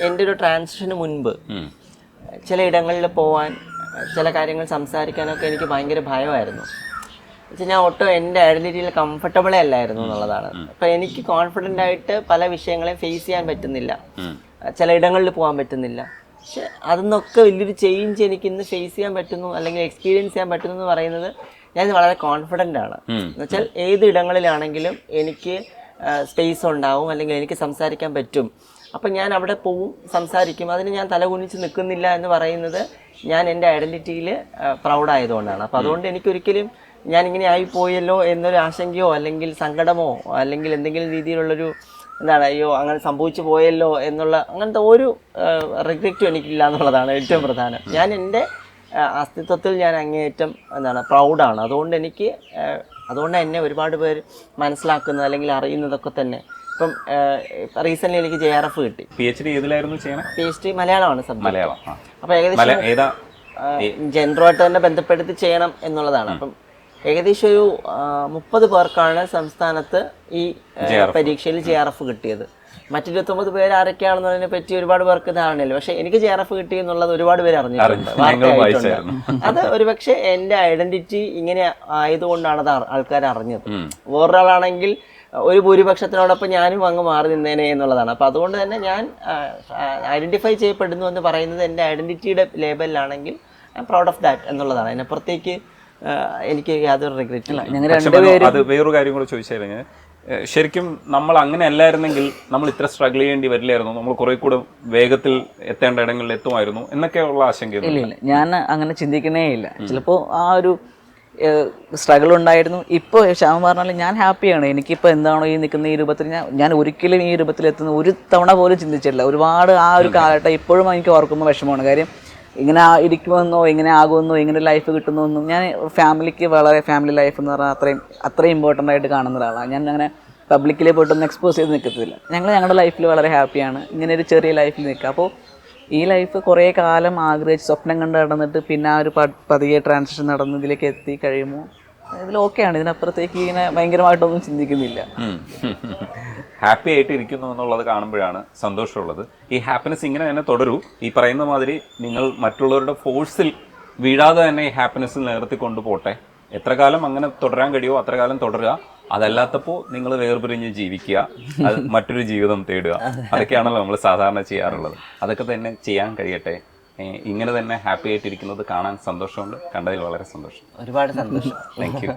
എൻ്റെ ഒരു ട്രാൻസിഷന് മുൻപ് ചില ഇടങ്ങളിൽ പോവാൻ, ചില കാര്യങ്ങൾ സംസാരിക്കാനൊക്കെ എനിക്ക് ഭയങ്കര ഭയമായിരുന്നു. ഞാൻ ഒട്ടും എൻ്റെ ഐഡന്റിറ്റിയിൽ കംഫർട്ടബിളേ അല്ലായിരുന്നു എന്നുള്ളതാണ്. അപ്പം എനിക്ക് കോൺഫിഡൻ്റ് ആയിട്ട് പല വിഷയങ്ങളെയും ഫേസ് ചെയ്യാൻ പറ്റുന്നില്ല, ചില ഇടങ്ങളിൽ പോകാൻ പറ്റുന്നില്ല. പക്ഷെ അതിന്നൊക്കെ വലിയൊരു ചേഞ്ച് എനിക്ക് ഇന്ന് ഫേസ് ചെയ്യാൻ പറ്റുന്നു, അല്ലെങ്കിൽ എക്സ്പീരിയൻസ് ചെയ്യാൻ പറ്റുന്നു എന്ന് പറയുന്നത് ഞാൻ വളരെ കോൺഫിഡൻ്റ് ആണ്. എന്നുവെച്ചാൽ ഏത് ഇടങ്ങളിലാണെങ്കിലും എനിക്ക് സ്പേസ് ഉണ്ടാവും, അല്ലെങ്കിൽ എനിക്ക് സംസാരിക്കാൻ പറ്റും. അപ്പം ഞാൻ അവിടെ പോവും, സംസാരിക്കും. അതിന് ഞാൻ തലകുനിച്ച് നിൽക്കുന്നില്ല എന്ന് പറയുന്നത് ഞാൻ എൻ്റെ ഐഡൻറ്റിറ്റിയിൽ പ്രൗഡായതുകൊണ്ടാണ്. അപ്പം അതുകൊണ്ട് എനിക്കൊരിക്കലും ഞാനിങ്ങനെ ആയിപ്പോയല്ലോ എന്നൊരു ആശങ്കയോ അല്ലെങ്കിൽ സങ്കടമോ അല്ലെങ്കിൽ എന്തെങ്കിലും രീതിയിലുള്ളൊരു അയ്യോ അങ്ങനെ സംഭവിച്ചു പോയല്ലോ എന്നുള്ള അങ്ങനത്തെ ഒരു റിഗ്രറ്റും എനിക്കില്ല എന്നുള്ളതാണ് ഏറ്റവും പ്രധാനം. ഞാൻ എൻ്റെ അസ്തിത്വത്തിൽ ഞാൻ അങ്ങേയറ്റം പ്രൗഡാണ്. അതുകൊണ്ട് എന്നെ ഒരുപാട് പേര് മനസ്സിലാക്കുന്നത് അല്ലെങ്കിൽ അറിയുന്നതൊക്കെ തന്നെ. ഇപ്പം റീസെൻ്റ്ലി എനിക്ക് JRF കിട്ടി. PhD ഏതിലായിരുന്നു ചെയ്യണേ? PhD മലയാളമാണ് സബ്ജക്ട്. മലയാളം. അപ്പോൾ ഏകദേശം ജെൻഡറുമായിട്ട് തന്നെ ബന്ധപ്പെടുത്തി ചെയ്യണം എന്നുള്ളതാണ്. അപ്പം ഏകദേശം ഒരു 30 പേർക്കാണ് സംസ്ഥാനത്ത് ഈ പരീക്ഷയിൽ JRF കിട്ടിയത്. മറ്റ് 29 പേര് ആരൊക്കെയാണെന്നതിനെ പറ്റി ഒരുപാട് പേർക്ക് ധാരണയില്ല. പക്ഷെ എനിക്ക് JRF കിട്ടി എന്നുള്ളത് ഒരുപാട് പേര് അറിഞ്ഞിട്ടുണ്ട്, വാർത്തയായിട്ടുണ്ട്. അത് ഒരുപക്ഷെ എൻ്റെ ഐഡന്റിറ്റി ഇങ്ങനെ ആയതുകൊണ്ടാണ് അത് ആൾക്കാർ അറിഞ്ഞത്. വേറൊരാളാണെങ്കിൽ ഒരു ഭൂരിപക്ഷത്തിനോടൊപ്പം ഞാനും അങ്ങ് മാറി നിന്നേനെ എന്നുള്ളതാണ്. അപ്പം അതുകൊണ്ട് തന്നെ ഞാൻ ഐഡന്റിഫൈ ചെയ്യപ്പെടുന്നു എന്ന് പറയുന്നത് എൻ്റെ ഐഡന്റിറ്റിയുടെ ലേബലിലാണെങ്കിൽ I'm proud of that എന്നുള്ളതാണ്. അതിനപ്പുറത്തേക്ക് എനിക്ക് യാതൊരു റിഗ്രറ്റ് ഇല്ല. അത് വേറൊരു കാര്യം കൂടെ ചോദിച്ചാൽ, ശരിക്കും നമ്മൾ അങ്ങനെ അല്ലായിരുന്നെങ്കിൽ നമ്മൾ ഇത്ര സ്ട്രഗിൾ ചെയ്യേണ്ടി വരില്ലായിരുന്നു, നമ്മൾ കുറെ കൂടെ വേഗത്തിൽ എത്തേണ്ട ഇടങ്ങളിൽ എത്തുമായിരുന്നു എന്നൊക്കെയുള്ള ആശങ്ക. ഇല്ല, ഞാൻ അങ്ങനെ ചിന്തിക്കുന്നേ ഇല്ല. ചിലപ്പോൾ ആ ഒരു സ്ട്രഗിൾ ഉണ്ടായിരുന്നു. ഇപ്പോൾ ശ്യാമ പറഞ്ഞാലും ഞാൻ ഹാപ്പിയാണ്. എനിക്കിപ്പോൾ എന്താണോ ഈ നിൽക്കുന്ന ഈ രൂപത്തിൽ ഞാൻ ഒരിക്കലും ഈ രൂപത്തിലെത്തുന്ന ഒരു തവണ പോലും ചിന്തിച്ചിട്ടില്ല. ഒരുപാട് ആ ഒരു കാലഘട്ടം ഇപ്പോഴും എനിക്ക് ഓർക്കുമ്പോൾ വിഷമമാണ്. കാര്യം ഇങ്ങനെ ഇരിക്കുമെന്നോ ഇങ്ങനെ ആകുമെന്നോ ഇങ്ങനെ ലൈഫ് കിട്ടുന്നൊന്നും ഞാൻ ഫാമിലിക്ക് വളരെ ഫാമിലി ലൈഫ് എന്ന് പറഞ്ഞാൽ അത്രയും ഇമ്പോർട്ടൻ്റ് ആയിട്ട് കാണുന്ന ഒരാളാണ്. ഞാൻ അങ്ങനെ പബ്ലിക്കിൽ പോയിട്ടൊന്നും എക്സ്പോസ് ചെയ്ത് നിൽക്കത്തില്ല. ഞങ്ങളുടെ ലൈഫിൽ വളരെ ഹാപ്പിയാണ് ഇങ്ങനെ ഒരു ചെറിയ ലൈഫിൽ നിൽക്കുക. അപ്പോൾ ഈ ലൈഫ് കുറേ കാലം ആഗ്രഹിച്ച് സ്വപ്നം കണ്ട് നടന്നിട്ട് പിന്നെ ആ ഒരു പതിയെ ട്രാൻസിഷൻ നടന്ന് ഇതിലേക്ക് എത്തി കഴിയുമ്പോൾ ഇതിൽ ഓക്കെയാണ്. ഇതിനപ്പുറത്തേക്ക് ഇങ്ങനെ ഭയങ്കരമായിട്ടൊന്നും ചിന്തിക്കുന്നില്ല. ഹാപ്പി ആയിട്ട് ഇരിക്കുന്നു എന്നുള്ളത് കാണുമ്പോഴാണ് സന്തോഷമുള്ളത്. ഈ ഹാപ്പിനെസ് ഇങ്ങനെ തന്നെ തുടരൂ. ഈ പറയുന്ന മാതിരി നിങ്ങൾ മറ്റുള്ളവരുടെ ഫോഴ്സിൽ വീഴാതെ തന്നെ ഈ ഹാപ്പിനെസ് നിലനിർത്തി കൊണ്ടുപോട്ടെ. എത്ര കാലം അങ്ങനെ തുടരാൻ കഴിയുമോ അത്ര കാലം തുടരുക. അതല്ലാത്തപ്പോൾ നിങ്ങൾ വേർപിരിഞ്ഞ് ജീവിക്കുക, അത് മറ്റൊരു ജീവിതം തേടുക. അതൊക്കെയാണല്ലോ നമ്മൾ സാധാരണ ചെയ്യാറുള്ളത്. അതൊക്കെ തന്നെ ചെയ്യാൻ കഴിയട്ടെ. ഇങ്ങനെ തന്നെ ഹാപ്പി ആയിട്ടിരിക്കുന്നത് കാണാൻ സന്തോഷമുണ്ട്. കണ്ടതിൽ വളരെ സന്തോഷം. ഒരുപാട് സന്തോഷം. Thank you.